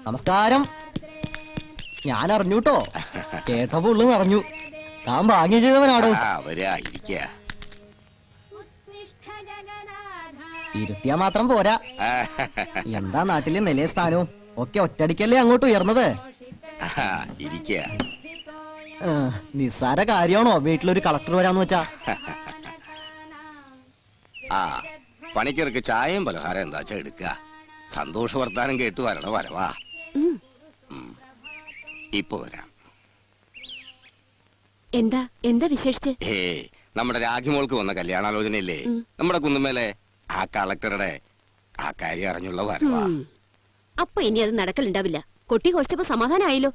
നമസ്കാരം. ഞാൻ അറിഞ്ഞൂട്ടോ, കേട്ടപ്പോ ഉള്ളു അറിഞ്ഞു. താൻ ഭാഗ്യം ചെയ്തവനാടോ. ഇരുത്തിയാ മാത്രം പോരാ, എന്താ നാട്ടിലെ നിലയ സ്ഥാനവും ഒക്കെ ഒറ്റടിക്കല്ലേ അങ്ങോട്ട് ഉയർന്നത്. നിസ്സാര കാര്യമാണോ വീട്ടിലൊരു കളക്ടർ വരാന്ന് വെച്ചാ? പണിക്കർക്ക് ചായയും പലഹാരം എന്താ വെച്ചാ എടുക്കുക. സന്തോഷ വർത്താനം കേട്ടു വരണ വരവാ. ഇപ്പൊ വരാം. എന്താ എന്താ വിശേഷിച്ച്? നമ്മുടെ രാഖിമോൾക്ക് വന്ന കല്യാണാലോചനയില്ലേ നമ്മുടെ കുന്നുമേലെ ആ കളക്ടറുടെ ആ കാര്യം അറിഞ്ഞുള്ള വരവാ. അപ്പൊ ഇനി അത് നടക്കലുണ്ടാവില്ല. കൊട്ടി കുറച്ചപ്പോ സമാധാനായല്ലോ.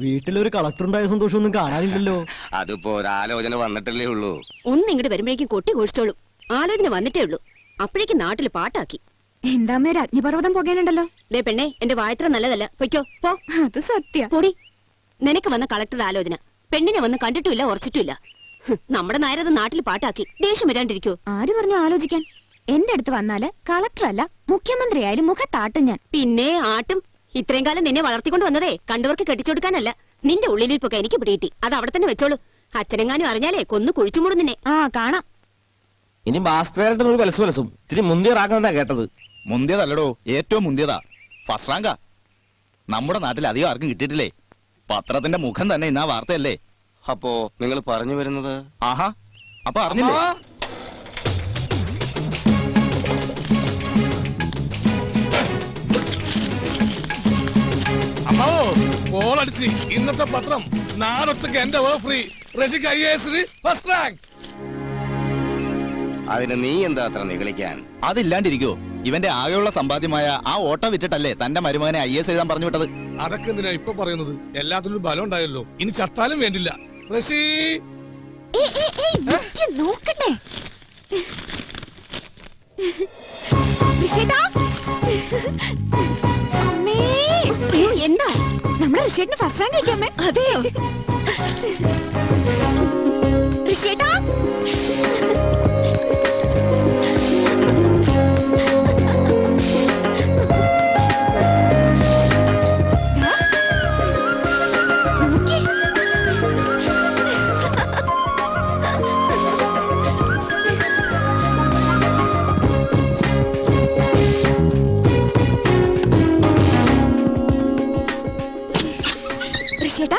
വീട്ടിലൊരു കളക്ടർ ഉണ്ടായ സന്തോഷമൊന്നും കാണാനില്ലല്ലോ. അതിപ്പോ ഒരാലോചന വന്നിട്ടല്ലേ ഉള്ളൂ. ഒന്ന് ഇങ്ങോട്ട് വരുമ്പോഴേക്കും കൊട്ടി കോഴിച്ചോളൂ. ആലോചന വന്നിട്ടേ ഉള്ളൂ, അപ്പോഴേക്കും നാട്ടില് പാട്ടാക്കി. എന്താമ്മ ഒരു അഗ്നിപർവ്വതം പോകേണ്ടല്ലോ. ദേ പെണ്ണെ, എന്റെ വായത്ര നല്ലതല്ല. പൊയ്ക്കോ പോ. അത് സത്യം. പൊടി. നിനക്ക് വന്ന കളക്ടറുടെ ആലോചന പെണ്ണിനെ വന്ന് കണ്ടിട്ടുമില്ല, ഉറച്ചിട്ടുമില്ല. നമ്മുടെ നായരത് നാട്ടിൽ പാട്ടാക്കി. ദേഷ്യം വരാണ്ടിരിക്കോ? ആര് പറഞ്ഞു ആലോചിക്കാൻ? എന്റെ അടുത്ത് വന്നാല് കളക്ടർ അല്ല മുഖ്യമന്ത്രി ആയാലും മുഖത്താട്ടും ഞാൻ. പിന്നെ ആട്ടും. ഇത്രയും കാലം നിന്നെ വളർത്തിക്കൊണ്ട് വന്നതേ കണ്ടവർക്ക് കെട്ടിച്ചെടുക്കാനല്ല. നിന്റെ ഉള്ളിലിരിപ്പൊക്കെ എനിക്ക് പിടികിട്ടി. അത് അവിടെ തന്നെ വെച്ചോളൂ. അച്ഛനെങ്ങാനും അറിഞ്ഞാലേ കൊന്നു കുഴിച്ചു മൂടും നിന്നെ. കാണാം. ഇനി ഭാസ്കരേട്ടൻ ഒരു വലസും ഇത്തിരി മുന്തിയ റാക്കണെന്നാ കേട്ടത്. മുന്തിയതല്ലടോ, ഏറ്റവും മുന്തിയതാ. ഫസ്റ്റ് റാങ്കാ. നമ്മുടെ നാട്ടിൽ അധികം ആർക്കും കിട്ടിയിട്ടില്ലേ. പത്രത്തിന്റെ മുഖം തന്നെ ഇന്നാ വാർത്തയല്ലേ. അപ്പോ നിങ്ങൾ പറഞ്ഞു വരുന്നത്? ആഹാ, അപ്പൊ അറിഞ്ഞില്ലേ? കോളടിച്ച് ഇന്നത്തെ പത്രം നാളൊക്കെ എന്റെ ഫ്രീ. റഷിക്ക് IAS first rank. അതിന് നീ എന്താ അത്ര നിഗളിക്കാൻ? അതില്ലാണ്ടിരിക്കോ? ഇവന്റെ ആകെയുള്ള സമ്പാദ്യമായ ആ ഓട്ടോ വിറ്റിട്ടല്ലേ തന്റെ മരുമകനെ IAS എഴുതാൻ പറഞ്ഞു വിട്ടത്. അതൊക്കെ എന്തിനാ ഇപ്പൊ പറയുന്നത്? എല്ലാത്തിനും ബലം ഉണ്ടായല്ലോ, ഇനി ചത്താലും വേണ്ടില്ല. റഷി നോക്കട്ടെ. എന്താ നമ്മുടെ ഋഷിയേട്ടന് ഫസ്റ്റ് റാങ്ക് കഴിക്കാമേ? അതെയോ? ഋഷിയേട്ടാ, ഋഷിയേട്ടാ,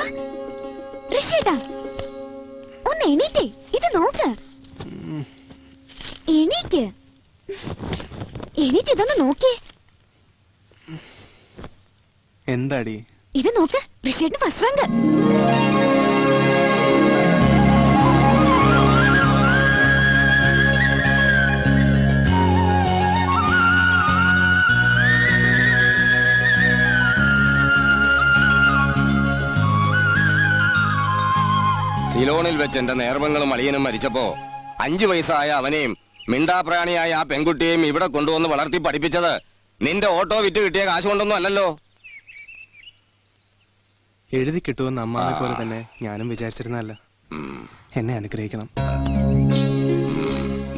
ഋഷിയേട്ടാ ഒന്ന് എണീറ്റേ. ഇത് നോക്ക്. എണീക്ക്, എണീറ്റ് ഇതൊന്ന് നോക്കിയേ. എന്താടി ഇത് നോക്ക്, ഋഷിയേട്ടന് ഫസ്റ്റ് റാങ്ക്. സിലോണിൽ വെച്ച് എന്റെ നേർമങ്ങളും അളിയനും മരിച്ചപ്പോ 5 വയസ്സായ അവനെയും മിണ്ടാപ്രാണിയായ ആ പെൺകുട്ടിയെയും ഇവിടെ കൊണ്ടുവന്ന് വളർത്തി പഠിപ്പിച്ചത് നിന്റെ ഓട്ടോ വിറ്റ് കിട്ടിയ കാശ് കൊണ്ടൊന്നും അല്ലല്ലോ. എഴുതി കിട്ടുമെന്ന് അമ്മാവെ പോലെ തന്നെ ഞാനും വിചാരിച്ചിരുന്നല്ല. എന്നെ അനുഗ്രഹിക്കണം.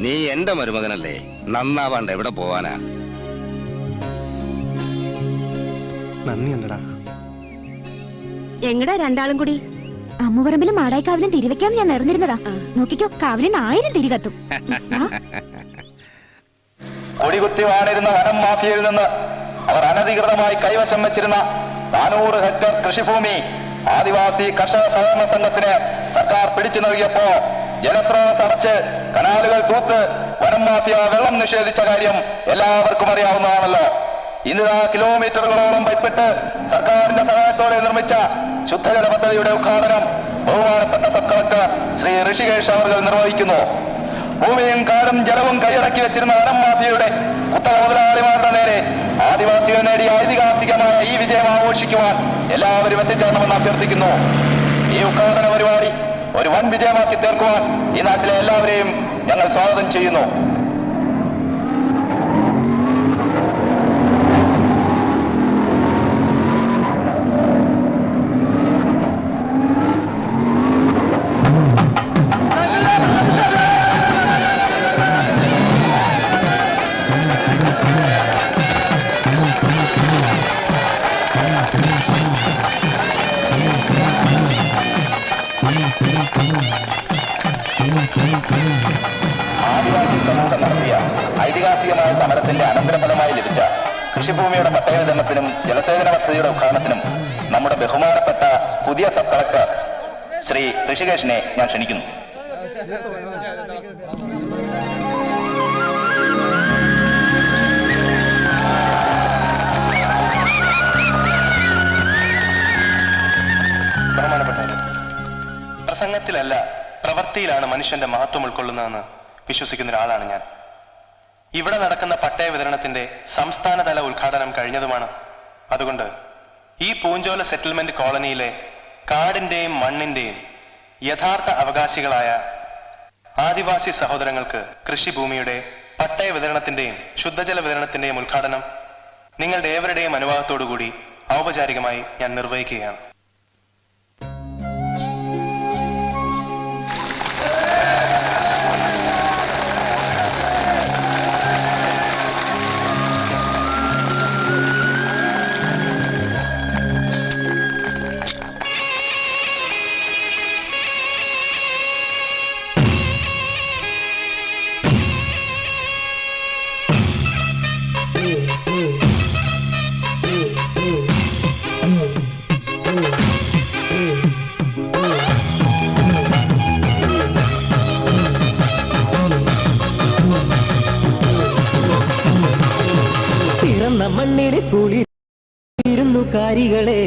നീ എന്റെ മരുമകനല്ലേ, നന്നാവാണ്ട് എവിടെ പോവാനാ? നന്ദിയുണ്ടടാ. എങ്ങടാ രണ്ടാളും കൂടി? അമ്മുപറമ്പിലും മാടായിക്കാവിലും തിരിവെക്കാന്ന് ഞാൻ നേർന്നിരുന്നതാ. നോക്കിക്കോ, കാവിലിന് 1000 തിരി കത്തും. കൊടികുത്തി വാണിരുന്ന വനം മാഫിയയിൽ നിന്ന് അവർ അനധികൃതമായി കൈവശം വെച്ചിരുന്ന 400 ഹെക്ടർ കൃഷിഭൂമി ആദിവാസി കർഷക സഹകരണ സംഘത്തിന് സർക്കാർ പിടിച്ചു നൽകിയപ്പോ ജലസ്രോതസ് അടച്ച് കനാലുകൾ തൂത്ത് വനം മാഫിയ വെള്ളം നിഷേധിച്ച കാര്യം എല്ലാവർക്കും അറിയാവുന്നതാണല്ലോ. ഇന്ന് കിലോമീറ്ററുകളോളം പൈപ്പിട്ട് സർക്കാരിന്റെ സഹായത്തോടെ നിർമ്മിച്ച ശുദ്ധജല പദ്ധതിയുടെ ഉദ്ഘാടനം ബഹുമാനപ്പെട്ട സബ് കളക്ടർ ശ്രീ ഋഷികേഷ് അവർ നിർവഹിക്കുന്നു. ഭൂമിയും കാടും ജലവും കൈയടക്കി വെച്ചിരുന്ന വനം മാഫിയയുടെ കുത്തക മുതലാളിമാരുടെ നേരെ ആദിവാസികൾ നേടിയ ഐതിഹാസികമായ ഈ വിജയം ആഘോഷിക്കുവാൻ എല്ലാവരും എത്തിച്ചേരണമെന്ന് അഭ്യർത്ഥിക്കുന്നു. ഈ ഉദ്ഘാടന പരിപാടി ഒരു വൻ വിജയമാക്കി തീർക്കുവാൻ ഈ നാട്ടിലെ എല്ലാവരെയും ഞങ്ങൾ സ്വാഗതം ചെയ്യുന്നു. ആദിവാസി സമൂഹം നടത്തിയ ഐതിഹാസികമായ സമരത്തിന്റെ അനന്തരഫലമായി ലഭിച്ച കൃഷിഭൂമിയുടെ പട്ടയ വിതരണത്തിനും ജലസേചന പദ്ധതിയുടെ ഉദ്ഘാടനത്തിനും നമ്മുടെ ബഹുമാനപ്പെട്ട പുതിയ സബ് കളക്ടർ ശ്രീ ഋഷികേഷിനെ ഞാൻ ക്ഷണിക്കുന്നു. ബഹുമാനപ്പെട്ടവരെ, പ്രസംഗത്തിലല്ല പ്രവൃത്തിയിലാണ് മനുഷ്യന്റെ മഹത്വം ഉൾക്കൊള്ളുന്നതെന്ന് വിശ്വസിക്കുന്ന ഒരാളാണ് ഞാൻ. ഇവിടെ നടക്കുന്ന പട്ടയ വിതരണത്തിന്റെ സംസ്ഥാനതല ഉദ്ഘാടനം കഴിഞ്ഞതുമാണ്. അതുകൊണ്ട് ഈ പൂഞ്ചോല സെറ്റിൽമെന്റ് കോളനിയിലെ കാടിന്റെയും മണ്ണിന്റെയും യഥാർത്ഥ അവകാശികളായ ആദിവാസി സഹോദരങ്ങൾക്ക് കൃഷിഭൂമിയുടെ പട്ടയ വിതരണത്തിന്റെയും ശുദ്ധജല വിതരണത്തിന്റെയും ഉദ്ഘാടനം നിങ്ങളുടെ ഏവരുടെയും അനുവാദത്തോടുകൂടി ഔപചാരികമായി ഞാൻ നിർവഹിക്കുകയാണ്. പിറന്ന മണ്ണിന് കുളിരുന്നു കാരികളെ,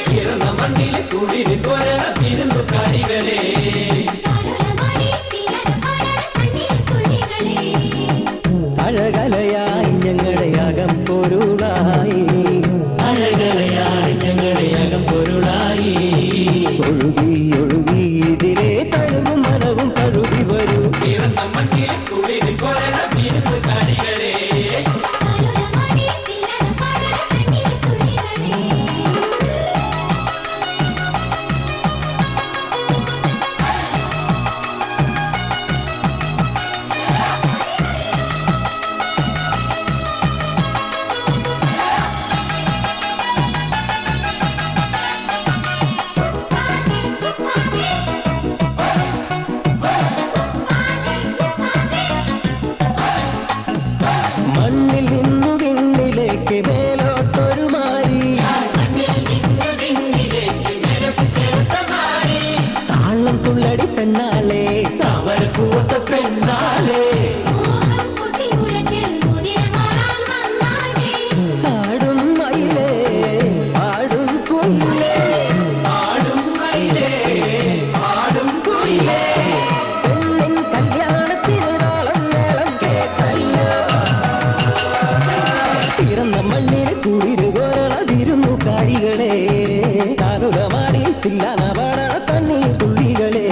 പിറന്ന മണ്ണിന് കുളിര് കൊരണ കാരികളെ, അഴകലയായി ഞങ്ങളുടെ അകം പൊരുളായി, അഴകലയായി ഞങ്ങളുടെ അകം പൊരുളായി, ഒഴുകി ഒഴുകി ഇതിലെ തലവും മനവും കഴുകി വരൂ. പിറന്ന മണ്ണിൽ കുളിര് കൊരണ കാരികളെ, മണ്ണിൽ നിന്നു വിണ്ണിലേക്ക് മേലോട്ടൊരു മാറി, താളം തുള്ളടി പെണ്ണാളെ, അവർ പൂത്ത പെണ്ണാളെ, ആടും മയിലേ ആടും കുയിലേ, ആടും മയിലേ ആടും കുയിലേ, പെണ്ണിൻ കല്യാണത്തിന് നാളം മേളം കേട്ടല്ലോ. പിറന്ന മണ്ണിന് കുളിര് കോരണ വിരുന്നു കാരികളെ, താനുരമാടി തില്ലാന പാടണ തണ്ണീർ തുള്ളികളെ,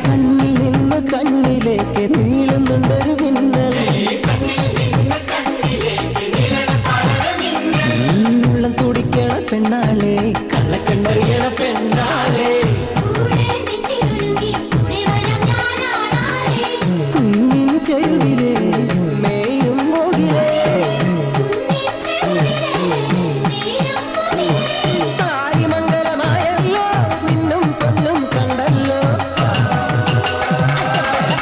കണ്ണിൽ നിന്ന് കണ്ണിലേക്ക് നീളുന്നുണ്ടൊരു മിന്നലെ, ഉള്ളം തുടിക്കണ പെണ്ണാളെ, കള്ളക്കണ്ണറിയണ പെണ്ണാളെ, കുഞ്ഞിൻ ചെരുവിലെ മേയും മോകിലേ, താരിമംഗലമായല്ലോ മിന്നും പൊന്നും കണ്ടല്ലോ.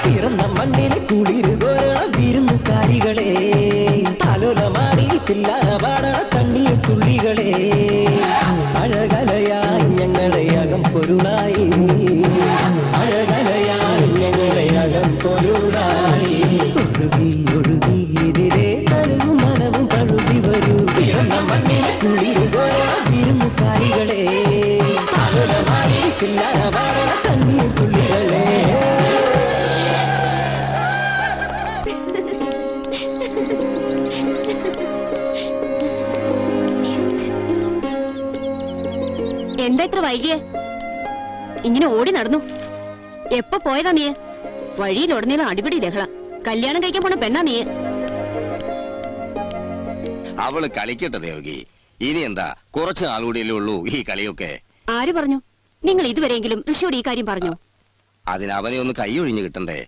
പിറന്ന മണ്ണിന് കുളിര് കോരണ വിരുന്നു കാരികളെ, താലോലമാടി തില്ലാന പാടണ തണ്ണീർ തുള്ളികളെ, അഴകലയായി ഞങ്ങളുടെ അകം പൊരുളായി, അഴകലയായി ഞങ്ങളുടെ അകം പൊരുളായി, ഒഴുകി ഒഴുകി ഇതിലെ തലവും മനവും കഴുകി വരൂ. പിറന്ന മണ്ണിന് കുളിര് കോരണ വിരുന്നു കാരികളെ, താലോലമാടി തില്ലാന പാടണ തണ്ണീർ തുള്ളികളെ. എന്താ ഇത്ര വൈകിയേ? ഇങ്ങനെ ഓടി നടന്നു. എപ്പോ പോയതാ നീ? വഴിയിലുടനീളം അടിപിടി രഹള. കല്യാണം കഴിക്കാൻ പോണ പെണ്ണാ നീ. അവള് കളിക്കട്ടെ ദേവകി. ഇനി എന്താ, കുറച്ച് നാളുകൂടിയല്ലേ ഉള്ളൂ ഈ കളിയൊക്കെ. ആര് പറഞ്ഞു? നിങ്ങൾ ഇതുവരെയെങ്കിലും ഋഷിയോട് ഈ കാര്യം പറഞ്ഞു? അതിന് അവനെ ഒന്ന് കൈ ഒഴിഞ്ഞു കിട്ടണ്ടേ.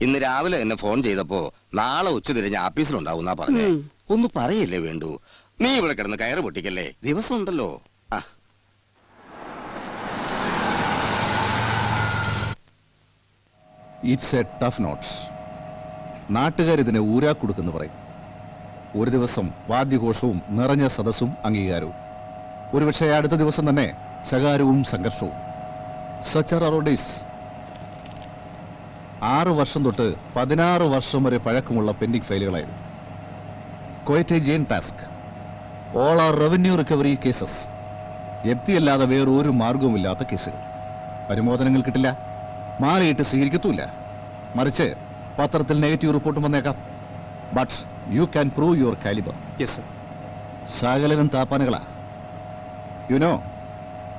ഇന്ന് രാവിലെ എന്നെ ഫോൺ ചെയ്തപ്പോ നാളെ ഉച്ച തിരിഞ്ഞ് ആഫീസിലുണ്ടാവുന്നാ പറഞ്ഞേ. ഒന്ന് പറയില്ലേ വേണ്ടു. നീ ഇവിടെ കിടന്ന് കയറ് പൊട്ടിക്കല്ലേ, ദിവസം ഉണ്ടല്ലോ. It's a tough knots. നാട്ടുകാരിതിനെ ഊരാക്കുടുക്കെന്ന് പറയും. ഒരു ദിവസം വാദ്യഘോഷവും നിറഞ്ഞ സദസ്സും അംഗീകാരവും, ഒരുപക്ഷെ അടുത്ത ദിവസം തന്നെ ശകാരവും സംഘർഷവും. Such are our days. 6 വർഷം തൊട്ട് 16 വർഷം വരെ പഴക്കമുള്ള പെൻഡിംഗ് ഫയലുകളായിരുന്നു. Quite a giant task. All are revenue recovery cases. ജപ്തിയല്ലാതെ വേറൊരു മാർഗവുമില്ലാത്ത കേസുകൾ. അനുമോദനങ്ങൾ കിട്ടില്ല, മാലയിട്ട് സ്വീകരിക്കത്തുമില്ല. മറിച്ച് പത്രത്തിൽ നെഗറ്റീവ് റിപ്പോർട്ടും വന്നേക്കാം. But you can prove your calibre. സകലനും താപ്പാനുകളാ. യുനോ,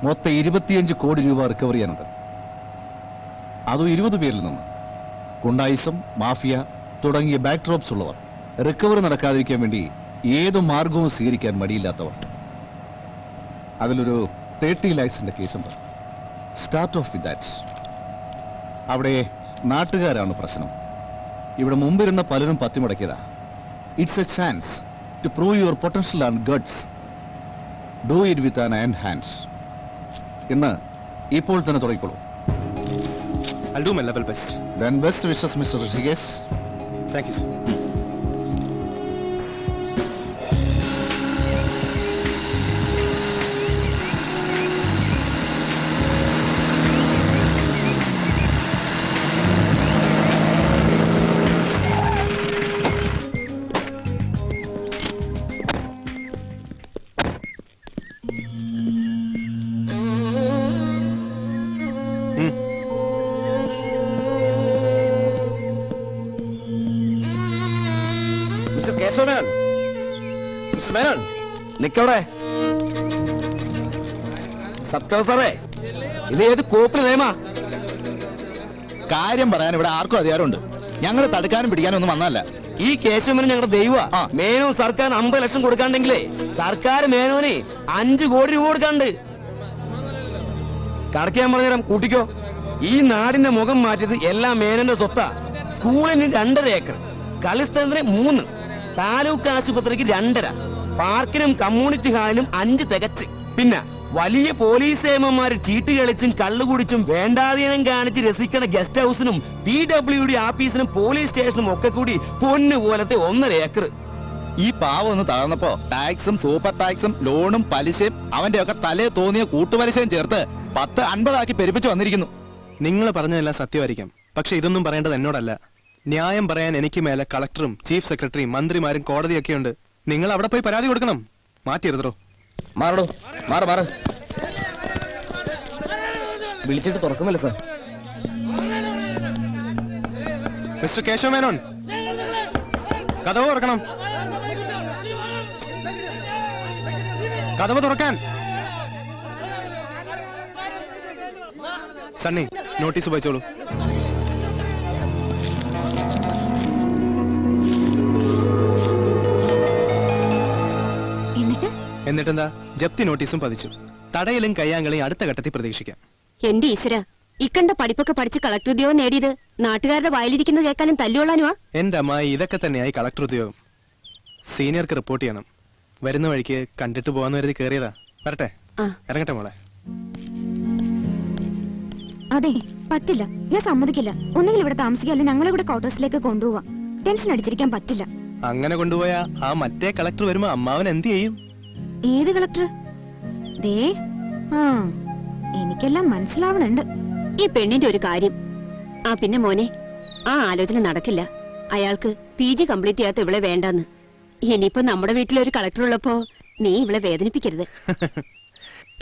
മൊത്തം 25 കോടി രൂപ റിക്കവർ ചെയ്യാനുണ്ട്. അതും 20 പേരിൽ നിന്ന്. ഗുണ്ടായിസം, മാഫിയ തുടങ്ങിയ ബാക്ക്ഡ്രോപ്സ് ഉള്ളവർ, റിക്കവറി നടക്കാതിരിക്കാൻ വേണ്ടി ഏതു മാർഗവും സ്വീകരിക്കാൻ മടിയില്ലാത്തവർ. അതിലൊരു 30 lakhs കേസുണ്ട്. Start off with that. അവിടെ നാട്ടുകാരാണ് പ്രശ്നം. ഇവിടെ മുമ്പിരുന്ന പലരും പത്തിമുടക്കിയതാ. It's a chance to prove your potential and guts. Do it with an iron hands. ഇന്ന് ഇപ്പോൾ തന്നെ തുടങ്ങിക്കോളൂ. I'll do my level best. Then best wishes, Mr. Rishikesh. Thank you, sir. നിക്കവിടെ സത്യം സാറേ, ഇത് ഏത് കോപ്പിൽ നിയമാ? കാര്യം പറയാൻ ഇവിടെ ആർക്കും അധികാരമുണ്ട്. ഞങ്ങൾ തടുക്കാനും പിടിക്കാനും ഒന്നും വന്നല്ല. ഈ കേശവന് ഞങ്ങളുടെ ദൈവ. മേനോ സർക്കാർ 50 ലക്ഷം കൊടുക്കാണ്ടെങ്കിലേ സർക്കാർ മേനോന് 5 കോടി രൂപ കൊടുക്കാണ്ട്. കണക്ക് ഞാൻ പറഞ്ഞുതരാം, കൂട്ടിക്കോ. ഈ നാടിന്റെ മുഖം മാറ്റിയത് എല്ലാം മേനോന്റെ സ്വത്താ. സ്കൂളിന് 2.5 ഏക്കർ, കളിസ്ഥലത്തിന് 3, താലൂക്ക് ആശുപത്രിക്ക് 2.5, പാർക്കിനും കമ്മ്യൂണിറ്റി ഹാളിനും 5 തികച്ച്. പിന്നെ വലിയ പോലീസ് ഏമന്മാര് ചീട്ട് കളിച്ചും കള്ളുകുടിച്ചും വേണ്ടാതീനം കാണിച്ച് രസിക്കണ ഗസ്റ്റ് ഹൗസിനും PWD ആഫീസിനും പോലീസ് സ്റ്റേഷനും ഒക്കെ കൂടി പൊന്നു പോലത്തെ 1.5 ഏക്കർ. ഈ പാവം ഒന്ന് തകർന്നപ്പോ ടാക്സും സൂപ്പർ ടാക്സും ലോണും പലിശയും അവന്റെ ഒക്കെ തലേ തോന്നിയ കൂട്ടുപലിശയും ചേർത്ത് 10-50 ആക്കി പെരുപ്പിച്ചു വന്നിരിക്കുന്നു. നിങ്ങൾ പറഞ്ഞതെല്ലാം സത്യമായിരിക്കാം, പക്ഷെ ഇതൊന്നും പറയേണ്ടത് എന്നോടല്ല. ന്യായം പറയാൻ എനിക്ക് മേലെ കളക്ടറും ചീഫ് സെക്രട്ടറിയും മന്ത്രിമാരും കോടതിയൊക്കെ ഉണ്ട്. നിങ്ങൾ അവിടെ പോയി പരാതി കൊടുക്കണം. മാറ്റിയെടുത്തോ. മാറടോ, മാറ് മാറ്. വിളിച്ചിട്ട് തുറക്കുന്നില്ല സാർ. മിസ്റ്റർ കേശവ മേനോൻ, കഥവ് തുറക്കണം. കഥവ് തുറക്കാൻ. സണ്ണി, നോട്ടീസ് വായിച്ചോളൂ. എന്നിട്ടെന്താ, ജപ്തി നോട്ടീസും പതിച്ചു. തടയലും കയ്യാങ്കളിയും അടുത്ത ഘട്ടത്തിൽ പ്രതീക്ഷിക്കാം. എന്റെ ഈശ്വര, ഇക്കണ്ട പഠിപ്പൊക്കെ പഠിച്ച് കളക്ടർ ഉദ്യോഗം നേടിയത് നാട്ടുകാരുടെ വായിലിരിക്കുന്നത് കേൾക്കാനും തല്ലുകൊള്ളാനുവാ? എന്റെ അമ്മായി, ഇതൊക്കെ തന്നെയായി കളക്ടർ ഉദ്യോഗം. സീനിയർക്ക് റിപ്പോർട്ട് ചെയ്യണം. വരുന്ന വഴിക്ക് കണ്ടിട്ട് പോവാന്ന് കരുതി കേറിയതാ. വരട്ടെ, ഇറങ്ങട്ടെ മോളെ. അതെ, പറ്റില്ല. ഞാൻ സമ്മതിക്കില്ല. ഒന്നുകിൽ ഇവിടെ താമസിക്കല്ല, ഞങ്ങളെ ഇവിടെ ക്വാർട്ടേഴ്സിലേക്ക് കൊണ്ടുപോവാ. ടെൻഷൻ അടിച്ചിരിക്കാൻ പറ്റില്ല. അങ്ങനെ കൊണ്ടുപോയാ ആ മറ്റേ കളക്ടർ വരുമ്പോ അമ്മാവൻ എന്ത് ചെയ്യും? ഏത് കളക്ടർ? ദേ, എനിക്കെല്ലാം മനസ്സിലാവണുണ്ട്. ഈ പെണ്ണിന്റെ ഒരു കാര്യം. പിന്നെ മോനെ, ആ ആലോചന നടക്കില്ല. അയാൾക്ക് PG കംപ്ലീറ്റ് ചെയ്യാത്ത ഇവളെ വേണ്ടെന്ന്. ഇനിയിപ്പോ നമ്മുടെ വീട്ടിലൊരു കളക്ടർ ഉള്ളപ്പോ നീ ഇവളെ വേദനിപ്പിക്കരുത്.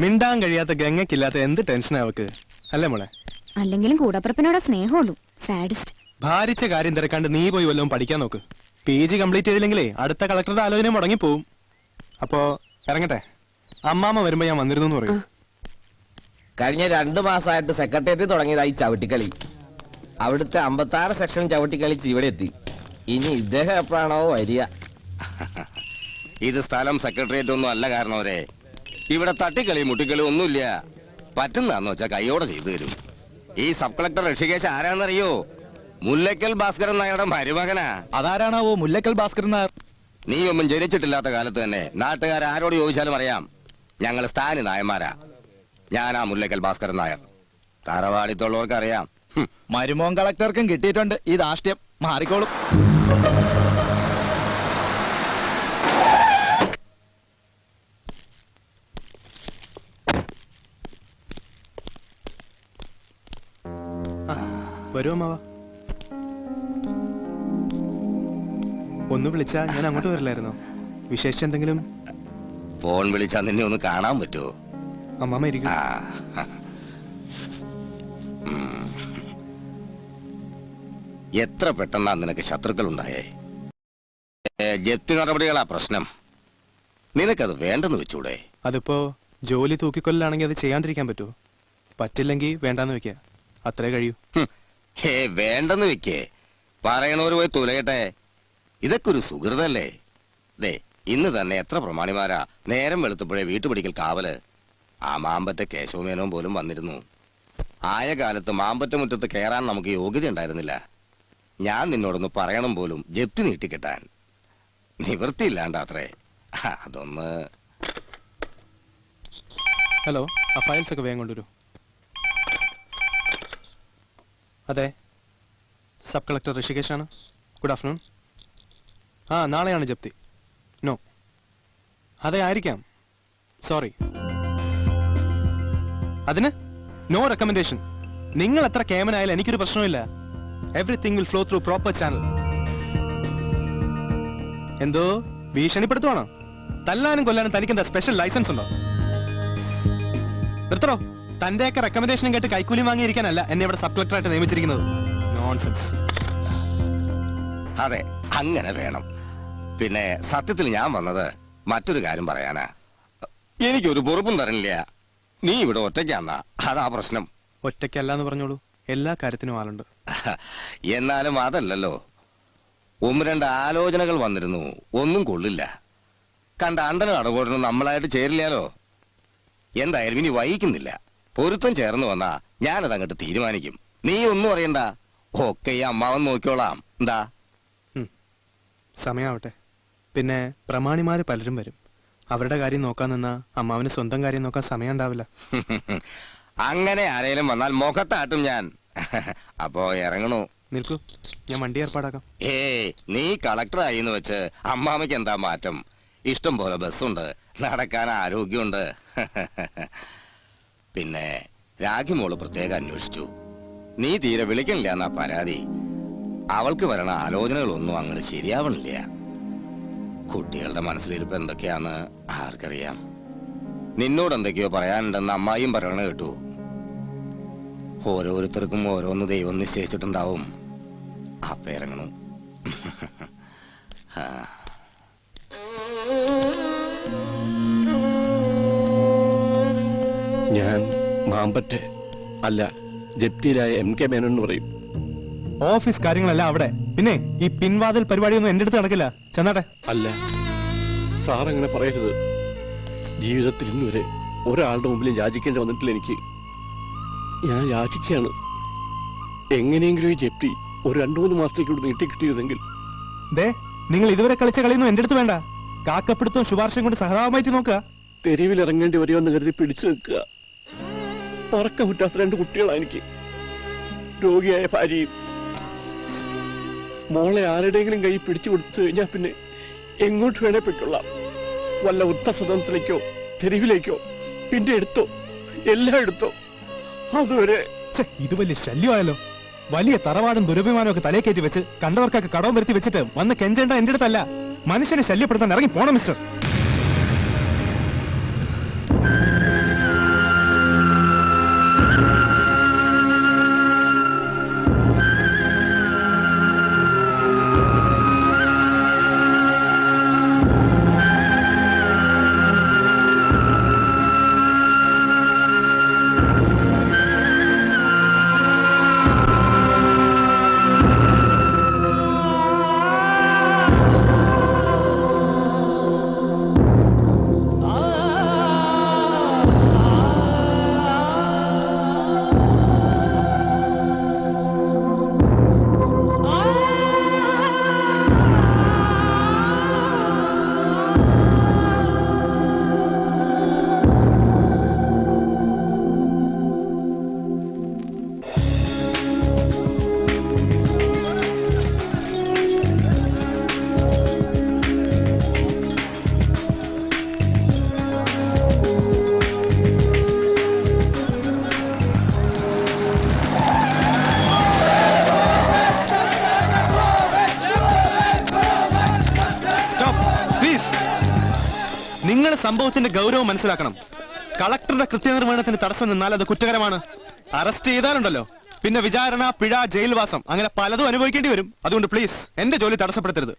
മിണ്ടാൻ കഴിയാത്ത ഗംഗയ്ക്കില്ലാത്ത എന്ത് ടെൻഷനാ അവക്ക്, അല്ലേ മോളെ? അല്ലെങ്കിലും കൂടപ്പുറപ്പിനോട് സ്നേഹമുള്ളൂ. സാഡിസ്റ്റ്. ഭാരിച്ച കാര്യം തിരക്കാണ്ട് നീ പോയി വല്ലതും പഠിക്കാൻ നോക്ക്. PG കംപ്ലീറ്റ് ചെയ്തില്ലെങ്കിലേ അടുത്ത കളക്ടറുടെ ആലോചന മുടങ്ങിപ്പോവും. അപ്പോ ഇറങ്ങട്ടെ. അമ്മാമ്മ വരുമ്പോ ഞാൻ വന്നിരുന്നു പറയൂ. കഴിഞ്ഞ 2 മാസമായിട്ട് സെക്രട്ടേറിയറ്റ് തുടങ്ങിയതായി ചവിട്ടിക്കളി. അവിടുത്തെ 56 സെക്ഷൻ ചവിട്ടിക്കളിച്ച് ഇവിടെ എത്തി. ഇനി ഇദ്ദേഹം എപ്പോഴാണോ വരിക? ഇത് സ്ഥലം സെക്രട്ടേറിയറ്റ് ഒന്നും അല്ല കാരണവരെ. ഇവിടെ തട്ടിക്കളി മുട്ടിക്കളി ഒന്നുമില്ല. പറ്റുന്നാന്ന് വെച്ചാൽ കൈയോടെ ചെയ്തു തരും. ഈ സബ് കളക്ടർ ഋഷികേശ് ആരാന്നറിയോ? മുല്ലക്കൽ ഭാസ്കരൻ നായരുടെ മരുമകനാ. അതാരാണാവോ മുല്ലക്കൽ ഭാസ്കരൻ നായർ? നീ ഒന്നും ജനിച്ചിട്ടില്ലാത്ത കാലത്ത് തന്നെ നാട്ടുകാർ ആരോട് ചോദിച്ചാലും അറിയാം, ഞങ്ങൾ സ്ഥാനി നായന്മാരാ. ഞാനാ മുല്ലക്കൽ ഭാസ്കരൻ നായർ. തറവാടിത്തുള്ളവർക്ക് അറിയാം. മരുമോൻ കളക്ടർക്കും കിട്ടിയിട്ടുണ്ട് ഈ ധാഷ്ട്യം. മാറിക്കോളും. വരൂ അമ്മാവ. ഒന്ന് വിളിച്ചാ ഞാൻ അങ്ങോട്ട് വരില്ലായിരുന്നോ? വിശേഷിച്ച് എന്തെങ്കിലും? ഫോൺ വിളിച്ചാ നിന്നെ ഒന്ന് കാണാൻ പറ്റുമോ? അമ്മാമ ഇരിക്കും. എത്ര പെട്ടെന്നാ നിനക്ക് ശത്രുക്കൾ ഉണ്ടായേ? ജപ്തി നടപടികളാ പ്രശ്നം. നിനക്കത് വേണ്ടെന്ന് വെച്ചൂടെ? അതിപ്പോ ജോലി തൂക്കിക്കൊല്ലാണെങ്കിൽ അത് ചെയ്യാണ്ടിരിക്കാൻ പറ്റുമോ? പറ്റില്ലെങ്കിൽ വേണ്ടാന്ന് വെക്ക, അത്രേ കഴിയൂ. വേണ്ടെന്ന് വെക്കേ, പറയണവര് പോയി തുലയട്ടെ. ഇതൊക്കെ ഒരു സുഹൃതല്ലേ? ദേ, ഇന്ന് തന്നെ എത്ര പ്രമാണിമാരാ നേരം വെളുത്തപ്പോഴേ വീട്ടുപിടിക്കൽ കാവല്. ആ മാമ്പറ്റ കേശവമേനോൻ പോലും വന്നിരുന്നു. ആയ കാലത്ത് മാമ്പറ്റ മുറ്റത്ത് കയറാൻ നമുക്ക് യോഗ്യത ഉണ്ടായിരുന്നില്ല. ഞാൻ നിന്നോടൊന്ന് പറയണം പോലും, ജപ്തി നീട്ടിക്കിട്ടാൻ. നിവൃത്തിയില്ലാണ്ട അത്രേ. അതൊന്ന്. ഹലോ, ആ ഫയൽസ് ഒക്കെ വേഗം കൊണ്ടുവരൂ. അതെ, സബ് കളക്ടർ ഋഷികേശ് ആണ്. Good afternoon. നാളെയാണ് ജപ്തി. നോ, അതെ ആയിരിക്കാം. സോറി. അതിന് നോ റെക്കമെൻഡേഷൻ. നിങ്ങൾ എത്ര കേമനായാലും എനിക്കൊരു പ്രശ്നമില്ല. Everything will flow through proper channel. എന്തോ ഭീഷണിപ്പെടുത്തുവാണോ? തല്ലാനും കൊല്ലാനും തനിക്കെന്താ സ്പെഷ്യൽ ലൈസൻസ് ഉണ്ടോ? നിർത്തറോ. തന്റെയൊക്കെ റെക്കമെൻഡേഷനും കേട്ട് കൈക്കൂലി വാങ്ങിയിരിക്കാനല്ല എന്നെ ഇവിടെ സബ് കളക്ടറായിട്ട് നിയമിച്ചിരിക്കുന്നത്. നോൺസെൻസ്. അതെ, അങ്ങനെ വേണം. പിന്നെ സത്യത്തിൽ ഞാൻ വന്നത് മറ്റൊരു കാര്യം പറയാനാ. എനിക്കൊരു പൊറുപ്പും തരണില്ല. നീ ഇവിടെ ഒറ്റയ്ക്കാന്നാ, അതാ പ്രശ്നം. ഒറ്റയ്ക്കല്ല എന്ന് പറഞ്ഞോളൂ, എല്ലാ കാര്യത്തിനും ആളുണ്ട്. എന്നാലും അതല്ലല്ലോ. 1-2 ആലോചനകൾ വന്നിരുന്നു, ഒന്നും കൊള്ളില്ല. കണ്ട അണ്ടനും അടകോടനും നമ്മളായിട്ട് ചേരില്ലാലോ. എന്തായാലും ഇനി വൈകുന്നില്ല. പൊരുത്തം ചേർന്ന് വന്നാ ഞാനത് അങ്ങോട്ട് തീരുമാനിക്കും. നീ ഒന്നും അറിയണ്ട, ഒക്കെ ഈ അമ്മാവൻ നോക്കിക്കോളാം. എന്താ? സമയാവട്ടെ. പിന്നെ പ്രമാണിമാര് പലരും വരും. അവരുടെ കാര്യം നോക്കാൻ നിന്നാ അമ്മാവിന് സ്വന്തം കാര്യം നോക്കാൻ സമയം ഉണ്ടാവില്ല. അങ്ങനെ ആരേലും വന്നാൽ മുഖത്താട്ടും ഞാൻ. അപ്പോ ഇറങ്ങണു. നിൽക്കൂ, ഞാൻ വണ്ടി ഏർപ്പാടാക്കാം. നീ കളക്ടറായി എന്ന് വെച്ച് അമ്മാമയ്ക്ക് എന്താ മാറ്റം? ഇഷ്ടം പോലെ ബസ്സുണ്ട്, നടക്കാൻ ആരോഗ്യമുണ്ട്. പിന്നെ രാഖിമോള് പ്രത്യേകം അന്വേഷിച്ചു. നീ തീരെ വിളിക്കണില്ല എന്നാ പരാതി. അവൾക്ക് വരണ ആലോചനകളൊന്നും അങ്ങോട്ട് ശരിയാവണില്ല. കുട്ടികളുടെ മനസ്സിലിരിപ്പ് എന്തൊക്കെയാന്ന് ആർക്കറിയാം. നിന്നോട് എന്തൊക്കെയോ പറയാനുണ്ടെന്ന് അമ്മായിയും പറയണ കേട്ടു. ഓരോരുത്തർക്കും ഓരോന്ന് ദൈവം നിശ്ചയിച്ചിട്ടുണ്ടാവും. അപ്പ ഇറങ്ങണു. ഞാൻ മാമ്പറ്റെ അല്ല, ജപ്തിയിലായ MK മേനോൻ എന്ന് പറയും. ഓഫീസ് കാര്യങ്ങളല്ല അവിടെ. പിന്നെ ഈ പിൻവാതിൽ പരിപാടിയൊന്നും എന്റെ അടുത്ത് നടക്കില്ല. ചെന്നാട്ടെ. അല്ല സാർ അങ്ങനെ പറയരുത്. ജീവിതത്തിൽ ഇന്നുവരെ ഒരാളുടെ മുമ്പിലും യാചിക്കേണ്ടി വന്നിട്ടില്ല എനിക്ക്. ഞാൻ യാചിക്കുകയാണ്. എങ്ങനെയെങ്കിലും ഈ ജപ്തി ഒരു 2-3 മാസത്തേക്ക് ഇവിടെ നീട്ടി കിട്ടിയതെങ്കിൽ. നിങ്ങൾ ഇതുവരെ കളിച്ച കളിയൊന്നും എന്റെ അടുത്ത് വേണ്ട. കാക്കപ്പിടുത്തവും ശുപാർശയും കൊണ്ട് സഹതാപമായിട്ട് നോക്കുക. തെരുവിൽ ഇറങ്ങേണ്ടി വരുമെന്ന് കരുതി പിടിച്ചു നിൽക്കുക. പറക്കാൻ പറ്റാത്ത 2 കുട്ടികളാണ് എനിക്ക്. രോഗിയായ ഭാര്യയും. മോളെ ആരുടെയെങ്കിലും കൈ പിടിച്ചു കൊടുത്തു കഴിഞ്ഞാൽ പിന്നെ എങ്ങോട്ട് വേണേ പൊയ്ക്കൊള്ളാം. വല്ല വൃദ്ധസദനത്തിലേക്കോ തെരുവിലേക്കോ. പിന്നെ എടുത്തോ, എല്ലാം എടുത്തോ. അതുവരെ ഇത് വലിയ ശല്യമായല്ലോ. വലിയ തറവാടും ദുരഭിമാനവും ഒക്കെ തലേ കയറ്റി വെച്ച് കണ്ടവർക്കൊക്കെ കടവും വരുത്തി വെച്ചിട്ട് വന്ന് കെഞ്ചേണ്ട എന്റെ അടുത്തല്ല. മനുഷ്യനെ ശല്യപ്പെടുത്താൻ ഇറങ്ങി പോണം മിസ്റ്റർ. നിങ്ങൾ സംഭവത്തിന്റെ ഗൗരവം മനസ്സിലാക്കണം. കളക്ടറുടെ കൃത്യനിർവഹണത്തിന് തടസ്സം നിന്നാൽ അത് കുറ്റകരമാണ്. അറസ്റ്റ് ചെയ്താലുണ്ടല്ലോ പിന്നെ വിചാരണ, പിഴ, ജയിൽവാസം അങ്ങനെ പലതും അനുഭവിക്കേണ്ടി വരും. അതുകൊണ്ട് പ്ലീസ് എന്റെ ജോലി തടസ്സപ്പെടുത്തരുത്.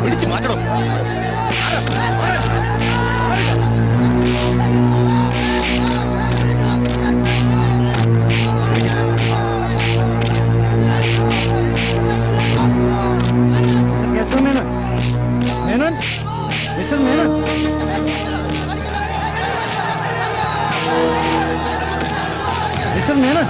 പിടിച്ചു മാറ്റണം. Menon, mister Menon, mister Menon,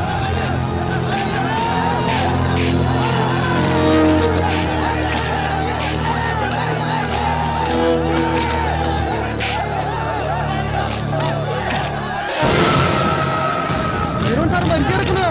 Menon sir മരിച്ചു കിടക്കുന്നോ?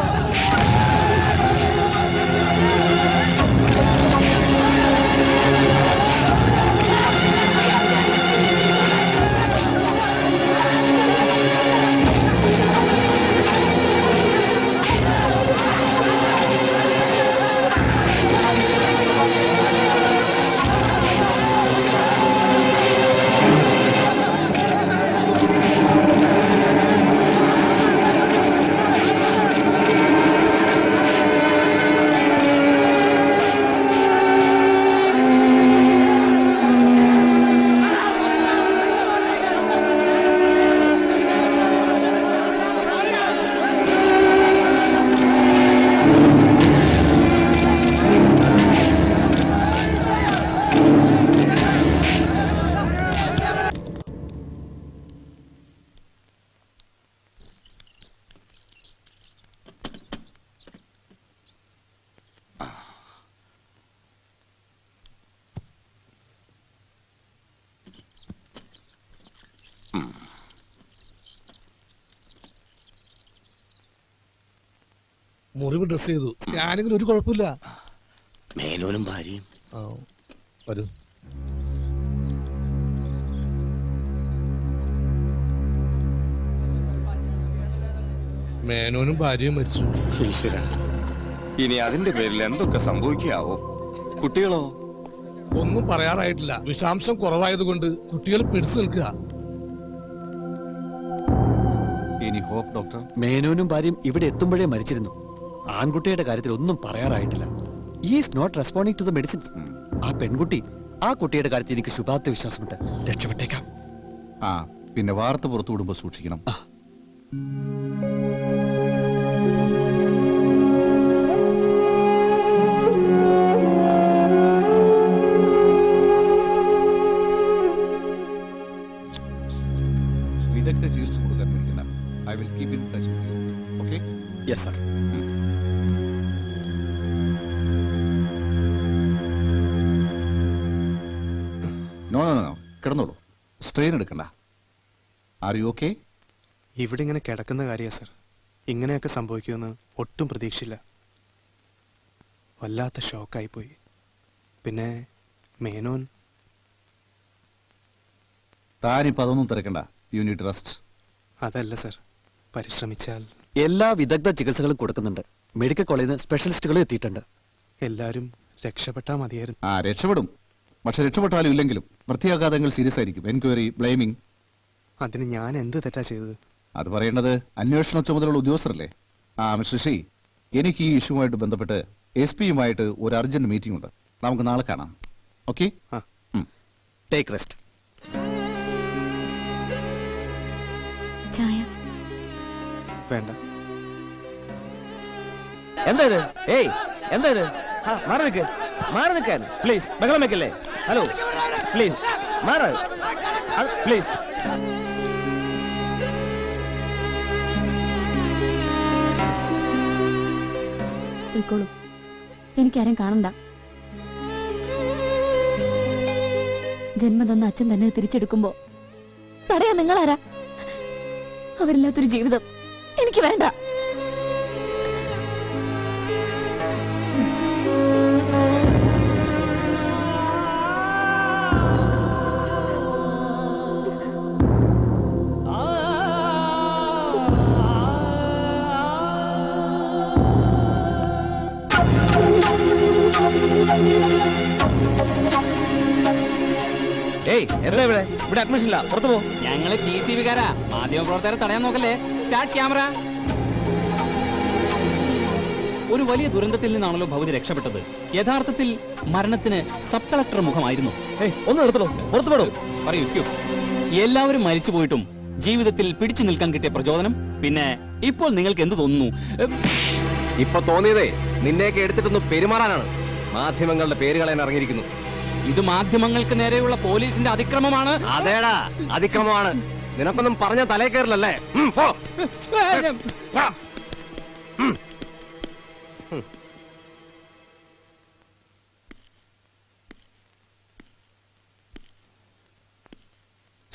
മുറിവ് ഡ്രസ് ചെയ്തു. സ്കാനിങ്ങിന് ഒരു കുഴപ്പമില്ല. മേനോനും ഭാര്യയും വരൂ. മേനോനും ഭാര്യയും മരിച്ചു. ഈശ്വര, ഇനി അതിന്റെ പേരിൽ എന്തൊക്കെ സംഭവിക്കാവോ? കുട്ടികളോ? ഒന്നും പറയാറായിട്ടില്ല. വിഷാംശം കുറവായതുകൊണ്ട് കുട്ടികൾ പിടിച്ചു നിൽക്കുക. ഇനി ഹോപ്പ് ഡോക്ടർ. മേനോനും ഭാര്യയും ഇവിടെ എത്തുമ്പോഴേ മരിച്ചിരുന്നു. ആൺകുട്ടിയുടെ കാര്യത്തിൽ ഒന്നും പറയാറായിട്ടില്ല. Is not responding to the medicines. ആ പെൺകുട്ടി, ആ കുട്ടിയുടെ കാര്യത്തിൽ എനിക്ക് ശുഭാപ്തി വിശ്വാസമുണ്ട്. രക്ഷപ്പെട്ടേക്കാം. ആ, പിന്നെ വാർത്ത പുറത്തു വിടുമ്പോൾ സൂക്ഷിക്കണം. വിദഗ്ധ ചികിത്സ കൊടുക്കാൻ പഠിക്കണം. I will keep in touch with you. Okay? Yes sir. No no no, കിടന്നോളൂ. സ്ട്രെയിൻ എടുക്കണ്ട. Are you okay? ഇവിടെ ഇങ്ങനെ കിടക്കുന്ന കാര്യ സർ. ഇങ്ങനെയൊക്കെ സംഭവിക്കുമെന്ന് ഒട്ടും പ്രതീക്ഷയില്ല. വല്ലാത്ത ഷോക്കായിപ്പോയി. പിന്നെ മേനോൻ. താനിപ്പോ അതൊന്നും തിരക്കണ്ട. You need rest. അതല്ല സർ, പരിശ്രമിച്ചാൽ എല്ലാ വിദഗ്ധ ചികിത്സകളും കൊടുക്കുന്നുണ്ട്. മെഡിക്കൽ കോളേജിൽ നിന്ന് സ്പെഷ്യലിസ്റ്റുകളും എത്തിയിട്ടുണ്ട്. എല്ലാരും രക്ഷപ്പെട്ടാൽ മതിയായിരുന്നു. ആ, രക്ഷപ്പെടും. പക്ഷെ രക്ഷപ്പെട്ടാലും ഇല്ലെങ്കിലും പ്രത്യാഘാതങ്ങൾ സീരിയസ് ആയിരിക്കും. Enquiry, blaming. അതിന് ഞാൻ എന്ത് തെറ്റാ ചെയ്തത്? അത് പറയേണ്ടത് അന്വേഷണ ചുമതലയുള്ള ഉദ്യോഗസ്ഥരല്ലേ. ആ മിസ്റ്റർ ഷി, എനിക്ക് ഈ ഇഷ്യൂമായിട്ട് ബന്ധപ്പെട്ട് SP-യുമായിട്ട് ഒരു അർജന്റ് മീറ്റിംഗ് ഉണ്ട്. നമുക്ക് നാളെ കാണാം. ഓക്കെ? Take rest. ചായ വേണ്ട. എന്താ ഇത്? ഏയ്, എന്താ ഇത്? മാറി നിൽക്ക്, മാറി നിൽക്കാൻ പ്ലീസ്. ബഹളം വെക്കല്ലേ. ഹലോ പ്ലീസ് മാറ്, പ്ലീസ്. പോയിക്കോളൂ, എനിക്കാരും കാണണ്ട. ജന്മം തന്ന അച്ഛൻ തന്നെ തിരിച്ചെടുക്കുമ്പോ തടയാ നിങ്ങളാരാ? അവരില്ലാത്തൊരു ജീവിതം എനിക്ക് വേണ്ട. ഏയ് എന്താ ഇവിടെ അഡ്മിഷൻ ഇല്ല, പുറത്തു പോ. ഞങ്ങള് TCB-കാരാ, മാധ്യമപ്രവർത്തകരെ തടയാൻ നോക്കല്ലേ. Start camera. ഒരു വലിയ ദുരന്തത്തിൽ നിന്നാണല്ലോ ഭവതി രക്ഷപ്പെട്ടത്. യഥാർത്ഥത്തിൽ മരണത്തിന് സബ് കളക്ടർ മുഖമായിരുന്നു. ഒന്ന് നിർത്തണോ, പുറത്തു പോടോ. പറയൂ. എല്ലാവരും മരിച്ചു പോയിട്ടും ജീവിതത്തിൽ പിടിച്ചു നിൽക്കാൻ കിട്ടിയ പ്രചോദനം. പിന്നെ ഇപ്പോൾ നിങ്ങൾക്ക് എന്ത് തോന്നുന്നു? ഇപ്പൊ തോന്നിയതേ നിന്നെയൊക്കെ എടുത്തിട്ടൊന്ന് പെരുമാറാനാണ്. മാധ്യമങ്ങളുടെ പേര് കളയാൻ ഇറങ്ങിയിരിക്കുന്നു. ഇത് മാധ്യമങ്ങൾക്ക് നേരെയുള്ള പോലീസിന്റെ അതിക്രമമാണ്. അതേടാ, അതിക്രമമാണ്. നിനക്കൊന്നും പറഞ്ഞ തലേ കയറില്ലല്ലേ?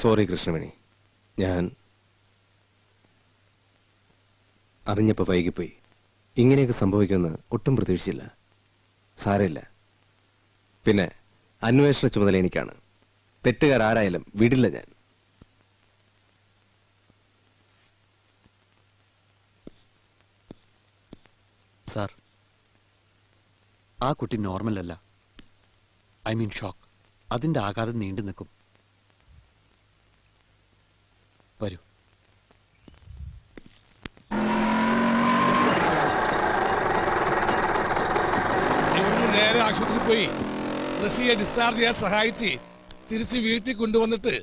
സോറി കൃഷ്ണമണി, ഞാൻ അറിഞ്ഞപ്പോ വൈകിപ്പോയി. ഇങ്ങനെയൊക്കെ സംഭവിക്കുമെന്ന് ഒട്ടും പ്രതീക്ഷിച്ചില്ല. സാരമില്ല. പിന്നെ അന്വേഷണ ചുമതല എനിക്കാണ്. തെറ്റുകാരാരായാലും വിടില്ല ഞാൻ. സാർ, ആ കുട്ടി നോർമൽ അല്ല. I mean shock. അതിന്റെ ആഘാതം നീണ്ടു നിൽക്കും. വരൂ. നേരെ ആശുപത്രിയിൽ പോയി റഷ്യയെ ഡിസ്ചാർജ് ചെയ്യാൻ സഹായിച്ച് തിരിച്ച് വീട്ടിൽ കൊണ്ടുവന്നിട്ട്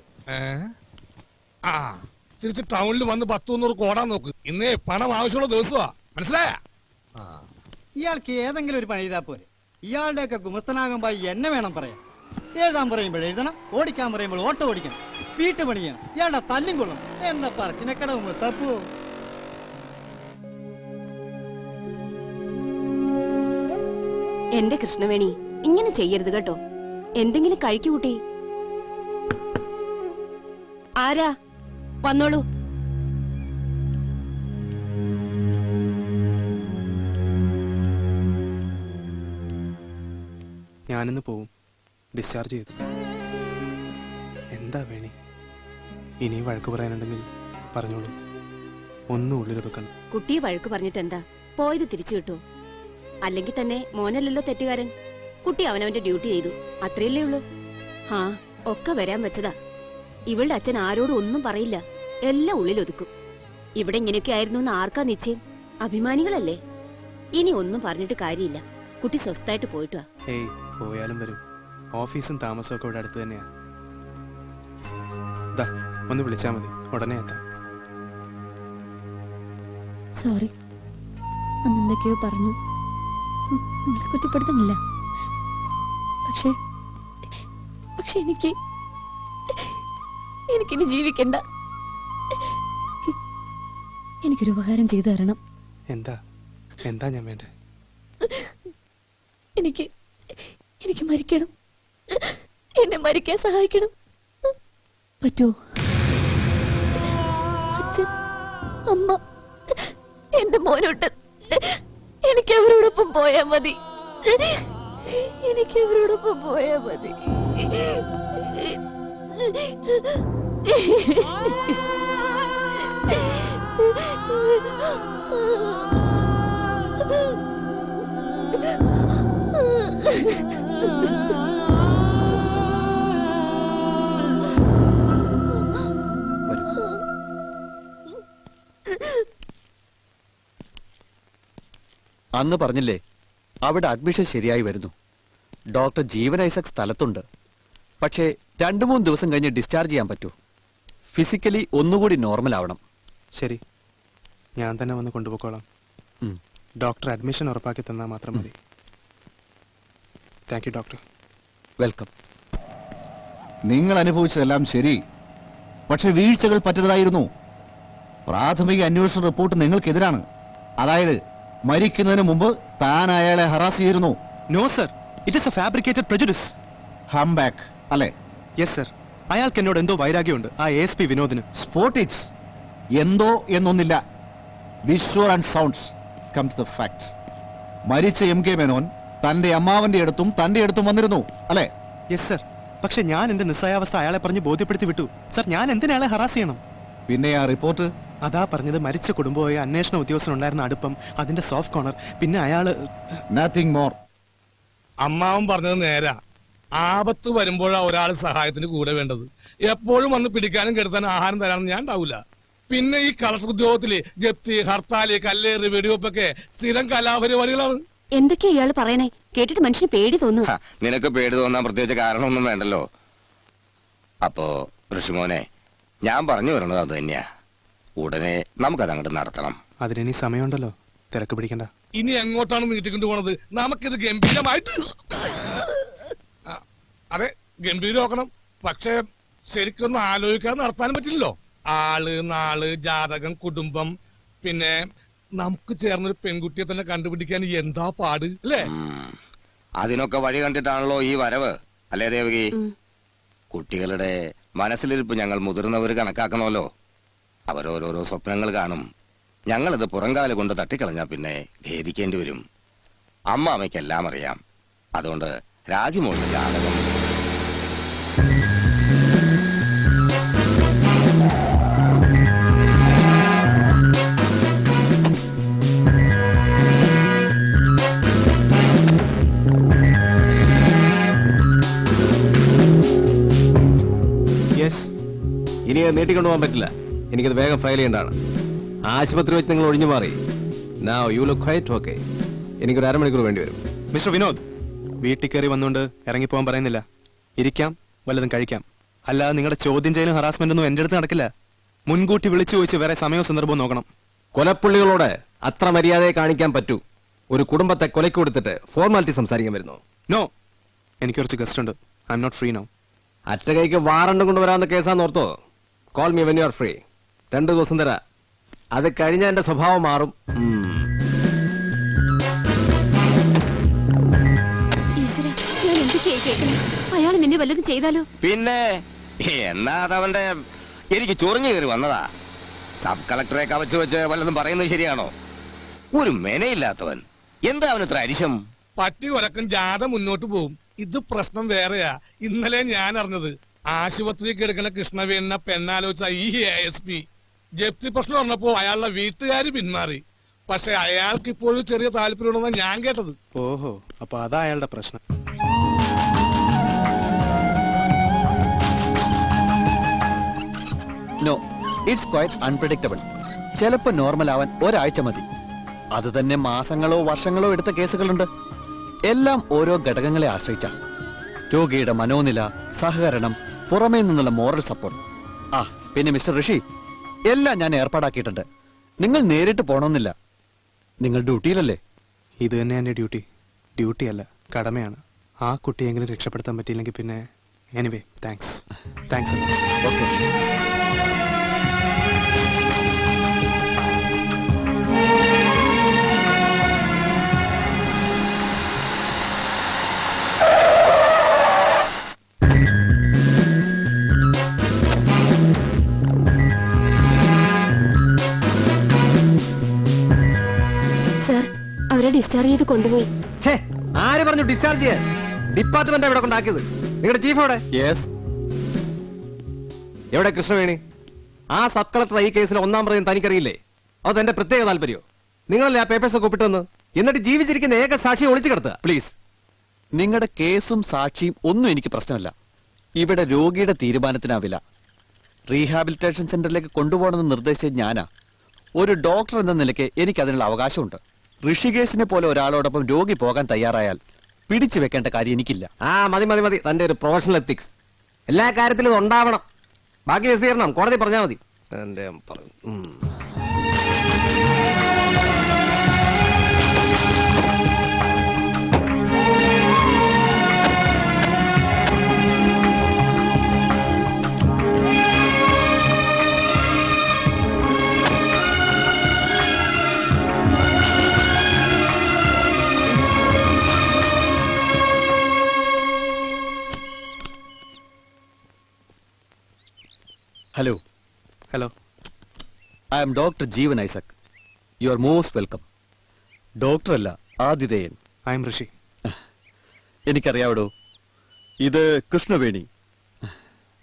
തിരിച്ച് ടൗണിൽ വന്ന് 100-200 കോടാൻ നോക്ക്. ഇന്നേ പണം ആവശ്യമുള്ള ദിവസമാ, മനസ്സിലായ? ഇയാൾക്ക് ഏതെങ്കിലും ഒരു പണി ചെയ്താൽ പോരെ. ഇയാളുടെയൊക്കെ ഗുമസ്തനാകുമ്പോ എന്നെ വേണം പറയാം. എഴുതാൻ പറയുമ്പോൾ എഴുതണം, ഓടിക്കാൻ പറയുമ്പോൾ ഓട്ടോ ഓടിക്കണം, വീട്ടുപണി ചെയ്യണം. ഇയാളുടെ തല്ലും കൊള്ളണം. എന്നെ പറച്ചിനക്കടവ് തപ്പു. എന്റെ കൃഷ്ണവേണി, ഇങ്ങനെ ചെയ്യരുത് കേട്ടോ. എന്തെങ്കിലും കഴിക്കൂ കുട്ടി. ആരാ? വന്നോളൂ. ഞാനിന്ന് പോവും. ഡിസ്ചാർജ് ചെയ്തു. എന്താ വേണി? ഇനി വഴക്ക് പറയാനുണ്ടെങ്കിൽ പറഞ്ഞോളൂ. ഒന്നും ഉള്ളിലൊതുക്കണം. കുട്ടിയെ വഴക്ക് പറഞ്ഞിട്ട് എന്താ? പോയത് തിരിച്ചു കിട്ടുമോ? അല്ലെങ്കിൽ തന്നെ മോനല്ലല്ലോ തെറ്റുകാരൻ. കുട്ടി അവനവന്റെ ഡ്യൂട്ടി ചെയ്തു, അത്രയല്ലേ ഉള്ളൂ. ഒക്കെ വരാൻ വെച്ചതാ. ഇവളുടെ അച്ഛൻ ആരോടും ഒന്നും പറയില്ല, എല്ലാം ഉള്ളിലൊതുക്കും. ഇവിടെ ഇങ്ങനെയൊക്കെ ആയിരുന്നു എന്ന് ആർക്കാ നിശ്ചയം? അഭിമാനികളല്ലേ. ഇനി ഒന്നും പറഞ്ഞിട്ട് കാര്യമില്ല. കുട്ടി സ്വസ്ഥായിട്ട് പോയിട്ട് വാ. ഏയ്, പോയാലും വരും. ഓഫീസും താമസവും ഒക്കെ ഇവിടെ അടുത്ത് തന്നെയാ. ഒന്ന് വിളിച്ചാ മതി, ഉടനെ എത്താം. സോറി, അന്ന് എന്തൊക്കെയോ പറഞ്ഞു. നിങ്ങളെ കുറ്റപ്പെടുത്തുന്നില്ല. പക്ഷെ എനിക്കിനി ജീവിക്കണ്ട. എനിക്കൊരു ഉപകാരം ചെയ്തു തരണം. എന്താ ഞാൻ വേണ്ടേ? എനിക്ക് മരിക്കണം. എന്നെ മരിക്കാൻ സഹായിക്കണം. പറ്റുമോ? അച്ഛൻ, അമ്മ, എന്റെ മോനോട്ട് എനിക്ക് അവരോടൊപ്പം പോയാ മതി. അന്ന് പറഞ്ഞില്ലേ, അവിടെ അഡ്മിഷൻ ശരിയായി വരുന്നു. ഡോക്ടർ ജീവൻ ഐസക് സ്ഥലത്തുണ്ട്. പക്ഷേ 2-3 ദിവസം കഴിഞ്ഞ് ഡിസ്ചാർജ് ചെയ്യാൻ പറ്റൂ. ഫിസിക്കലി ഒന്നുകൂടി നോർമൽ ആവണം. ശരി, ഞാൻ തന്നെ വന്ന് കൊണ്ടുപോയിക്കോളാം. ഡോക്ടർ അഡ്മിഷൻ ഉറപ്പാക്കി തന്നാൽ മാത്രം മതി. Thank you doctor. വെൽക്കം. നിങ്ങൾ അനുഭവിച്ചതെല്ലാം ശരി, പക്ഷെ വീഴ്ചകൾ പറ്റരുതായിരുന്നു. പ്രാഥമിക അന്വേഷണ റിപ്പോർട്ട് നിങ്ങൾക്കെതിരാണ്. അതായത് മരിക്കുന്നതിന് മുമ്പ് താൻ അയാളെ ഹറാസ് ചെയ്തിരുന്നു. No sir, it is a fabricated prejudice. Humbug അല്ലേ? Yes sir. അയാൾക്ക് എന്നോട് എന്തോ വൈരാഗ്യമുണ്ട്, ആ ASP വിനോദിന്. സ്പോട്ടിറ്റ്സ് എന്തോ എന്നൊന്നില്ല. Be sure and sounds come to the facts. മരിച്ച MK മേനോൻ തന്റെ അമ്മാവന്റെ അടുത്തും തന്റെ അടുത്തും വന്നിരുന്നു അല്ലേ? Yes sir. പക്ഷെ ഞാൻ എന്റെ നിസ്സഹായാവസ്ഥ അയാളെ പറഞ്ഞ് ബോധ്യപ്പെടുത്തി വിട്ടു. സർ, ഞാൻ എന്തിനാ അയാളെ ഹറാസ് ചെയ്യണം? പിന്നെ ആ റിപ്പോർട്ട്? അതാ പറഞ്ഞത്, മരിച്ച കുടുംബമായ അന്വേഷണ ഉദ്യോഗസ്ഥനുണ്ടായിരുന്ന അടുപ്പം, അതിന്റെ സോഫ്റ്റ് കോർണർ, പിന്നെ അയാള് നത്തിങ് മോർ. അമ്മാവൻ പറഞ്ഞത് നേരാ. ആപത്ത് വരുമ്പോഴാ ഒരാൾ സഹായത്തിന് കൂടെ വേണ്ടത്. എപ്പോഴും വന്ന് പിടിക്കാനും കെടുത്താനും ആഹാരം തരാനും ഞാൻ ഉണ്ടാവില്ല. പിന്നെ ഈ കളക്ടർ ഉദ്യോഗത്തില് ജപ്തി, ഹർത്താല്, കല്ലേറ്, വെടിവെപ്പൊക്കെ സ്ഥിരം കലാപരിപാടികളാണ്. എന്തൊക്കെയാ ഇയാള് പറയണേ? കേട്ടിട്ട് മനുഷ്യന് പേടി തോന്നുന്നു. നിനക്ക് പേടി തോന്നാൻ പ്രത്യേകിച്ച് കാരണമൊന്നും വേണ്ടല്ലോ. അപ്പോ ഋഷിമോനെ, ഞാൻ പറഞ്ഞു വരുന്നത് അത് തന്നെയാ. ഉടനെ നമുക്കത് അങ്ങോട്ട് നടത്തണം. അതിനി സമയമുണ്ടല്ലോ, തിരക്ക് പിടിക്കണ്ട. ഇനി എങ്ങോട്ടാണ് നീട്ടിക്കൊണ്ട് പോണത്? നമുക്കിത് ഗംഭീരമായിട്ട് അതെ ഗംഭീരമാക്കണം. പക്ഷെ ശരിക്കൊന്നും ആലോചിക്കാതെ നടത്താനും പറ്റില്ലല്ലോ. ആള്, നാള്, ജാതകം, കുടുംബം, പിന്നെ നമുക്ക് ചേർന്നൊരു പെൺകുട്ടിയെ തന്നെ കണ്ടുപിടിക്കാൻ എന്താ പാട് അല്ലേ? അതിനൊക്കെ വഴി കണ്ടിട്ടാണല്ലോ ഈ വരവ്, അല്ലേ ദേവകി? കുട്ടികളുടെ മനസ്സിലിരിപ്പ് ഞങ്ങൾ മുതിർന്നവർ കണക്കാക്കണമല്ലോ. അവരോരോരോ സ്വപ്നങ്ങൾ കാണും. ഞങ്ങളിത് പുറംകാല് കൊണ്ട് തട്ടിക്കളഞ്ഞാ പിന്നെ ഖേദിക്കേണ്ടി വരും. അമ്മാമ്മയ്ക്കെല്ലാം അറിയാം. അതുകൊണ്ട് രാഗിമോളുടെ ജാതകം ഇനി നീട്ടിക്കൊണ്ടുപോകാൻ പറ്റില്ല. എനിക്കത് വേഗം ഫയൽ ചെയ്യേണ്ടതാണ്. ആശുപത്രി വെച്ച് നിങ്ങൾ ഒഴിഞ്ഞു മാറി. Now you look quite okay. എനിക്കൊരു അരമണിക്കൂർ വേണ്ടി വരും. മിസ്റ്റർ വിനോദ്, വീട്ടിൽ കയറി വന്നുകൊണ്ട് ഇറങ്ങിപ്പോകാൻ പറയുന്നില്ല. ഇരിക്കാം, വല്ലതും കഴിക്കാം. അല്ലാതെ നിങ്ങളുടെ ചോദ്യം ചെയ്യലും ഹറാസ്മെന്റ് ഒന്നും എന്റെ അടുത്ത് നടക്കില്ല. മുൻകൂട്ടി വിളിച്ചു ചോദിച്ച് വേറെ സമയവും സന്ദർഭവും നോക്കണം. കൊലപ്പുള്ളികളോട് അത്ര മര്യാദയെ കാണിക്കാൻ പറ്റൂ. ഒരു കുടുംബത്തെ കൊലയ്ക്ക് കൊടുത്തിട്ട് ഫോർമാലിറ്റി സംസാരിക്കാൻ വരുന്നു. നോ, എനിക്ക് കുറച്ച് ഗസ്റ്റ് ഉണ്ട്. I'm not free now. അറ്റ കൈക്ക് വാറണ്ട് കൊണ്ടുവരാവുന്ന കേസാന്ന് ഓർത്തോ. Call me when you are free. 2 ദിവസം തരാം. അത് കഴിഞ്ഞ എന്റെ സ്വഭാവം മാറും. ഈശ്വര, ഞാൻ എന്തൊക്കെയായി കേൾക്കണം? അയാൾ നിന്നെ വല്ലതും ചെയ്താലോ? പിന്നെ എന്നാ അതവന്റെ എനിക്ക് ചൊറിഞ്ഞു കയറി വന്നതാ. സബ് കളക്ടറെ കവച്ചു വെച്ച് വല്ലതും പറയുന്നത് ശരിയാണോ? ഒരു മെനയില്ലാത്തവൻ. എന്താ അവനത്ര അരിശം? പട്ടി ഉറക്കം ജാഥ മുന്നോട്ട് പോവും. ഇത് പ്രശ്നം വേറെയാ. ഇന്നലെ ഞാൻ അറിഞ്ഞത് ആശുപത്രിക്ക് എടുക്കുന്ന കൃഷ്ണവേണിനെ പെണ്ണാലോചിച്ച ഈ ASP ജപ്തി പ്രശ്നം പറഞ്ഞപ്പോ അയാളുടെ വീട്ടുകാര് പിന്മാറി. പക്ഷെ അയാൾക്ക് ഇപ്പോഴും ചെറിയ താല്പര്യമുണ്ടെന്നാണ് ഞാൻ കേട്ടത്. ഓഹോ, അപ്പൊ അതാ അയാളുടെ പ്രശ്നം. No, it's quite unpredictable. ചിലപ്പോ നോർമൽ ആവാൻ ഒരാഴ്ച മതി. അത് തന്നെ മാസങ്ങളോ വർഷങ്ങളോ എടുത്ത കേസുകളുണ്ട്. എല്ലാം ഓരോ ഘടകങ്ങളെ ആശ്രയിച്ച. രോഗിയുടെ മനോനില, സഹകരണം, പുറമേ നിന്നുള്ള മോറൽ സപ്പോർട്ട്. ആ പിന്നെ മിസ്റ്റർ ഋഷി, എല്ലാം ഞാൻ ഏർപ്പാടാക്കിയിട്ടുണ്ട്. നിങ്ങൾ നേരിട്ട് പോണമെന്നില്ല. നിങ്ങൾ ഡ്യൂട്ടിയിലല്ലേ? ഇത് തന്നെ എന്റെ ഡ്യൂട്ടി. ഡ്യൂട്ടി അല്ല, കടമയാണ്. ആ കുട്ടിയെങ്കിലും രക്ഷപ്പെടുത്താൻ പറ്റിയില്ലെങ്കിൽ പിന്നെ എനിവേ താങ്ക്സ്. ഓക്കെ. സർ, അവരെ ഡിസ്ചാർജ് ചെയ്ത് കൊണ്ടുപോയി. ആര് പറഞ്ഞു ഡിസ്ചാർജ് ചെയ്യാൻ? ഡിപ്പാർട്ട്മെന്റ് ഇവിടെ കൊണ്ടാക്കിയത്. നിങ്ങളുടെ ചീഫ് എവിടെ? എവിടെ കൃഷ്ണവേണി? ആ സബ് കളക്ടർ ഈ കേസിൽ 1-ാം പ്രതി തനിക്കറിയില്ലേ? അത് എന്റെ പ്രത്യേക താല്പര്യോ? നിങ്ങളല്ലേ ആ പേപ്പേഴ്സ് ഒക്കെ ഒപ്പിട്ടുവന്ന് എന്നിട്ട് ജീവിച്ചിരിക്കുന്ന ഏക സാക്ഷിയെ ഒളിച്ചു കിടത്തുക? പ്ലീസ്, നിങ്ങളുടെ കേസും സാക്ഷിയും ഒന്നും എനിക്ക് പ്രശ്നമല്ല. ഇവിടെ രോഗിയുടെ തീരുമാനത്തിനാവില്ല. റീഹാബിലിറ്റേഷൻ സെന്ററിലേക്ക് കൊണ്ടുപോകണമെന്ന് നിർദ്ദേശിച്ചത് ഞാനാ. ഒരു ഡോക്ടർ എന്ന നിലയ്ക്ക് എനിക്ക് അതിനുള്ള അവകാശമുണ്ട്. ഋഷികേശിനെ പോലെ ഒരാളോടൊപ്പം രോഗി പോകാൻ തയ്യാറായാൽ പിടിച്ചു വെക്കേണ്ട കാര്യം എനിക്കില്ല. മതി. തന്റെ ഒരു പ്രൊഫഷണൽ എത്തിക്സ് എല്ലാ കാര്യത്തിലും ഉണ്ടാവണം. ബാക്കി വിശദീകരണം കോടതി പറഞ്ഞാൽ മതി. Hello. I'm doctor Jeevan Isaac. You are most welcome. ഡോക്ടറല്ല, ആതിഥേയൻ. I'm Rishi. എനിക്കറിയാവടോ. ഇത് കൃഷ്ണവേണി.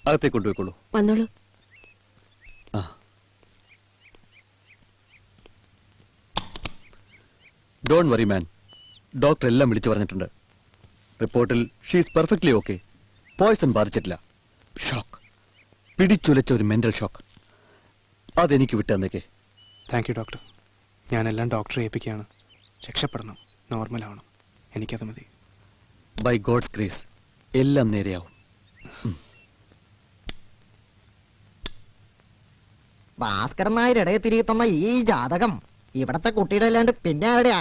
അകത്തെ കൊണ്ടുപോയിക്കോളൂ. വന്നോളൂ. Don't worry man. ഡോക്ടർ എല്ലാം വിളിച്ചു പറഞ്ഞിട്ടുണ്ട്. റിപ്പോർട്ടിൽ ഷീസ് പെർഫെക്റ്റ്ലി ഓക്കെ. പോയ്സൺ ബാധിച്ചിട്ടില്ല. ഷോക്ക്, പിടിച്ചുലച്ച ഒരു മെന്റൽ ഷോക്ക്. അതെനിക്ക് വിട്ടന്നേക്കേ. Thank you doctor. ഞാനെല്ലാം ഡോക്ടറെ ഏൽപ്പിക്കുകയാണ്. രക്ഷപ്പെടണം, നോർമലാവണം, എനിക്കത് മതി. ബൈ ഗോഡ്സ് ഗ്രേസ് എല്ലാം നേരെയാവും. ഭാസ്കരൻ നായർ ഇടയെ തിരികെ തന്ന ഈ ജാതകം ഇവിടത്തെ കുട്ടിയുടെ അല്ലാണ്ട് പിന്നെ ആരുടെയാ?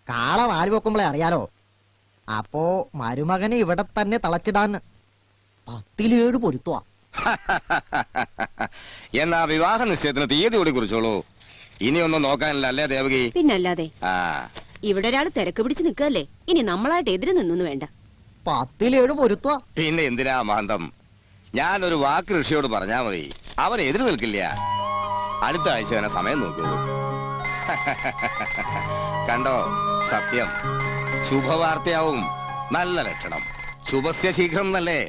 കാള വാല് വെക്കുമ്പോളെ അറിയാലോ. അപ്പോ മരുമകന് ഇവിടെ തന്നെ തളച്ചിടാന്ന് 10-7 പൊരുത്തുവാ. എന്നാ വിവാഹ നിശ്ചയത്തിന് തീയതി കൂടി കുറിച്ചോളൂ. ഇനിയൊന്നും നോക്കാനില്ല അല്ലേ ദേവകി? പിന്നല്ലാതെ. ആ, ഇവിടെ ഒരാൾ തിരക്ക് പിടിച്ച് നിൽക്കല്ലേ, ഇനി നമ്മളായിട്ട് എതിര് നിന്നൊന്നും വേണ്ട. 10-7 പൊരുത്തുവാ. പിന്നെ എന്തിനാ മാന്തം? ഞാനൊരു വാക്ക് ഋഷിയോട് പറഞ്ഞാ മതി, അവൻ എതിര് നിൽക്കില്ല. അടുത്ത ആഴ്ച തന്നെ സമയം നോക്കുള്ളൂ. കണ്ടോ, സത്യം ശുഭവാർത്തയാവും. നല്ല ലക്ഷണം. ശുഭസ്യ ശീഘ്രം നല്ലേ.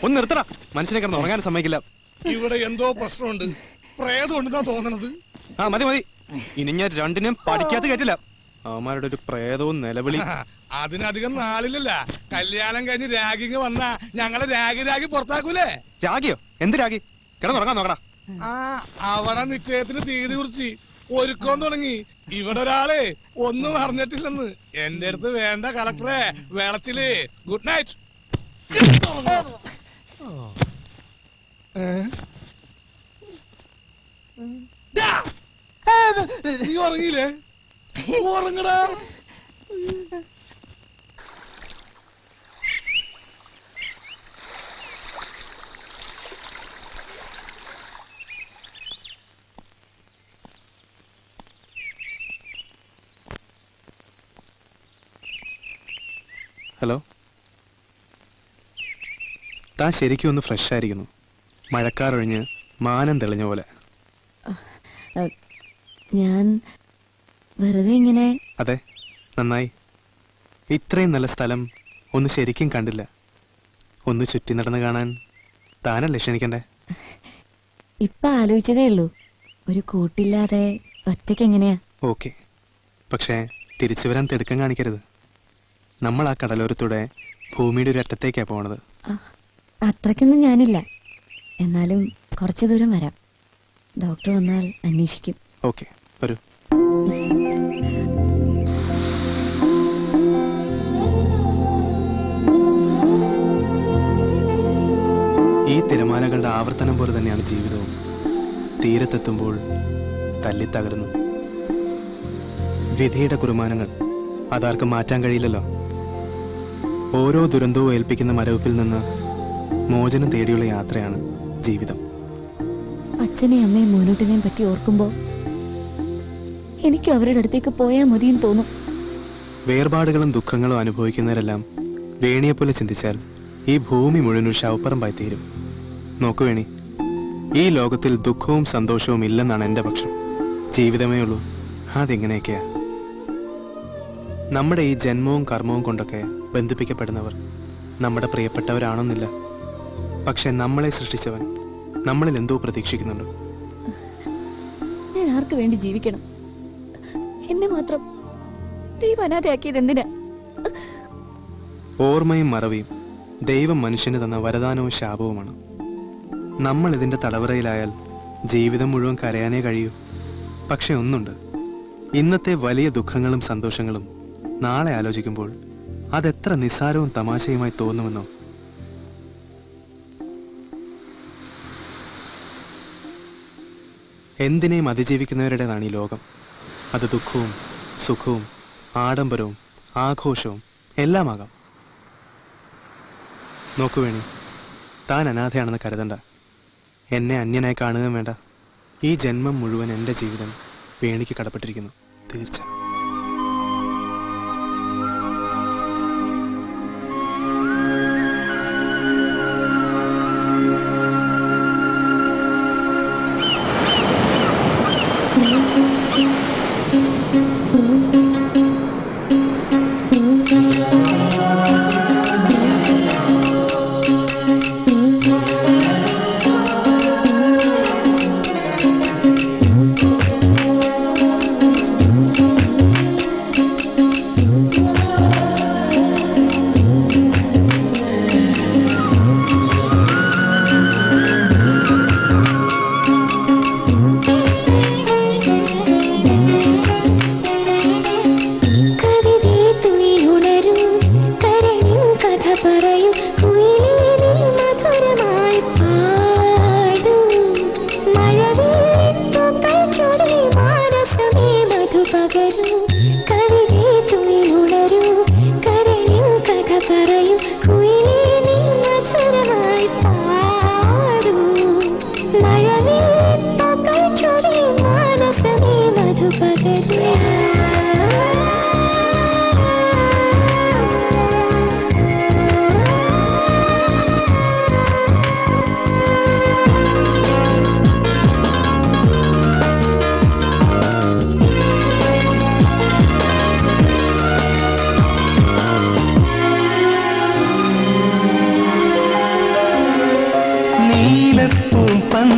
ഒന്ന് നിർത്തടാ, മനുഷ്യനെ കിടന്ന് ഉറങ്ങാൻ സമ്മതിക്കില്ല. ഇവിടെ എന്തോ പ്രശ്നമുണ്ട്. പ്രേതമുണ്ടെന്നാ തോന്നണത്. ആ മതി മതി, ഇനി ഞാൻ രണ്ടിനും പഠിക്കാത്ത കേട്ടില്ല. അവന്മാരുടെ ഒരു പ്രേതവും നിലവിളി. അതിനധികം നാളിലല്ല, കല്യാണം കഴിഞ്ഞ് രാഗിങ് വന്നാ ഞങ്ങളെ രാഗി പുറത്താക്കൂലേ? രാഗിയോ? എന്ത് രാഗി? കിടന്നുറങ്ങാൻ നോക്കടാ. ആ, അവിടെ നിശ്ചയത്തിന് തീയതി കുറിച്ച് ഒരുക്കം തുടങ്ങി. ഇവിടെ ഒരാളെ ഒന്നും അറിഞ്ഞിട്ടില്ലെന്ന്. എന്റെ അടുത്ത് വേണ്ട കളക്ടറെ വിളച്ചില്. Good night. നീ ഉറങ്ങിയില്ലേ? ഉറങ്ങടാ. ഹലോ, താൻ ശരിക്കും ഒന്ന് ഫ്രഷ് ആയിരിക്കുന്നു. മഴക്കാറൊഴിഞ്ഞ് മാനം തെളിഞ്ഞ പോലെ. ഞാൻ വെറുതെ ഇങ്ങനെ. അതെ, നന്നായി. ഇത്രയും നല്ല സ്ഥലം ഒന്ന് ശരിക്കും കണ്ടില്ല. ഒന്ന് ചുറ്റി നടന്ന് കാണാൻ താനല്ലേ ക്ഷണിക്കണ്ടേ? ഇപ്പൊ ആലോചിച്ചതേ ഉള്ളൂ, ഒരു കൂട്ടില്ലാതെ ഒറ്റയ്ക്ക് എങ്ങനെയാ. ഓക്കെ, പക്ഷേ തിരിച്ചു വരാൻ തിടുക്കം കാണിക്കരുത്. നമ്മൾ ആ കടലോരത്തൂടെ ഭൂമിയുടെ ഒരു അറ്റത്തേക്കാ പോണത്. അത്രയ്ക്കൊന്നും ഞാനില്ല, എന്നാലും കുറച്ചു ദൂരം വരാം. ഡോക്ടർ വന്നാൽ അന്വേഷിക്കും. ഓക്കെ, വരൂ. ഈ തിരമാലകളുടെ ആവർത്തനം പോലെ തന്നെയാണ് ജീവിതവും. തീരത്തെത്തുമ്പോൾ തല്ലിത്തകരുന്നു. വിധിയുടെ കുറുമാനങ്ങൾ അതാർക്കും മാറ്റാൻ കഴിയില്ലല്ലോ. ഓരോ ദുരന്തവും ഏൽപ്പിക്കുന്ന മരവിപ്പിൽ നിന്ന് മോചനം തേടിയുള്ള യാത്രയാണ് ജീവിതം. അച്ഛനെയും അമ്മയും മോനൂട്ടിനെയും പറ്റി ഓർക്കുമ്പോ എനിക്കും അവരുടെ അടുത്തേക്ക് പോയാൽ മതിയെന്ന് തോന്നും. വേർപാടുകളും ദുഃഖങ്ങളും അനുഭവിക്കുന്നവരെല്ലാം വേണിയെപ്പോലെ ചിന്തിച്ചാൽ ഈ ഭൂമി മുഴുവൻ ഒരു ശവപ്പറമ്പായി തീരും. നോക്കു വേണി, ഈ ലോകത്തിൽ ദുഃഖവും സന്തോഷവും ഇല്ലെന്നാണ് എൻ്റെ പക്ഷം. ജീവിതമേ ഉള്ളൂ. അതെങ്ങനെയൊക്കെയാ? നമ്മുടെ ഈ ജന്മവും കർമ്മവും കൊണ്ടൊക്കെ ബന്ധിപ്പിക്കപ്പെടുന്നവർ നമ്മുടെ പ്രിയപ്പെട്ടവരാണെന്നില്ല. പക്ഷെ നമ്മളെ സൃഷ്ടിച്ചവൻ നമ്മളിൽ എന്തോ പ്രതീക്ഷിക്കുന്നുണ്ട്. ഞാൻ ആർക്ക് വേണ്ടി ജീവിക്കണം? എന്നെ മാത്രം ദൈവം അനാഥയാക്കിയത് എന്തിനാ? ഓർമ്മയും മറവിയും ദൈവം മനുഷ്യന് തന്ന വരദാനവും ശാപവുമാണ്. നമ്മൾ ഇതിൻ്റെ തടവറയിലായാൽ ജീവിതം മുഴുവൻ കരയാനേ കഴിയൂ. പക്ഷെ ഒന്നുണ്ട്, ഇന്നത്തെ വലിയ ദുഃഖങ്ങളും സന്തോഷങ്ങളും നാളെ ആലോചിക്കുമ്പോൾ അതെത്ര നിസ്സാരവും തമാശയുമായി തോന്നുമെന്നോ. എന്തിനേയും അതിജീവിക്കുന്നവരുടേതാണ് ഈ ലോകം. അത് ദുഃഖവും സുഖവും ആഡംബരവും ആഘോഷവും എല്ലാമാകാം. നോക്കു വേണി, താൻ അനാഥയാണെന്ന് കരുതണ്ട. എന്നെ അന്യനായി കാണുകയും വേണ്ട. ഈ ജന്മം മുഴുവൻ എൻ്റെ ജീവിതം വേണിക്ക് കടപ്പെട്ടിരിക്കുന്നു. തീർച്ച. Mm-hmm.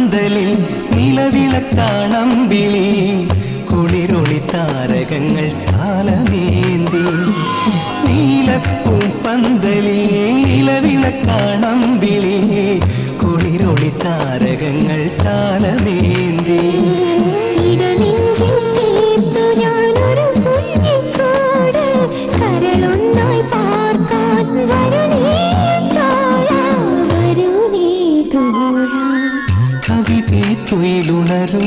പന്തലിൽ നിലവിളക്കാണമ്പിളി കുളിരൊളി താരകങ്ങൾ താലമേന്തി നീലപ്പൂ പന്തലിൽ നിലവിളക്കാണമ്പിളി കുളിരൊളി താരകങ്ങൾ താലമേന്തി കവിതേ തുയിലുണരൂ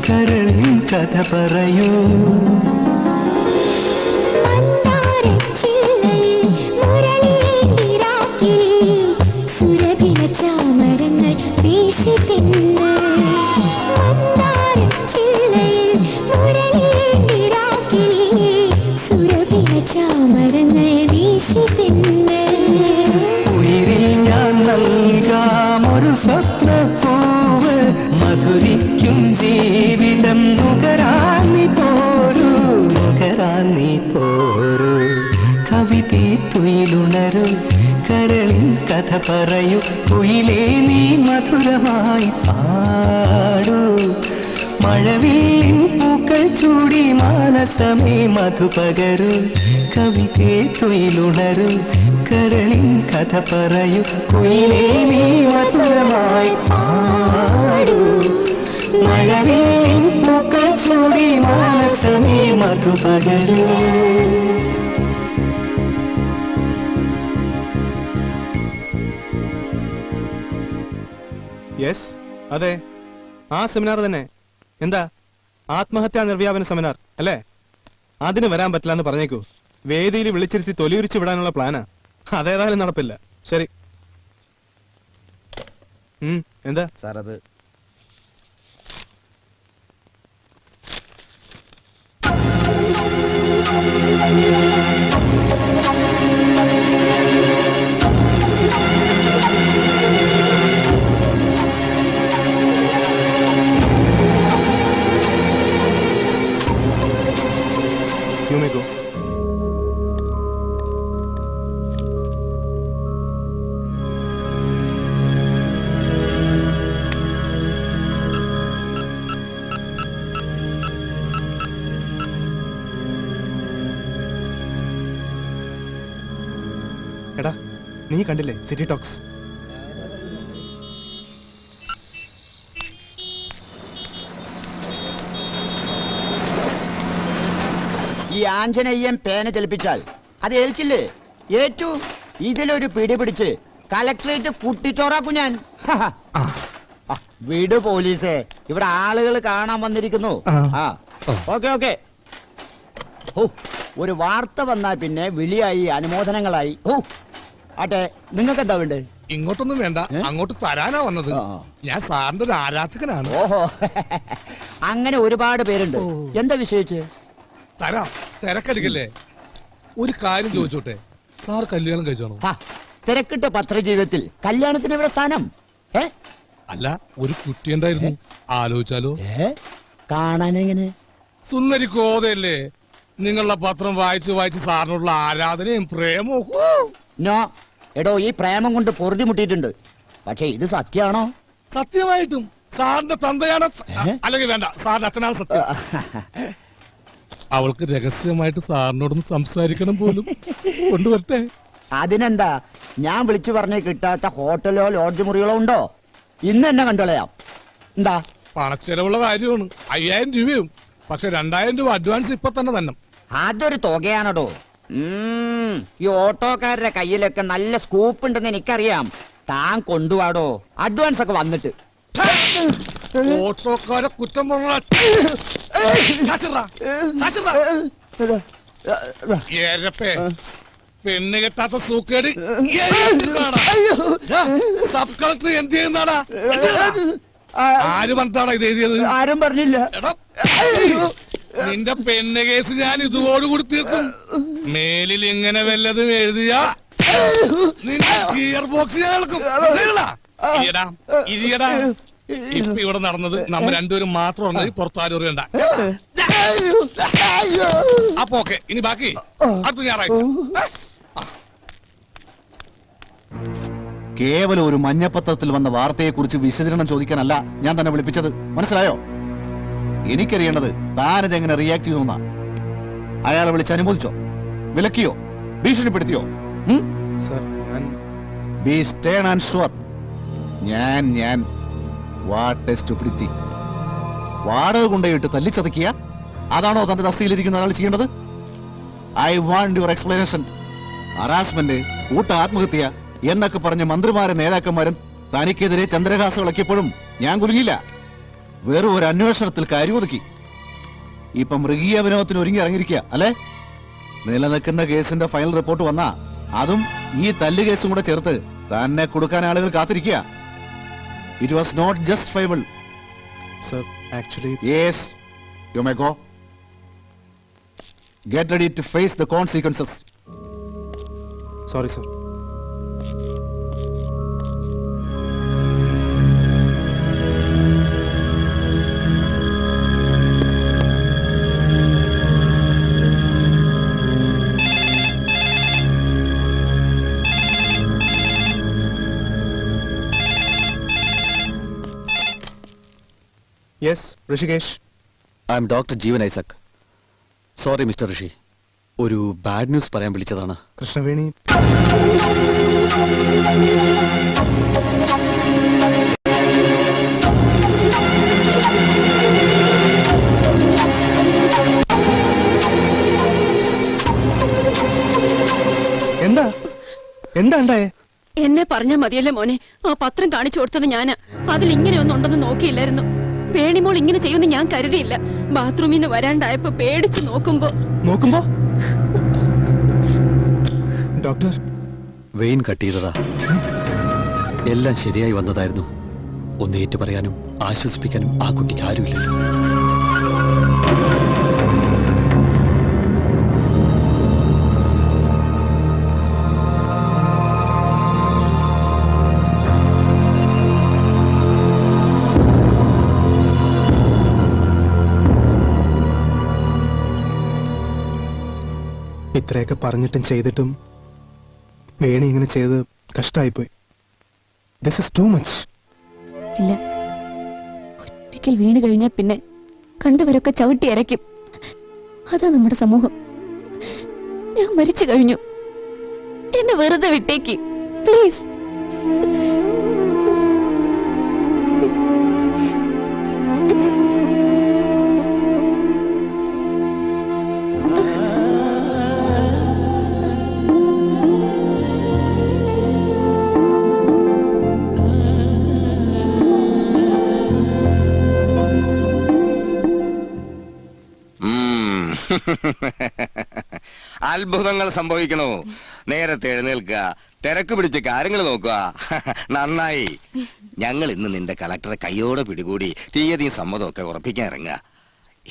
കരളിൽ കഥ പറയൂ ചാമരങ്ങൾ വീശി തിന്ന് ചാമരങ്ങൾ വീശി തിന്ന് ഉയിരിൽ ഞാൻ നൽകാമൊരു സ്വപ്നപ്പൂവ് മധുരിക്കും ജീവിതം നുകരാന്നി പോരൂ നുകരാന്നി പോരൂ കവിതേ തുയിലുണരൂ കരളിൻ കഥ പറയൂ കുയിലേ നീ മധുരമായി പാടൂ മഴവില്ലിൻ പൂക്കൾ ചൂടി മാനസമേ മധുപകരൂ കവിതേ തുയിലുണരൂ കരളിൻ കഥ പറയൂ കുയിലേ നീ മധുരമായി പാടൂ മഴവില്ലിൻ പൂക്കൾ ചൂടി മാനസമേ മധുപകരൂ. യെസ്, അതെ, ആ സെമിനാർ തന്നെ. എന്താ, ആത്മഹത്യാ നിർവ്യാപന സെമിനാർ അല്ലേ? അതിന് വരാൻ പറ്റില്ല എന്ന് പറഞ്ഞേക്കൂ. വേദിയിൽ വിളിച്ചിരുത്തി തൊലിയുരിച്ചു വിടാനുള്ള പ്ലാനാ. അതേതായാലും നടപ്പില്ല. ശരി. എന്താ സാർ? അത് You may go. എടാ, നീ കണ്ടില്ലേ സിറ്റി ടോക്സ്? ഈ ആഞ്ജനേയൻ പേന ചലിപ്പിച്ചാൽ അത് ഏൽക്കില്ലേ? ഏറ്റു ഇതിലൊരു പിടി പിടിച്ച് കലക്ടറേറ്റ് കുട്ടിച്ചോറാക്കും ഞാൻ. വിട് പോലീസേ, ഇവിടെ ആളുകൾ കാണാൻ വന്നിരിക്കുന്നു. ആ ഓക്കെ ഓക്കെ. ഓ, ഒരു വാർത്ത വന്നാൽ പിന്നെ വിളിയായി, അനുമോദനങ്ങളായി. ഓ ആട്ടെ, നിങ്ങൾക്ക് എന്താ വേണ്ടത്? ഇങ്ങോട്ടൊന്നും വേണ്ട, അങ്ങോട്ട് തരാനാ വന്നത്. ഞാൻ സാറിന്റെ ഒരു ആരാധകനാണ്. ഓഹോ, അങ്ങനെ ഒരുപാട് പേരുണ്ട്. എന്താ വിഷയിച്ച്? തരാം, തിരക്കടിക്കല്ലേ. ഒരു കാര്യം ചോദിച്ചോട്ടെ, സാർ കല്യാണം കഴിച്ചോണോ? തിരക്കിട്ട പത്രജീവിതത്തിൽ കല്യാണത്തിന് ഇവിടെ സ്ഥാനം? അല്ല, ഒരു കുട്ടി ഉണ്ടായിരുന്നു, ആലോചിച്ചാലോ? കാണാനെങ്ങനെ? സുന്ദരി കോതയല്ലേ. നിങ്ങളുടെ പത്രം വായിച്ച് വായിച്ച് സാറിനുള്ള ആരാധനയും പ്രേമവും. നോ എടോ, ഈ പ്രേമം കൊണ്ട് പൊറുതി മുട്ടിയിട്ടുണ്ട്. പക്ഷെ ഇത് സത്യമാണോ? സത്യമായിട്ടും സാറിന്റെ തന്തയാണ്, അല്ലെങ്കിൽ വേണ്ട, സാറിന്റെ അച്ഛനാണ് സത്യം. അവൾക്ക് രഹസ്യമായിട്ട് സാറിനോടൊന്ന് സംസാരിക്കണം പോലും. കൊണ്ടുവരട്ടെ? അതിനെന്താ, ഞാൻ വിളിച്ചു പറഞ്ഞ് കിട്ടാത്ത ഹോട്ടലോ ലോഡ്ജ് മുറികളോ ഉണ്ടോ? ഇന്ന് എന്നെ കണ്ടോളയാം. എന്താ? പണച്ചെലവുള്ള കാര്യമാണ്. 5000 രൂപയും. പക്ഷെ 2000 രൂപ അഡ്വാൻസ് ഇപ്പൊ തന്നെ. അതൊരു തുകയാണോ? ഈ ഓട്ടോക്കാരുടെ കയ്യിലൊക്കെ നല്ല സ്കൂപ്പ് ഉണ്ടെന്ന് എനിക്കറിയാം. താൻ കൊണ്ടുപോടോ, അഡ്വാൻസ് ഒക്കെ വന്നിട്ട്. ഓട്ടോക്കാരെ കുറ്റം പെണ്ണ് കെട്ടാത്ത സൂക്കേട് സബ് കളക്ടർ എന്ത് ചെയ്യുന്നാടാ? ആര് പറഞ്ഞാടാ ഇത് എഴുതിയത്? ആരും പറഞ്ഞില്ല. നിന്റെ പെണ്ണ് കേസ് ഞാൻ ഇതോടുകൂടി തീർക്കും. മേലിൽ ഇങ്ങനെ വല്ലതും എഴുതിയാ നിന്റെ ഗിയർ ബോക്സ് ഞാൻ കേൾക്കും. ഇരിയടാ. ഇപ്പൊ ഇവിടെ നടന്നത് നമ്മ രണ്ടുപേരും മാത്രം പുറത്താരും അറിയണ്ട. അപ്പൊ ഓക്കെ, ഇനി ബാക്കി അടുത്ത ഞായറാഴ്ച. കേവലം ഒരു മഞ്ഞപ്പത്രത്തിൽ വന്ന വാർത്തയെക്കുറിച്ച് വിശദീകരണം ചോദിക്കാനല്ല ഞാൻ തന്നെ വിളിപ്പിച്ചത്. മനസ്സിലായോ? എനിക്കറിയേണ്ടത് താനിതെങ്ങനെ റിയാക്ട് ചെയ്യുന്ന. അയാളെ വിളിച്ച് അനുമോദിച്ചോ, വിലക്കിയോ, ഭീഷണിപ്പെടുത്തിയോ? Be stern and sure. ഞാൻ വാട്ട് എ സ്റ്റുപ്പിഡിറ്റി. വാടക കൊണ്ടുപോയിട്ട് തല്ലിച്ചതക്കിയ അതാണോ തന്റെ തസ്തിയിലിരിക്കുന്ന ഒരാൾ ചെയ്യേണ്ടത്? I want your explanation. Harassment, കൂട്ട ആത്മഹത്യ എന്നൊക്കെ പറഞ്ഞ മന്ത്രിമാരും നേതാക്കന്മാരും തനിക്കെതിരെ ചന്ദ്രഹാസം ഇളക്കിയപ്പോഴും ഞാൻ കുലുങ്ങിയില്ല. വെറും ഒരു അന്വേഷണത്തിൽ കാര്യമൊതുക്കി. ഇപ്പം മൃഗീയ വിനോദത്തിന് ഒരുങ്ങി ഇറങ്ങിയിരിക്കുക അല്ലെ? നിലനിൽക്കുന്ന കേസിന്റെ ഫൈനൽ റിപ്പോർട്ട് വന്നാ അതും ഈ തല്ല് കേസും കൂടെ ചേർത്ത് തന്നെ കൊടുക്കാൻ ആളുകൾ കാത്തിരിക്കുക. It was not just fable. Sir, actually yes, you may go. Get ready to face the consequences. Sorry sir. Yes, Rishikesh. I'm doctor Jeevan Isaac. Sorry mister Rishi, ഒരു ബാഡ് ന്യൂസ് പറയാൻ വിളിച്ചതാണ്. കൃഷ്ണവേണി എന്താ എന്താ ഉണ്ടായേ? എന്നെ പറഞ്ഞാ മതിയല്ലേ മോനെ. ആ പത്രം കാണിച്ചു കൊടുത്തത് ഞാനാ. അതിൽ ഇങ്ങനെയൊന്നും ഉണ്ടെന്ന് നോക്കിയില്ലായിരുന്നു. പേണിമോൾ ഇങ്ങനെ ചെയ്യുമെന്ന് ഞാൻ കരുതിയില്ല. ബാത്റൂമിൽ നിന്ന് വരാണ്ടായപ്പോ പേടിച്ച് നോക്കുമ്പോ ഡോക്ടർ വെയിൻ കട്ട് ചെയ്തതാ. എല്ലാം ശരിയായി വന്നതായിരുന്നു. ഒന്ന് ഏറ്റു പറയാനും ആശ്വസിപ്പിക്കാനും ആ കുട്ടിക്ക് ആരുമില്ല. ഇത്രയൊക്കെ പറഞ്ഞിട്ടും ചെയ്തിട്ടും വേണി ഇങ്ങനെ ചെയ്ത് കഷ്ടായിപ്പോയി. This is too much. ഇല്ല, ഒരിക്കൽ വീണ് കഴിഞ്ഞാൽ പിന്നെ കണ്ടവരൊക്കെ ചവിട്ടി അരയ്ക്കും. അതാ നമ്മുടെ സമൂഹം. ഞാൻ മരിച്ചു കഴിഞ്ഞു. എന്നെ വെറുതെ വിട്ടേക്ക് പ്ലീസ്. അത്ഭുതങ്ങൾ സംഭവിക്കണോ? നേരത്തെ എഴുന്നേൽക്കുക, തിരക്ക് പിടിച്ച് കാര്യങ്ങൾ നോക്കുക. നന്നായി. ഞങ്ങൾ ഇന്ന് നിന്റെ കളക്ടറെ കയ്യോടെ പിടികൂടി തീയതി സമ്മതമൊക്കെ ഉറപ്പിക്കാൻ ഇറങ്ങുക.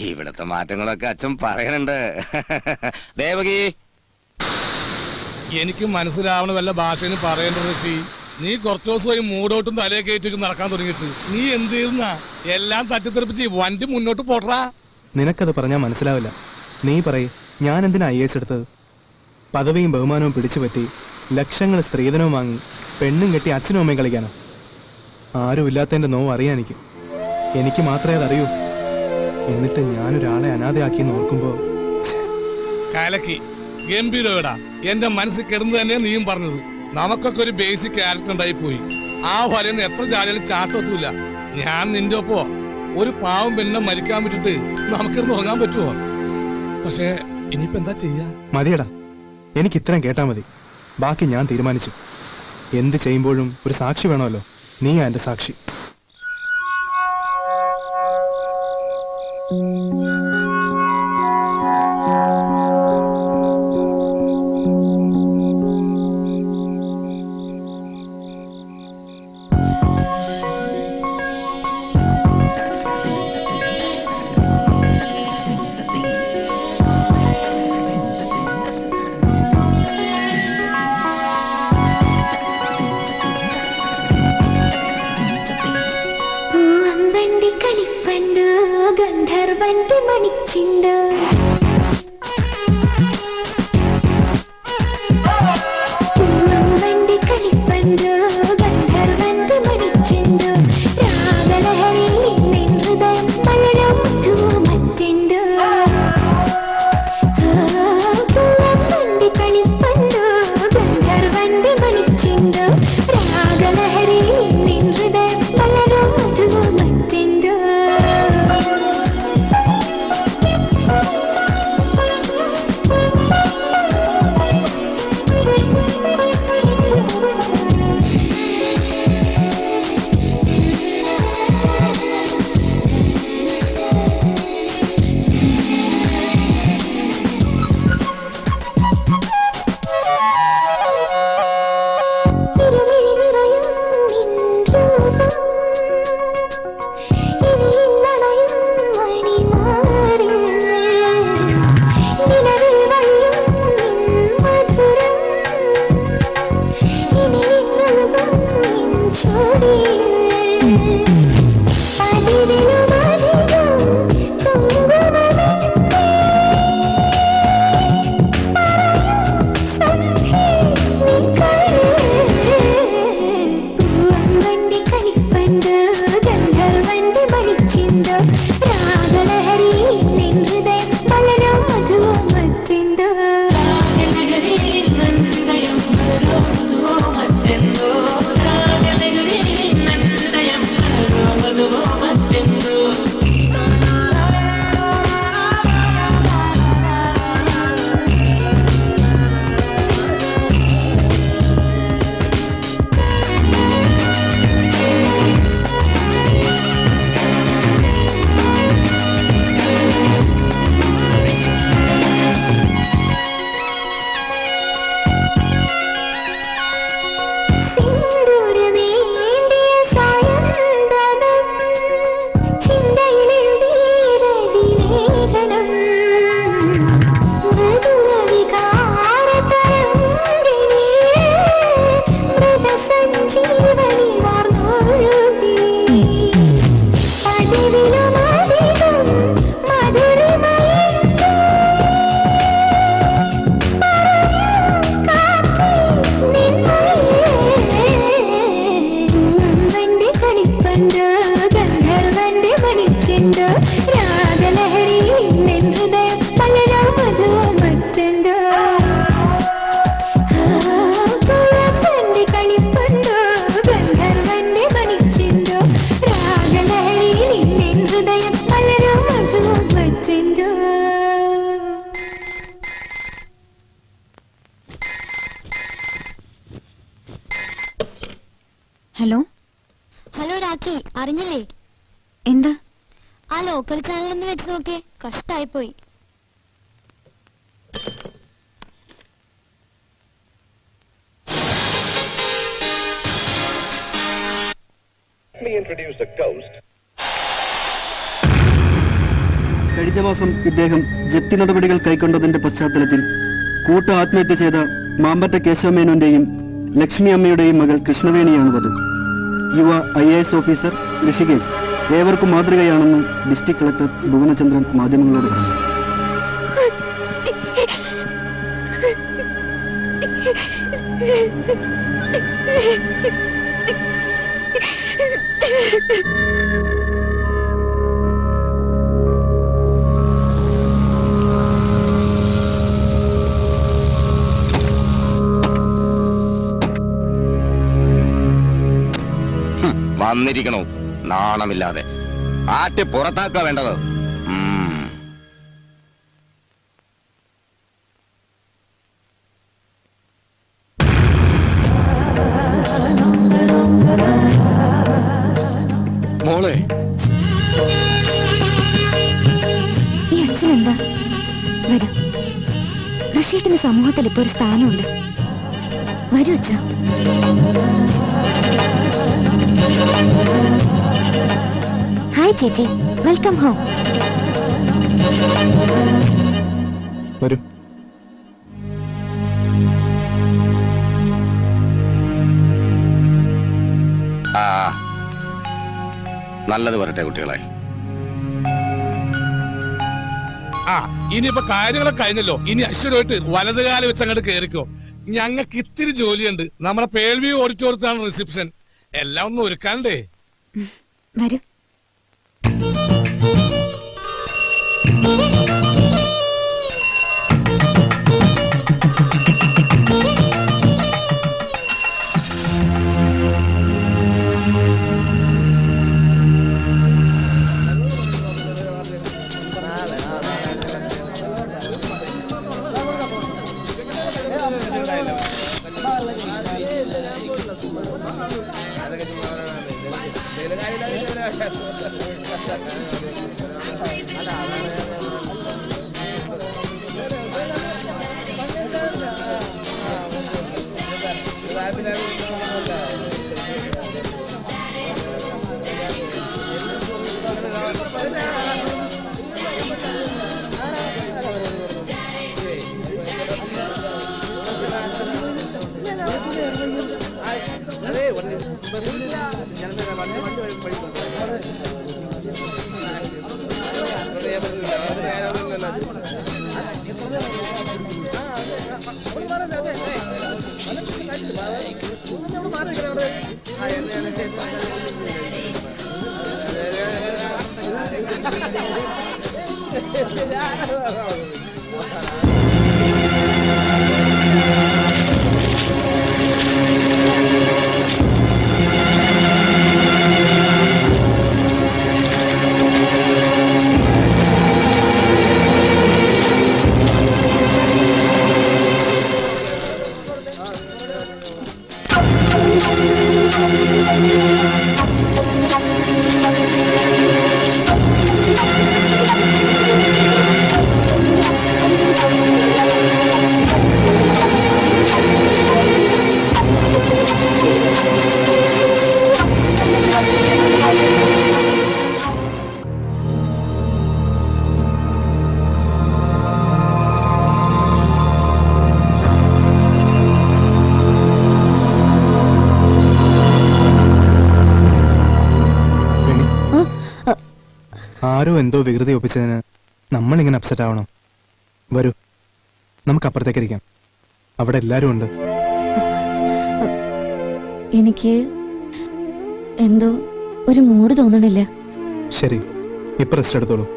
ഇവിടുത്തെ മാറ്റങ്ങളൊക്കെ അച്ഛൻ പറയാനുണ്ട്. ദേവകി, എനിക്ക് മനസ്സിലാവണ വല്ല ഭാഷയിൽ പറയേണ്ട ഋഷി. നീ കുറച്ചു ദിവസമായി മൂടോട്ടും തലയെ കയറ്റി നടക്കാൻ തുടങ്ങിയിട്ട് നീ എന്ത് ചെയ്യുന്ന? എല്ലാം തട്ടിത്തെറിപ്പിച്ച് വണ്ടി മുന്നോട്ട് പോട്ടറാ. നിനക്കത് പറഞ്ഞാൽ മനസ്സിലാവില്ല. നീ പറയ്, ഞാൻ എന്തിനാ IAS എടുത്തത്? പദവിയും ബഹുമാനവും പിടിച്ചുപറ്റി ലക്ഷങ്ങൾ സ്ത്രീധനവും വാങ്ങി പെണ്ണും കെട്ടി അച്ഛനും അമ്മയും കളിക്കാനോ? ആരും ഇല്ലാത്തതിന്റെ നോവ് അറിയാൻ എനിക്ക് മാത്രമേ അതറിയൂ. എന്നിട്ട് ഞാനൊരാളെ അനാഥയാക്കിയെന്ന് ഓർക്കുമ്പോ കലക്കി ഗംഭീരടാ. എന്റെ മനസ്സിൽ കിടന്നു തന്നെ നീയും പറഞ്ഞത്. നമുക്കൊക്കെ ഒരു ബേസിക് ക്യാരക്ടർ ഉണ്ടായി പോയി. ആ വലന്ന് എത്ര ജാലിയാലും ചാട്ടൊത്തുമില്ല. ഞാൻ നിന്റെ ഒപ്പോ ഒരു പാവം പെണ്ണെ മരിക്കാൻ വിട്ടിട്ട് നമുക്കിരുന്ന് ഉറങ്ങാൻ പറ്റുമോ? പക്ഷേ ഇനിയിപ്പോ എന്താ ചെയ്യാ? മതിയടാ, എനിക്ക് ഇത്രയും കേട്ടാ മതി. ബാക്കി ഞാൻ തീരുമാനിച്ചു. എന്ത് ചെയ്യുമ്പോഴും ഒരു സാക്ഷി വേണമല്ലോ. നീയാ എന്റെ സാക്ഷി. ഹലോ ഹലോ രാഖി, അറിഞ്ഞില്ലേ? എന്താ? ആ ലോക്കൽ ചാനൽ ഒന്ന് വെച്ച് നോക്കേ, കഷ്ടായി പോയി. കഴിഞ്ഞ മാസം ഇദ്ദേഹം ജപ്തി നടപടികൾ കൈക്കൊണ്ടതിന്റെ പശ്ചാത്തലത്തിൽ കൂട്ട ആത്മഹത്യ ചെയ്ത മാമ്പറ്റ കേശവമേനോന്റെയും ലക്ഷ്മി അമ്മയുടെയും മകൾ കൃഷ്ണവേണിയാണ് വധു. യുവ IAS ഓഫീസർ ഋഷികേശ് ഏവർക്കും മാതൃകയാണെന്ന് ഡിസ്ട്രിക്ട് കളക്ടർ ഭുവനചന്ദ്രൻ മാധ്യമങ്ങളോട് പറഞ്ഞു. വന്നിരിക്കണോ നാണമില്ലാതെ? ആട്ടി പുറത്താക്കാ വേണ്ടത്. മോളെ, ഈ അച്ഛൻ എന്താ? വരൂ. ഋഷിയേട്ടന് സമൂഹത്തിൽ ഇപ്പൊ ഒരു സ്ഥാനമുണ്ട്. വരൂ അച്ഛ. ഹായ് ചേച്ചി, വെൽക്കം ഹോം. വരൂ. നല്ലത് വരട്ടെ കുട്ടികളെ. ഇനിയിപ്പോ കാര്യങ്ങളൊക്കെ കഴിഞ്ഞല്ലോ. ഇനി അശ്വരമായിട്ട് വലതുകാലം വെച്ച് അങ്ങോട്ട് കേറിക്കോ. ഞങ്ങൾക്ക് ഇത്തിരി ജോലിയുണ്ട്. നമ്മുടെ പേൾവി ഓഡിറ്റോറിയത്താണ് റിസപ്ഷൻ. എല്ലാം ഒന്ന് ഒരുക്കാണ്ടേ. വരൂ. ആരോ എന്തോ വികൃതി ഒപ്പിച്ചതിന് നമ്മളിങ്ങനെ അപ്സെറ്റ് ആവണം. വരൂ, നമുക്ക് അപ്പുറത്തേക്കിരിക്കാം. അവിടെ എല്ലാരും ഉണ്ട്. എനിക്ക് എന്തോ ഒരു മൂഡ് തോന്നണില്ല. ശരി, ഇപ്പൊ റെസ്റ്റ് എടുത്തോളൂ.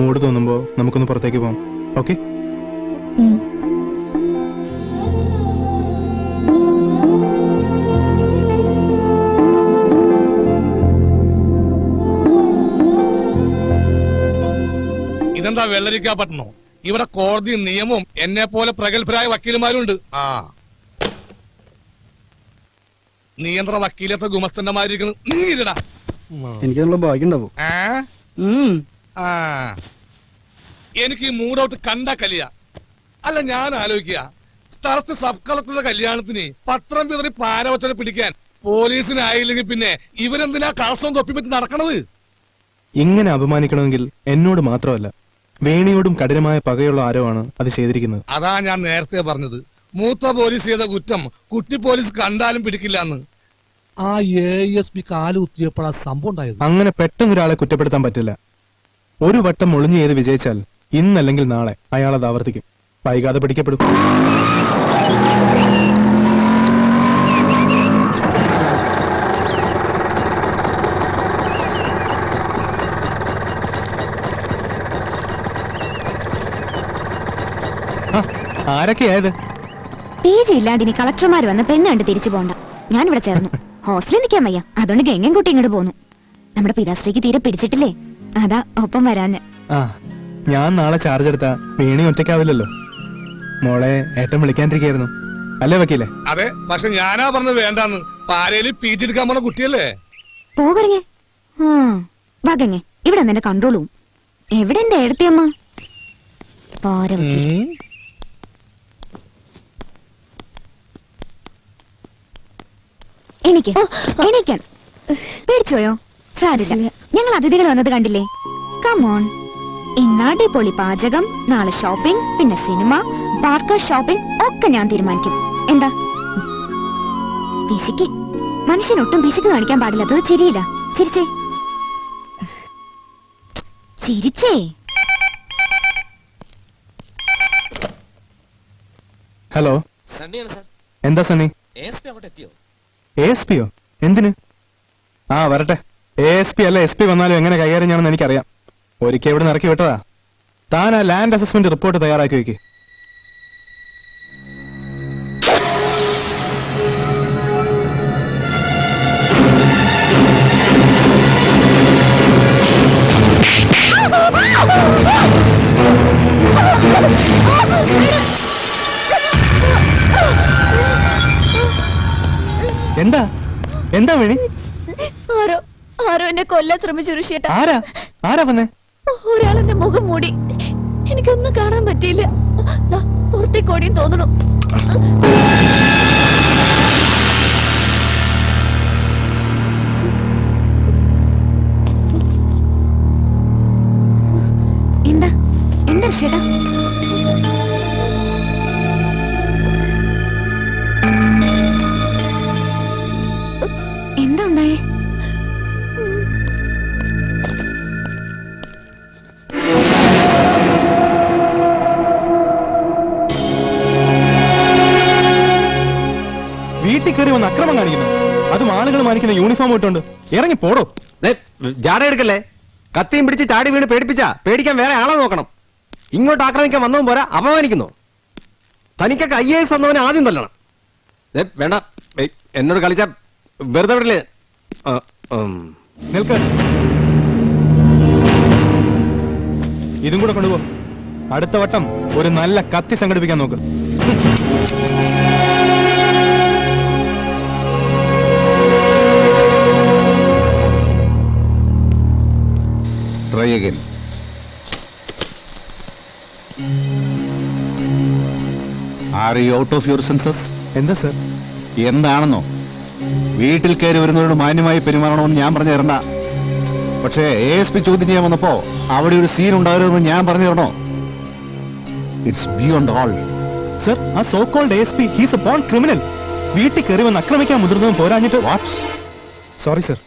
മൂഡ് തോന്നുമ്പോ നമുക്കൊന്ന് പുറത്തേക്ക് പോവാം. ഓക്കെ? ഇതെന്താ വെള്ളരിക്കാ പറ്റണോ? ഇവിടെ കോടതി നിയമവും എന്നെ പോലെ പ്രഗത്ഭരായ വക്കീലുമാരുണ്ട്. ആ നിയന്ത്ര വക്കീലത്തെ ഗുമസ്തന്റെ മാതിരിക്കുന്നു. നീടാ എനിക്കുള്ള ഭാഗ്യം ഉണ്ടാവും. എനിക്ക് ഈ മൂഡൌട്ട് കണ്ട കലിയ. അല്ല, ഞാൻ ആലോചിക്കുക, സ്ഥലത്ത് സബ് കളക്ടറുടെ കല്യാണത്തിന് പത്രം പിതറി പാരവച്ചനെ പിടിക്കാൻ പോലീസിനായില്ലെങ്കിൽ പിന്നെ ഇവരെന്തിനാ കളസവും തൊപ്പിപ്പറ്റി നടക്കണത്? ഇങ്ങനെ അപമാനിക്കണമെങ്കിൽ എന്നോട് മാത്രമല്ല, വേണിയോടും കഠിനമായ പകയുള്ള ആരോ ആണ് അത് ചെയ്തിരിക്കുന്നത്. അതാ ഞാൻ നേരത്തെ പറഞ്ഞത്, മൂത്ത പോലീസ് ചെയ്ത കുറ്റം കുട്ടി പോലീസ് കണ്ടാലും പിടിക്കില്ലെന്ന്. ആ ASP കാല് കുത്തിയപ്പോഴാ സംഭവം ഉണ്ടായത്. അങ്ങനെ പെട്ടെന്നൊരാളെ കുറ്റപ്പെടുത്താൻ പറ്റില്ല. ഒരു വട്ടം ഒളിഞ്ഞു ചെയ്ത് വിജയിച്ചാൽ ഇന്നല്ലെങ്കിൽ നാളെ അയാൾ അത് ആവർത്തിക്കും. വൈകാതെ പിടിക്കപ്പെടും. ആരൊക്കെയായത്? PG ഇല്ലാണ്ട് ഇനി കളക്ടർമാർ വന്ന് പെണ്ണ് കണ്ട് തിരിച്ചു പോണ്ട. ഞാൻ ഇവിടെ ചേർന്നു. ഹോസ്റ്റലിൽ നിൽക്കാൻ വയ്യ, അതുകൊണ്ട് ഗംഗൻ കുട്ടി ഇങ്ങോട്ട് പോന്നു. നമ്മുടെ പിതാശ്രീക്ക് തീരെ പിടിച്ചിട്ടില്ലേ, അതാ ഒപ്പം വരാഞ്ഞ്. ആ, ഞാൻ നാളെ ചാർജ് എടുത്താ വേണി ഒറ്റയ്ക്കാവില്ലല്ലോ. മോളെ ഏട്ടൻ വിളിക്കാണ്ടിരിക്കായിരുന്നു അല്ലേ വക്കീലെ? അതെ, പക്ഷെ ഞാനാ പറഞ്ഞത് വേണ്ടാന്ന്. പാരയില് PG എടുക്കാൻ പോണ കുട്ടിയല്ലേ. പോകറിങ്ങേ വാഗങ്ങേ, ഇവിടെ നിന്നെ കൺട്രോളും. എവിടെ എന്റെ ഏടത്തിയമ്മ? എണീക്കാൻ പേടിച്ചോയോ? സാരില്ല, ഞങ്ങൾ അതിഥികൾ വന്നത് കണ്ടില്ലേ. കമോൺ, ഇന്നാടി പൊളി പാചകം, നാളെ ഷോപ്പിംഗ്, പിന്നെ സിനിമ, പാർക്ക് ഷോപ്പിംഗ് ഒക്കെ ഞാൻ തീരുമാനിക്കും. എന്താ പിശുക്ക്? മനുഷ്യനൊട്ടും പിശുക്ക് കാണിക്കാൻ പാടില്ലാത്തത് ശരിയില്ല. ചിരിച്ചേ, ചിരിച്ചേ. ഹലോ, എന്താ സണ്ണി? ASP യോ? എന്തിന്? ആ വരട്ടെ. ASP അല്ല SP വന്നാലും എങ്ങനെ കൈകാര്യം ചെയ്യണമെന്ന് എനിക്കറിയാം. ഒരിക്കൽ ഇവിടെ ഇറക്കി വിട്ടതാ. താൻ ആ ലാൻഡ് അസസ്മെന്റ് റിപ്പോർട്ട് തയ്യാറാക്കി വെക്ക്. എന്താ എന്താ വേണി? ആരോ എന്നെ കൊല്ലാൻ ശ്രമിച്ചു ഋഷിയേട്ടാ. ആരാ വന്നേ? ഒരാളെന്റെ മുഖം മൂടി, എനിക്കൊന്നും കാണാൻ പറ്റിയില്ല. പുറത്തേക്ക് ഓടിയും തോന്നണു. എന്താ എന്താ ഋഷിയേട്ടാ? എന്താ ഉണ്ടായേ? വീട്ടിൽ കയറി വന്ന് അക്രമം കാണിക്കുന്നു, അതും ആളുകൾ മാനിക്കുന്ന യൂണിഫോം ഇട്ടുകൊണ്ട്. ഇറങ്ങി പോടോ. ജാട എടുക്കല്ലേ. കത്തിയും പിടിച്ച് ചാടി വീണ് പേടിപ്പിച്ചാ പേടിക്കാൻ വേറെ ആളെ നോക്കണം. ഇങ്ങോട്ട് ആക്രമിക്കാൻ വന്നവൻ പോരാ അപമാനിക്കുന്നു. തനിക്കൊക്കെ IAS വന്നവനെ ആദ്യം തല്ലണം. വേണ്ട, എന്നോട് കളിച്ച വെറുതെ വിടില്ലേ. നിൽക്ക്, ഇതും കൂടെ കൊണ്ടുപോ. അടുത്ത വട്ടം ഒരു നല്ല കത്തി സംഘടിപ്പിക്കാൻ നോക്ക്. Try again. Are you out of your senses? എന്താ സർ? എന്താണെന്നോ? വീട്ടിൽ കയറി വരുന്നവരോട് മാന്യമായി പെരുമാറണമെന്ന് ഞാൻ പറഞ്ഞു തരണ്ട. പക്ഷേ ASP ചോദ്യം ചെയ്യാൻ വന്നപ്പോ അവിടെ ഒരു സീൻ ഉണ്ടാകരുതെന്ന് ഞാൻ പറഞ്ഞു തരണോ? It's beyond all. സർ, ആ so called ASP he's a born criminal. വീട്ടിൽ കയറി വന്ന് ആക്രമിക്കാൻ മുതിർന്നവൻ പോരാഞ്ഞിട്ട്. വാട്ട്? സോറി സർ,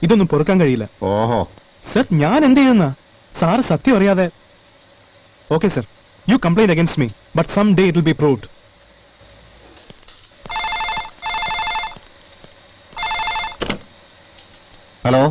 ഇതൊന്നും പൊറുക്കാൻ കഴിയില്ല. ഓഹോ സർ, ഞാൻ എന്ത് ചെയ്യുന്ന? സാറ് സത്യം അറിയാതെ. Okay sir, you complaint against me, but some day it will be proved. Hello,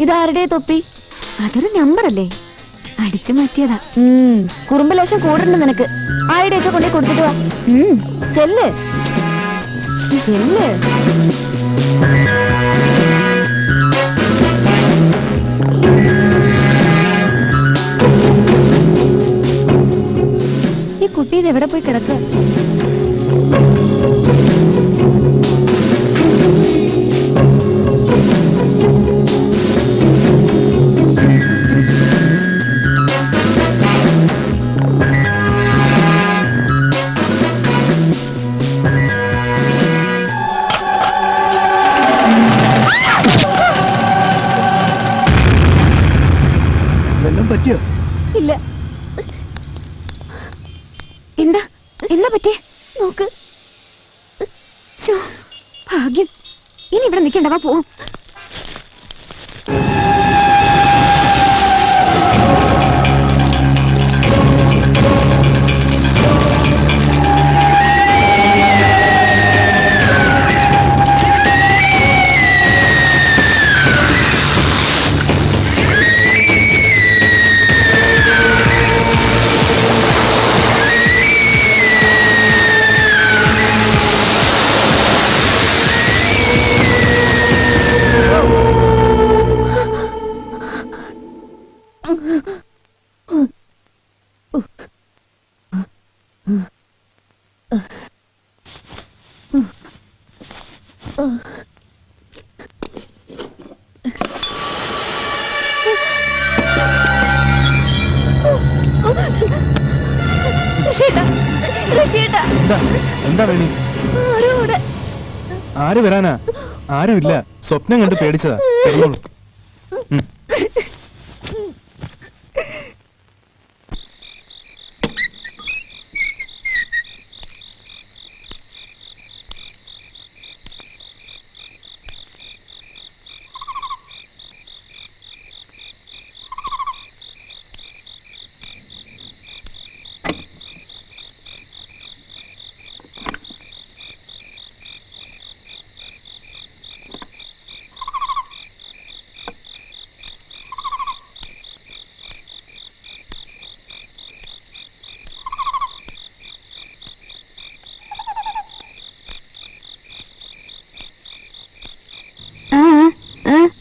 ഇതാരുടെ തൊപ്പി? അതൊരു നമ്പർ അല്ലേ, അടിച്ചു മാറ്റിയതാ. കുറുമ്പ് ലേശം കൂടുണ്ട് നിനക്ക്. ആരുടെ വെച്ച കൊണ്ടേ കൊടുത്തിട്ട് വാ. ചെല്ല് ചെല്ല്. ഈ കുട്ടി ഇത് എവിടെ പോയി കിടക്കുക? പറ്റിയോ? ഇല്ല. എന്താ എന്താ പറ്റിയേ? നോക്ക്. ഭാഗ്യം. ഇനി ഇവിടെ നിൽക്കണ്ടവാ, പോവും. എന്താ വേണി? ആര് വരാനാ? ആരുമില്ല, സ്വപ്നം കണ്ട് പേടിച്ചതാ.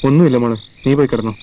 ഒന്നുമില്ല മോളെ, നീ പോയി കിടന്നോ.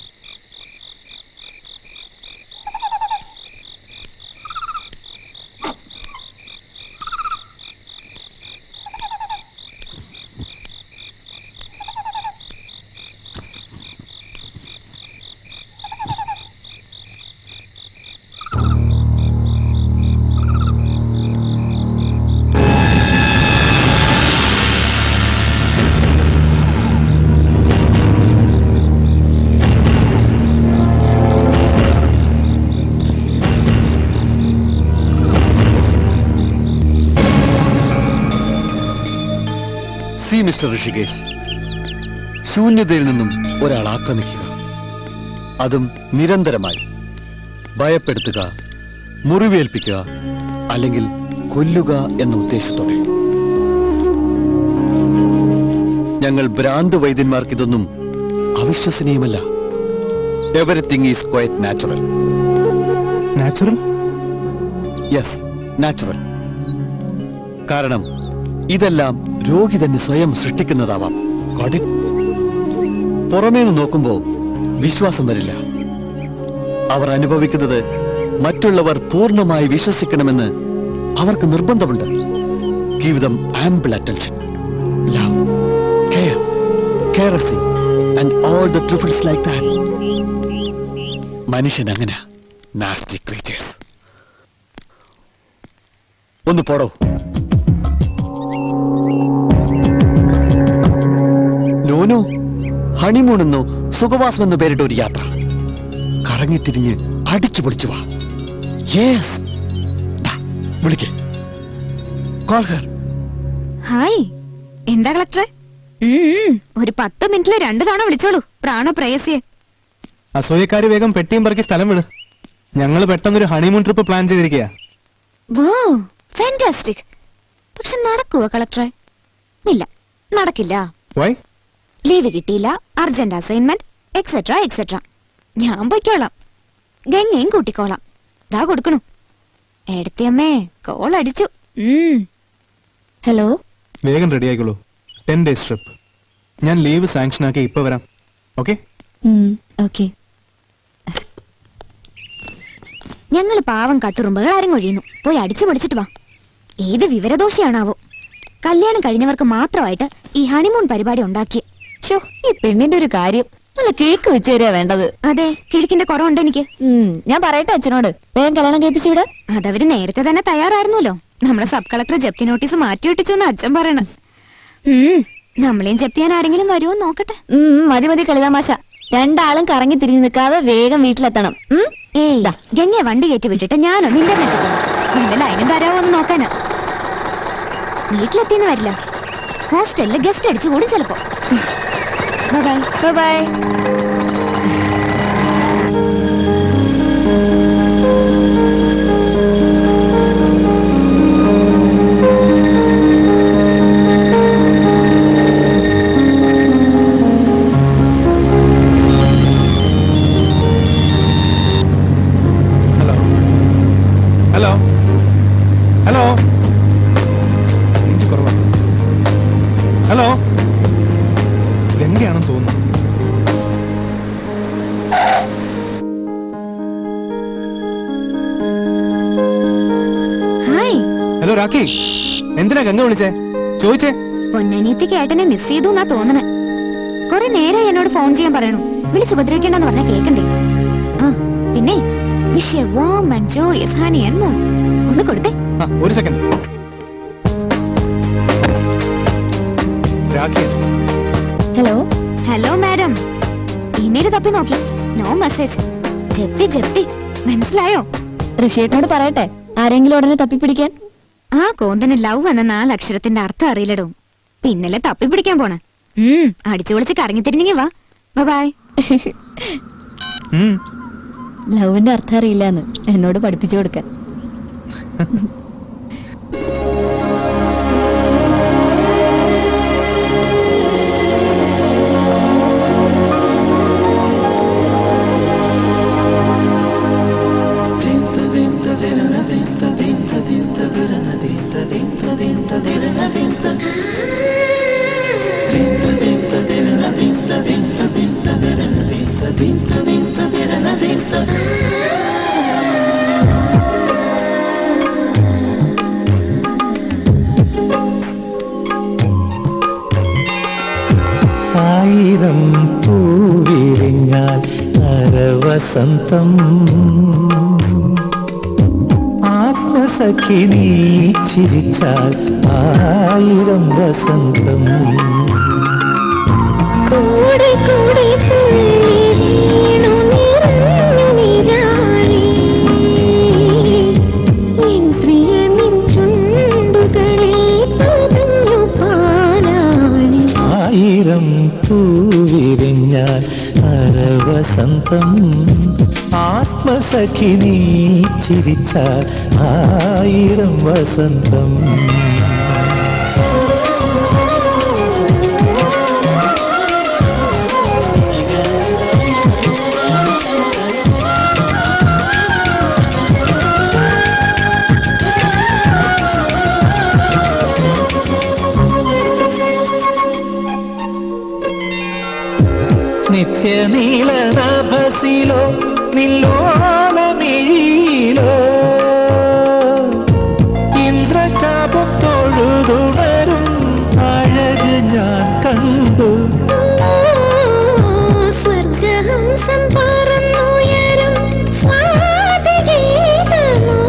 മിസ്റ്റർ ഋഷികേശ്, ശൂന്യതയിൽ നിന്നും ഒരാൾ ആക്രമിക്കുക, അതും നിരന്തരമായി ഭയപ്പെടുത്തുക, മുറിവേൽപ്പിക്കുക, അല്ലെങ്കിൽ കൊല്ലുക എന്ന ഉദ്ദേശത്തോടെ. ഞങ്ങൾ ഭ്രാന്ത് വൈദ്യന്മാർക്ക് ഇതൊന്നും അവിശ്വസനീയമല്ല. Everything is quite natural. Natural? Yes, natural. കാരണം ഇതെല്ലാം രോഗി തന്നെ സ്വയം സൃഷ്ടിക്കുന്നതാവാം. പുറമേ നിന്ന് നോക്കുമ്പോൾ വിശ്വാസം വരില്ല. അവർ അനുഭവിക്കുന്നത് മറ്റുള്ളവർ പൂർണ്ണമായി വിശ്വസിക്കണമെന്ന് അവർക്ക് നിർബന്ധമുണ്ട്. Give them ample attention, love, care, caressing and all the trifles like that. മനുഷ്യൻ അങ്ങനെ നാസ്റ്റി ക്രീച്ചേഴ്സ്. ഒന്ന് പോടോ. നോനോ, ഹണിമൂൺ എന്നോ സുഖവാസമെന്നോ പേരിട്ട ഒരു യാത്ര. കറങ്ങിത്തിരിഞ്ഞ് അടിച്ചു പൊളിച്ചു വാ. യെസ്, വിളിക്കേ. കോൾ ഹർ. ഹായ്, എന്താ കളക്ടറെ? ഒരു 10 മിനിറ്റില് 2 തവണ വിളിച്ചോളൂ പ്രാണപ്രേയസിയെ. അസൂയക്കാര് വേഗം പെട്ടിയും പറക്കി സ്ഥലം വിട്. ഞങ്ങൾ പെട്ടെന്നൊരു ഹണിമൂൺ ട്രിപ്പ് പ്ലാൻ ചെയ്തിരിക്കുക. വോ, ഫാന്റാസ്റ്റിക്. പക്ഷെ നടക്കുവോ കളക്ടറെ? ഇല്ല, നടക്കില്ല. വൈ? ലീവ് കിട്ടിയില്ല, അർജന്റ് അസൈൻമെന്റ് എക്സെട്ര എക്സെട്ര. ഞാൻ പൊയ്ക്കോളാം, ഗംഗയും കൂട്ടിക്കോളാം. ദാ കൊടുക്കണു. എടുത്തിയമ്മേ, കോൾ അടിച്ചു. ഹലോ, വേഗം റെഡി ആയിക്കോളൂ. 10 days trip. ഞാൻ ലീവ് സാങ്ഷൻ ആക്കി ഇപ്പൊ വരാം. ഓക്കെ? ഓക്കെ. ഞങ്ങള് പാവം കട്ടുറുമ്പുകൾ അരങ്ങൊഴിയുന്നു. പോയി അടിച്ചു പൊളിച്ചിട്ട് വാ. ഏത് വിവരദോഷിയാണാവോ കല്യാണം കഴിഞ്ഞവർക്ക് മാത്രമായിട്ട് ഈ ഹണിമൂൺ പരിപാടി ഉണ്ടാക്കി. ഈ പെണ്ണിന്റെ ഒരു കാര്യം നല്ല കിഴക്ക് വെച്ച് തരിക വേണ്ടത്. അതെ, കിഴക്കിന്റെ കുറവുണ്ട് എനിക്ക്. ഞാൻ പറയട്ടെ അച്ഛനോട്, വേഗം കല്യാണം കഴിപ്പിച്ചു വിട. അതവര് നേരത്തെ തന്നെ തയ്യാറായിരുന്നല്ലോ. നമ്മുടെ സബ് കളക്ടർ ജപ്തി നോട്ടീസ് മാറ്റി വെട്ടിച്ചു എന്ന് അച്ഛൻ പറയണ. നമ്മളെയും ജപ്തി ചെയ്യാൻ ആരെങ്കിലും വരുമോ നോക്കട്ടെ. മതി മതി കളിതാമാശ. 2 ആളും കറങ്ങി തിരിഞ്ഞു നിൽക്കാതെ വേഗം വീട്ടിലെത്തണം. ഏയ്, ഗംഗയെ വണ്ടി കയറ്റി വിട്ടിട്ട് ഞാനൊന്ന് ഇന്റർനെറ്റ് നല്ല ലൈനും തരാമോ എന്ന് നോക്കാനാ. വീട്ടിലെത്തിന്ന് വരില്ല, ഹോസ്റ്റലില് ഗസ്റ്റ് അടിച്ചു കൂടും ചിലപ്പോ. Bye bye. Hello hello, range കുറവാ. ഹലോ, ഗംഗയാണെന്ന് തോന്നുന്നു. ഹായ്. ഹലോ രാഖി, എന്തിനാ ഗംഗ വിളിച്ചേ? ചോദിച്ചേ. പൊന്നനിയത്തിക്ക് ഏട്ടനെ മിസ് ചെയ്തു എന്നാ തോന്നണേ. കുറെ നേരം എന്നോട് ഫോൺ ചെയ്യാൻ പറയണു. വിളിച്ച് ഉപദ്രവിക്കണ്ടെന്ന് പറഞ്ഞാ കേക്കണ്ടേ? പിന്നെ wish A warm and joyous honey and moon ഒന്ന് കൊടുത്തേ. ഒരു second. Rakhi. Hello. Hello madam. Email തപ്പി നോക്കി, നോ മെസ്സേജ്. ജപ്തി ജപ്തി, മനസ്സിലായോ? ഋഷിയേട്ടനോട് പറയട്ടെ ആരെങ്കിലും ഉടനെ തപ്പിപ്പിടിക്കാൻ. ആ കോന്തന് ലവ് എന്ന 4 അക്ഷരത്തിന്റെ അർത്ഥം അറിയില്ലടോ. പിന്നല്ലേ തപ്പിപ്പിടിക്കാൻ പോണ. അടിച്ചു പൊളിച്ച് കറങ്ങിത്തിരിഞ്ഞെങ്കി വാ. ബൈ. ലവിന്റെ അർത്ഥം അറിയില്ലാന്ന് എന്നോട് പഠിപ്പിച്ചു കൊടുക്കാൻ. ആയിരം പൂവിരിഞ്ഞാൽ അരവസന്തം ആത്മസഖി നീ ചിരിച്ചാൽ 1000 വസന്തം കൂടെ കൂടെ വീണു നിറഞ്ഞു നിരാഴി എൻ പ്രിയ നിൻ ചുണ്ടുകളിൽ പതഞ്ഞു പാലാഴി പൂവിരിഞ്ഞാൽ അരവസന്തം ആത്മസഖി നീ ചിരിച്ചാൽ 1000 വസന്തം. നിത്യനീളനഭസിലോ നില്ലോലമിഴിയിലോ ഇന്ദ്രചാപം തൊഴുതുണരും അഴക് ഞാൻ കണ്ടു. സ്വർഗഹംസം പറന്നുയരും സ്വാതിഗീതമോ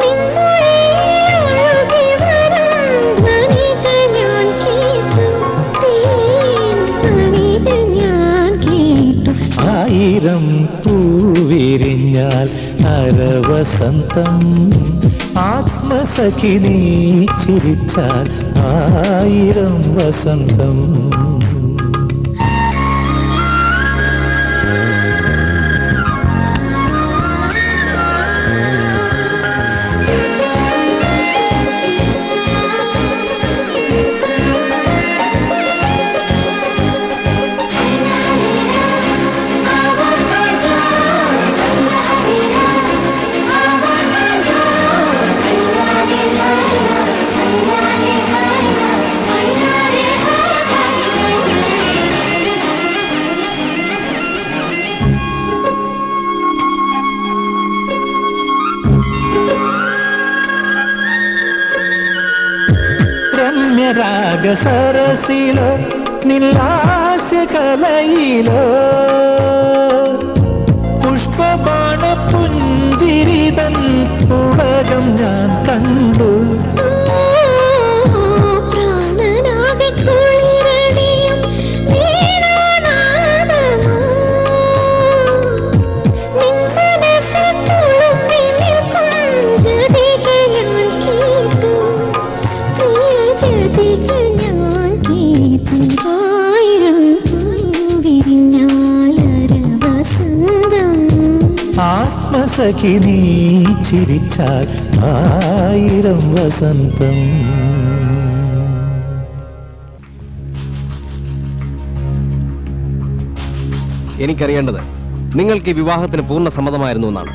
നിന്നൊഴുകി വരും ധ്വനികൾ ഞാൻ കേട്ടു. 1000 പൂവിരിഞ്ഞാൽ അരവസന്തം ആത്മസഖി നീ ചിരിച്ചാൽ 1000 വസന്തം. രമ്യരാഗസരസിലോ നില്ലാസ്യകലയിലോ പുഷ്പബാണ പുഞ്ചിരിതൻ പുളകം ഞാൻ കണ്ടു. പ്രാണനാകെ കുളിരണിയും വീണാനാദമോ നിൻ മനസ്സിൽ തുളുമ്പി നിൽക്കും ജതികൾ ഞാൻ കേട്ടു. ജതികൾ ഞാൻ കേട്ടു. 1000 പൂവിരിഞ്ഞാൽ അരവസന്തം ആത്മസഖി നീ ചിരിച്ചാൽ 1000 വസന്തം. എനിക്കറിയേണ്ടത് നിങ്ങൾക്ക് ഈ വിവാഹത്തിന് പൂർണ്ണ സമ്മതമായിരുന്നു എന്നാണ്.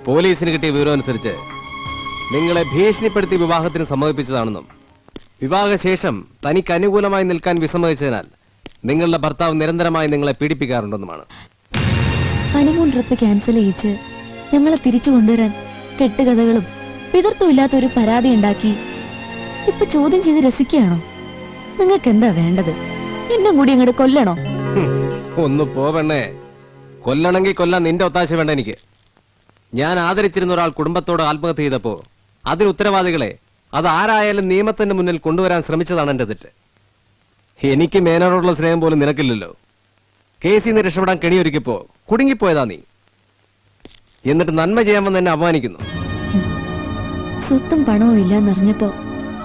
പോലീസിന് കിട്ടിയ വിവരം അനുസരിച്ച് നിങ്ങളെ ഭീഷണിപ്പെടുത്തി വിവാഹത്തിന് സമ്മതിപ്പിച്ചതാണെന്നും വിവാഹശേഷം തനിക്ക് അനുകൂലമായി നിൽക്കാൻ വിസമ്മതിച്ചതിനാൽ നിങ്ങളുടെ ഭർത്താവ് നിരന്തരമായി നിങ്ങളെ പീഡിപ്പിക്കാറുണ്ടെന്നുമാണ്. ഹണിമൂൺ ട്രിപ്പ് ക്യാൻസൽ ചെയ്യിച്ച് ഞങ്ങളെ തിരിച്ചു കൊണ്ടുവരാൻ കെട്ടുകഥകളും പിതർത്തും ഇല്ലാത്ത ഒരു പരാതി ഉണ്ടാക്കി ഇപ്പൊ ചോദ്യം ചെയ്ത് രസിക്കുകയാണോ? നിങ്ങൾക്ക് എന്താ വേണ്ടത്? എന്നും കൂടി അങ്ങോട്ട് കൊല്ലണോ? ഒന്ന് പോവണ്ണേ, കൊല്ലണമെങ്കിൽ കൊല്ലാൻ നിന്റെ ഒത്താശ വേണ്ട എനിക്ക്. ഞാൻ ആദരിച്ചിരുന്ന ഒരാൾ കുടുംബത്തോട് ആത്മഹത്യ ചെയ്തപ്പോ അതിന് ഉത്തരവാദികളെ അത് ആരായാലും നിയമത്തിന്റെ മുന്നിൽ കൊണ്ടുവരാൻ ശ്രമിച്ചതാണ് എന്റെ തെറ്റ്. എനിക്ക് മേനോടുള്ള സ്നേഹം പോലും നിനക്കില്ലല്ലോ. കേസിൽ നിന്ന് രക്ഷപ്പെടാൻ കെണിയൊരുക്കിപ്പോ കുടുങ്ങിപ്പോയതാ നീ. എന്നിട്ട് നന്മ ചെയ്യാൻ വന്ന് എന്നെ അപമാനിക്കുന്നു. സ്വത്തും പണവും ഇല്ലാന്നറിഞ്ഞപ്പോ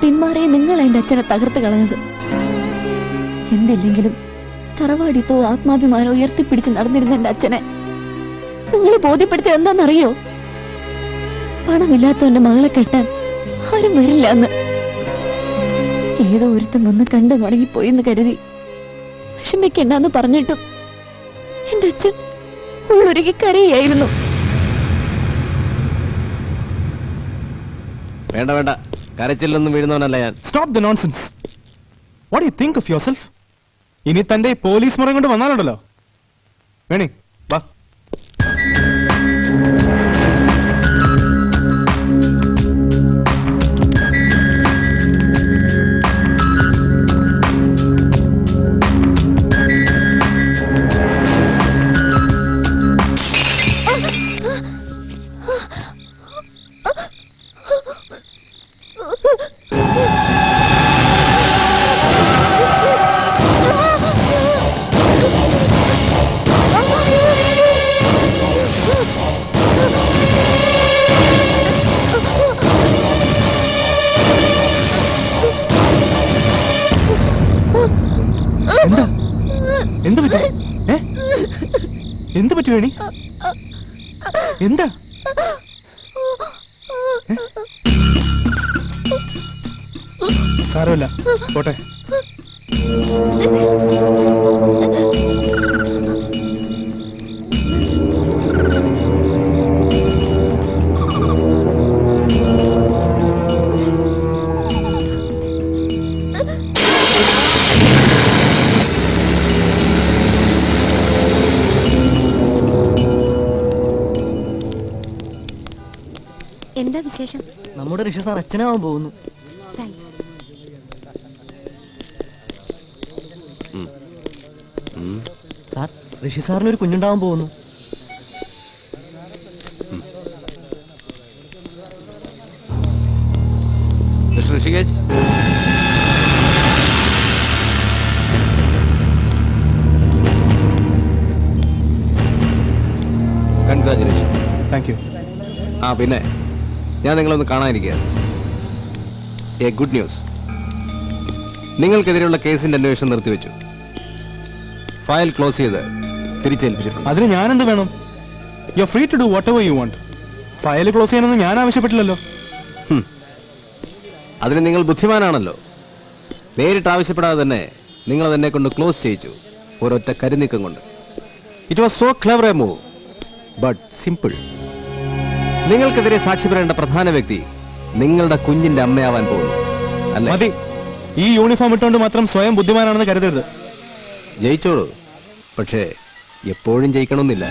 പിന്മാറിയ നിങ്ങൾ എന്റെ അച്ഛനെ തകർത്ത് കളഞ്ഞത്. എന്തില്ലെങ്കിലും തറവാടിത്തോ ആത്മാഭിമാനോ ഉയർത്തിപ്പിടിച്ച് നടന്നിരുന്ന എന്റെ അച്ഛനെ നിങ്ങൾ ബോധ്യപ്പെടുത്തിയത് എന്താണെന്നറിയോ? പണമില്ലാത്തവന്റെ മകളെ കെട്ടാൻ ആരും വരില്ല എന്ന്. ഏതോ ഒരുത്തം വന്ന് കണ്ടു മടങ്ങിപ്പോയെന്ന് കരുതി വിഷമിക്കണ്ടെന്ന് പറഞ്ഞിട്ടും എന്റെ അച്ഛൻ ഉള്ളൊരുക്കി കരയായിരുന്നു. വേണ്ട വേണ്ട, കരച്ചിലൊന്നും വീഴുന്നവനല്ല ഞാൻ. Stop the nonsense. What you think of yourself? ഇനി തന്റെ പോലീസ് മുറ കൊണ്ട് വന്നാലുണ്ടല്ലോ. വേണേ വാ. Oh, എന്ത് പറ്റി വേണി? എന്താ? സാരമില്ല, പോട്ടെ. എന്താ വിശേഷം? നമ്മുടെ ഋഷി സാർ അച്ഛനാവാൻ പോകുന്നു. താങ്ക്സ്. സാർ, ഋഷി സാറിന് ഒരു കുഞ്ഞുണ്ടാവാൻ പോകുന്നു. Mister Rishikesh, congratulations. Thank you. ആ പിന്നെ ഞാൻ നിങ്ങളൊന്ന് കാണാനിരിക്കുകയാണ്. A good news. നിങ്ങൾക്കെതിരെയുള്ള കേസിന്റെ അന്വേഷണം നിർത്തിവെച്ചു. ഫയൽ ക്ലോസ് ചെയ്ത് തിരിച്ചേൽപ്പിച്ചിട്ടുണ്ട്. അതിന് ഞാനെന്ത് വേണം? You are free to do whatever you want. File close ചെയ്യണമെന്ന് ഞാൻ ആവശ്യപ്പെട്ടില്ലല്ലോ. അതിന് നിങ്ങൾ ബുദ്ധിമാനാണല്ലോ. നേരിട്ട് ആവശ്യപ്പെടാതെ തന്നെ നിങ്ങൾ അതെന്നെ കൊണ്ട് ക്ലോസ് ചെയ്യിച്ചു, ഒരൊറ്റ കരുനീക്കം കൊണ്ട്. It was so clever A move, but simple. നിങ്ങൾക്കെതിരെ സാക്ഷി പറയേണ്ട പ്രധാന വ്യക്തി നിങ്ങളുടെ കുഞ്ഞിന്റെ അമ്മയാവാൻ പോകുന്നു. മതി, ഈ യൂണിഫോം ഇട്ടുകൊണ്ട് മാത്രം സ്വയം ബുദ്ധിമാനാണെന്ന് കരുതരുത്. ജയിച്ചോളൂ, പക്ഷേ എപ്പോഴും ജയിക്കണമെന്നില്ല.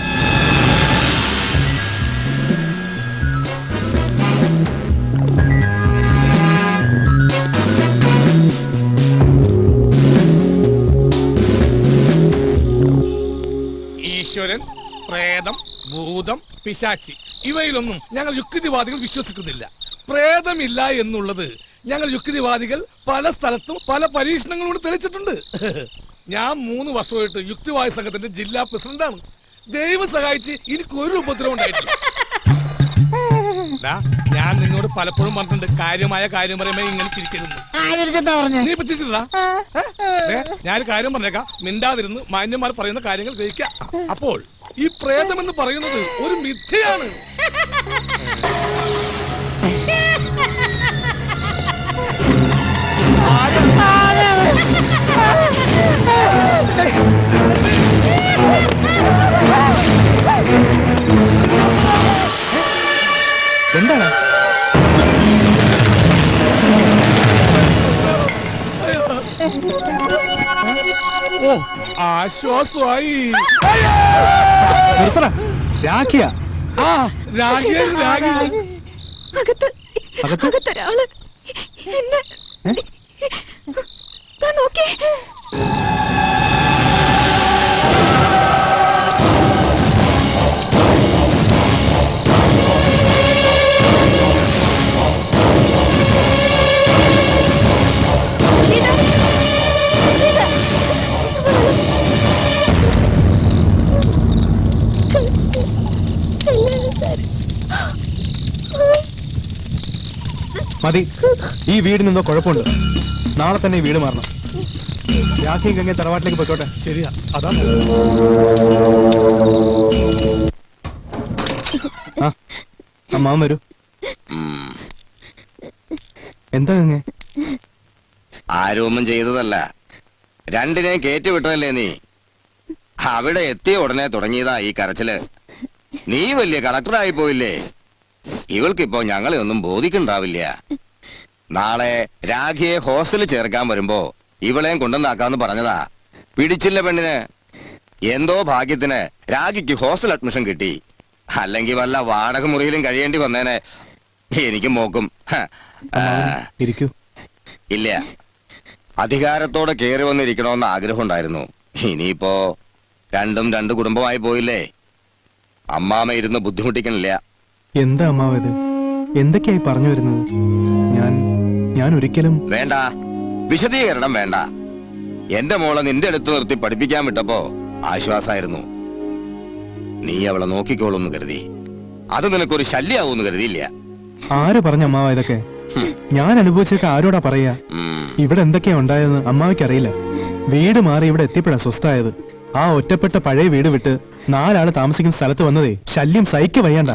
ഈശ്വരൻ, പ്രേതം, ഭൂതം, പിശാചി ഇവയിലൊന്നും ഞങ്ങൾ യുക്തിവാദികൾ വിശ്വസിക്കുന്നില്ല. പ്രേതമില്ല എന്നുള്ളത് ഞങ്ങൾ യുക്തിവാദികൾ പല സ്ഥലത്തും പല പരീക്ഷണങ്ങളോട് തെളിച്ചിട്ടുണ്ട്. ഞാൻ 3 വർഷമായിട്ട് യുക്തിവാദി സംഘത്തിന്റെ ജില്ലാ പ്രസിഡന്റാണ്. ദൈവം സഹായിച്ച് എനിക്കൊരു ഉപദ്രവം ഉണ്ടായിട്ടില്ല. ഞാൻ നിന്നോട് പലപ്പോഴും പറഞ്ഞിട്ടുണ്ട്, കാര്യമായ കാര്യം പറയുമ്പോ ഇങ്ങനെ ചിരിക്കരുത്. നീ ഇപ്പൊ ചിരിച്ചിട്ടാ? ഞാൻ കാര്യം പറഞ്ഞേക്കാം, മിണ്ടാതിരുന്ന് മാന്യന്മാർ പറയുന്ന കാര്യങ്ങൾ ഗ്രഹിക്കാം. അപ്പോൾ ഈ പ്രേതം എന്ന് പറയുന്നത് ഒരു മിഥ്യയാണ്. എന്താണ്? ഓ, ആശ്വാസമായി. രാഖിയ? ആ, രാഖി. അകത്തൊരാള് എന്നെ നോക്കേ. മതി, ഈ വീടിനെന്തോ കുഴപ്പമുണ്ട്. നാളെ തന്നെ ഈ വീട് മാറണം. രാഖിയും ഗംഗ തറവാട്ടിലേക്ക് പോയിക്കോട്ടെ. ശരിയാ, അതാ. ആ, അമ്മാവൻ വരൂ. എന്താ ഗംഗ? ആരോപണം ചെയ്തതല്ല, രണ്ടിനെയും കയറ്റിവിട്ടതല്ലേ നീ. അവിടെ എത്തിയ ഉടനെ തുടങ്ങിയതാ ഈ കരച്ചില്. നീ വലിയ കളക്ടറായി പോയില്ലേ. ഇവൾക്കിപ്പോ ഞങ്ങളെ ഒന്നും ബോധിക്കണ്ടാവില്ല. നാളെ രാഖിയെ ഹോസ്റ്റലിൽ ചേർക്കാൻ വരുമ്പോ ഇവളെയും കൊണ്ടുവന്നാക്കാന്ന് പറഞ്ഞതാ. പിടിച്ചില്ല പെണ്ണിന്. എന്തോ ഭാഗ്യത്തിന് രാഖിക്ക് ഹോസ്റ്റൽ അഡ്മിഷൻ കിട്ടി. അല്ലെങ്കിൽ വല്ല വാടക മുറിയിലും കഴിയേണ്ടി വന്നേനെ. എനിക്ക് മോക്കും. ഇല്ല, അധികാരത്തോടെ കയറി വന്നിരിക്കണമെന്ന് ആഗ്രഹം ഉണ്ടായിരുന്നു. ഇനിയിപ്പോ രണ്ടും 2 കുടുംബമായി പോയില്ലേ. അമ്മാമ ഇരുന്ന് ബുദ്ധിമുട്ടിക്കണില്ല. എന്താ അമ്മാവത്? എന്തൊക്കെയായി പറഞ്ഞു വരുന്നത്? ഞാൻ ഒരിക്കലും വേണ്ട, വിശദീകരണം വേണ്ട. എന്റെ മോളെ നിന്റെ അടുത്ത് നിർത്തി പഠിപ്പിക്കാൻ വിട്ടപ്പോ ആശ്വാസായിരുന്നു. നീ അവളെ നോക്കിക്കോളൂന്ന് കരുതി. അത് നിനക്കൊരു ശല്യാവൂന്ന് കരുതിയില്ല. ആര് പറഞ്ഞ അമ്മാവ ഇതൊക്കെ? ഞാൻ അനുഭവിച്ചൊക്കെ ആരോടാ പറയാ? ഇവിടെ എന്തൊക്കെയാ ഉണ്ടായതെന്ന് അമ്മാവയ്ക്ക് അറിയില്ല. വീട് മാറി ഇവിടെ എത്തിയപ്പോഴാ സ്വസ്ഥായത്. ആ ഒറ്റപ്പെട്ട പഴയ വീട് വിട്ട് 4 ആള് താമസിക്കുന്ന സ്ഥലത്ത് വന്നതേ ശല്യം സഹിക്ക വയ്യണ്ട.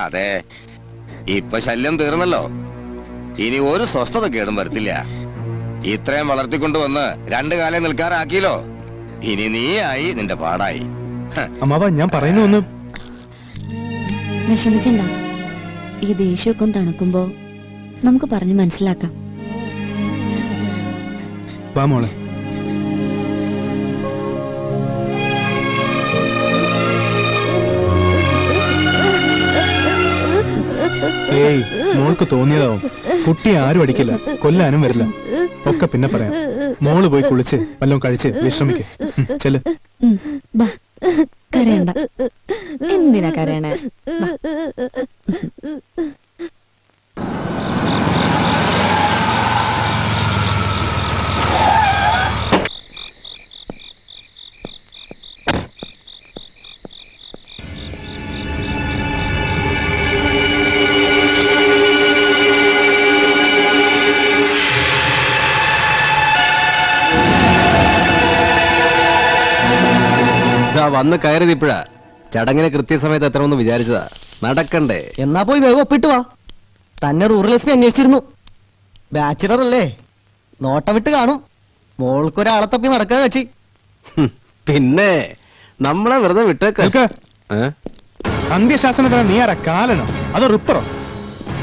അതെ, ഇപ്പൊ ശല്യം തീർന്നല്ലോ. ഇനി ഒരു സ്വസ്ഥത കേടും വരത്തില്ല. ഇത്രയും വളർത്തിക്കൊണ്ടുവന്ന് 2 കാലം നിൽക്കാറാക്കിയല്ലോ. ഇനി നീയായി നിന്റെ പാടായി. അമ്മാവ ഞാൻ പറയുന്ന ഒന്ന് വിഷമിക്കണ്ട. ഈ ദേഷ്യമൊക്കെ തണുക്കുമ്പോ നമുക്ക് പറഞ്ഞു മനസ്സിലാക്കാം. വാ മോളെ. ഏയ്, മോൾക്ക് തോന്നിയതാവും. കുട്ടി ആരും അടിക്കില്ല, കൊല്ലാനും വരില്ല. ഒക്കെ പിന്നെ പറയാം. മോള് പോയി കുളിച്ച് വല്ലതും കഴിച്ച് വിശ്രമിക്കേ. ചെല്ല്. കരയണ്ട. എന്തിനാ കരയണേ? വന്ന് കയറിയത് ഇപ്പഴാ. ചടങ്ങിന് കൃത്യസമയത്ത് എത്തണമെന്ന് വിചാരിച്ചതാ. നടക്കണ്ടേ? എന്നാ പോയി വേഗം ഒപ്പിട്ട് വാ. തന്നെ റൂറൽ എസ് പി അന്വേഷിച്ചിരുന്നു. ബാച്ചിലർ അല്ലേ, നോട്ടം വിട്ട് കാണും. മോൾക്കൊരാളെ തപ്പി നടക്കുക കക്ഷി. പിന്നെ നമ്മളെ വെറുതെ വിട്ടേക്ക്. അന്ത്യശാസനത്തിന് നീ ആരാ? കാലനോ അതോ റിപ്പറോ?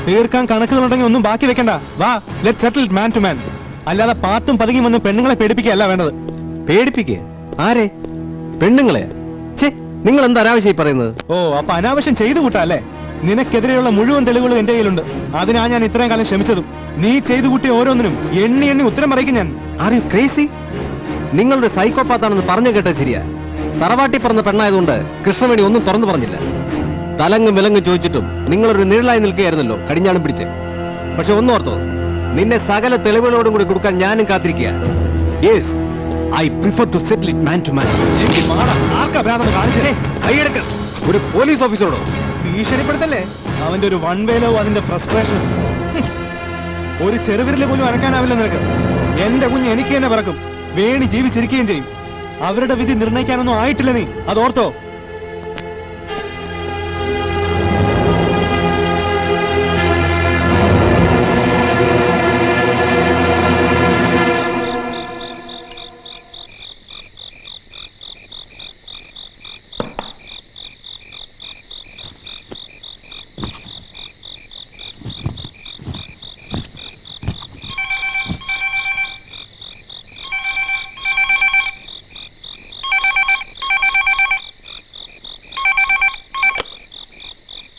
തീർക്കാൻ കണക്കുകളുണ്ടെങ്കിൽ ഒന്നും ബാക്കി വെക്കണ്ട. വാ, let settle it man to man. അല്ലാതെ പാത്തും പതുങ്ങി വന്ന് പെണ്ണുങ്ങളെ പേടിപ്പിക്കുകയല്ല വേണ്ടത്. പേടിപ്പിക്കുക? ആരെ? പെണ്ണുങ്ങളെ? നിങ്ങൾ എന്താ അനാവശ്യം പറയുന്നത്? ഓ, അപ്പൊ അനാവശ്യം ചെയ്തു കൂട്ടല്ലേ? നിനക്കെതിരെയുള്ള മുഴുവൻ തെളിവുകളും എന്റെ കയ്യിലുണ്ട്. അതിനാ ഞാൻ ഇത്രയും കാലം ശ്രമിച്ചതും. നീ ചെയ്തു കൂട്ടിയ ഓരോന്നിനും എണ്ണി എണ്ണി ഉത്തരം പറയിക്കും ഞാൻ. Are you crazy? നിങ്ങളുടെ സൈക്കോപാത്താണെന്ന് പറഞ്ഞു കേട്ട ശരിയാ. തറവാട്ടി പറഞ്ഞ പെണ്ണായതുകൊണ്ട് കൃഷ്ണവേണി ഒന്നും തുറന്നു പറഞ്ഞില്ല. തലങ്ങും വിലങ്ങും ചോദിച്ചിട്ടും നിങ്ങളൊരു നിഴലായി നിൽക്കുകയായിരുന്നല്ലോ കടിഞ്ഞാളും പിടിച്ച്. പക്ഷെ ഒന്നോർത്തോ, നിന്നെ സകല തെളിവുകളോടും കൂടി കൊടുക്കാൻ ഞാനും കാത്തിരിക്കുക. Yes, I prefer to settle it man to man. ഒരു പോലീസ് ഓഫീസറോടോ? ഭീഷണിപ്പെടുത്തല്ലേ? അവന്റെ ഒരു വൺ വേലോ അതിന്റെ ഫ്രസ്ട്രേഷൻ. ഒരു ചെറുവിരല് പോലും അനക്കാനാവില്ല നിനക്ക്. എന്റെ കുഞ്ഞ് എനിക്ക് തന്നെ പിറക്കും. വേണി ജീവിച്ചിരിക്കുകയും ചെയ്യും. അവരുടെ വിധി നിർണ്ണയിക്കാനൊന്നും ആയിട്ടില്ല നീ, അതോർത്തോ.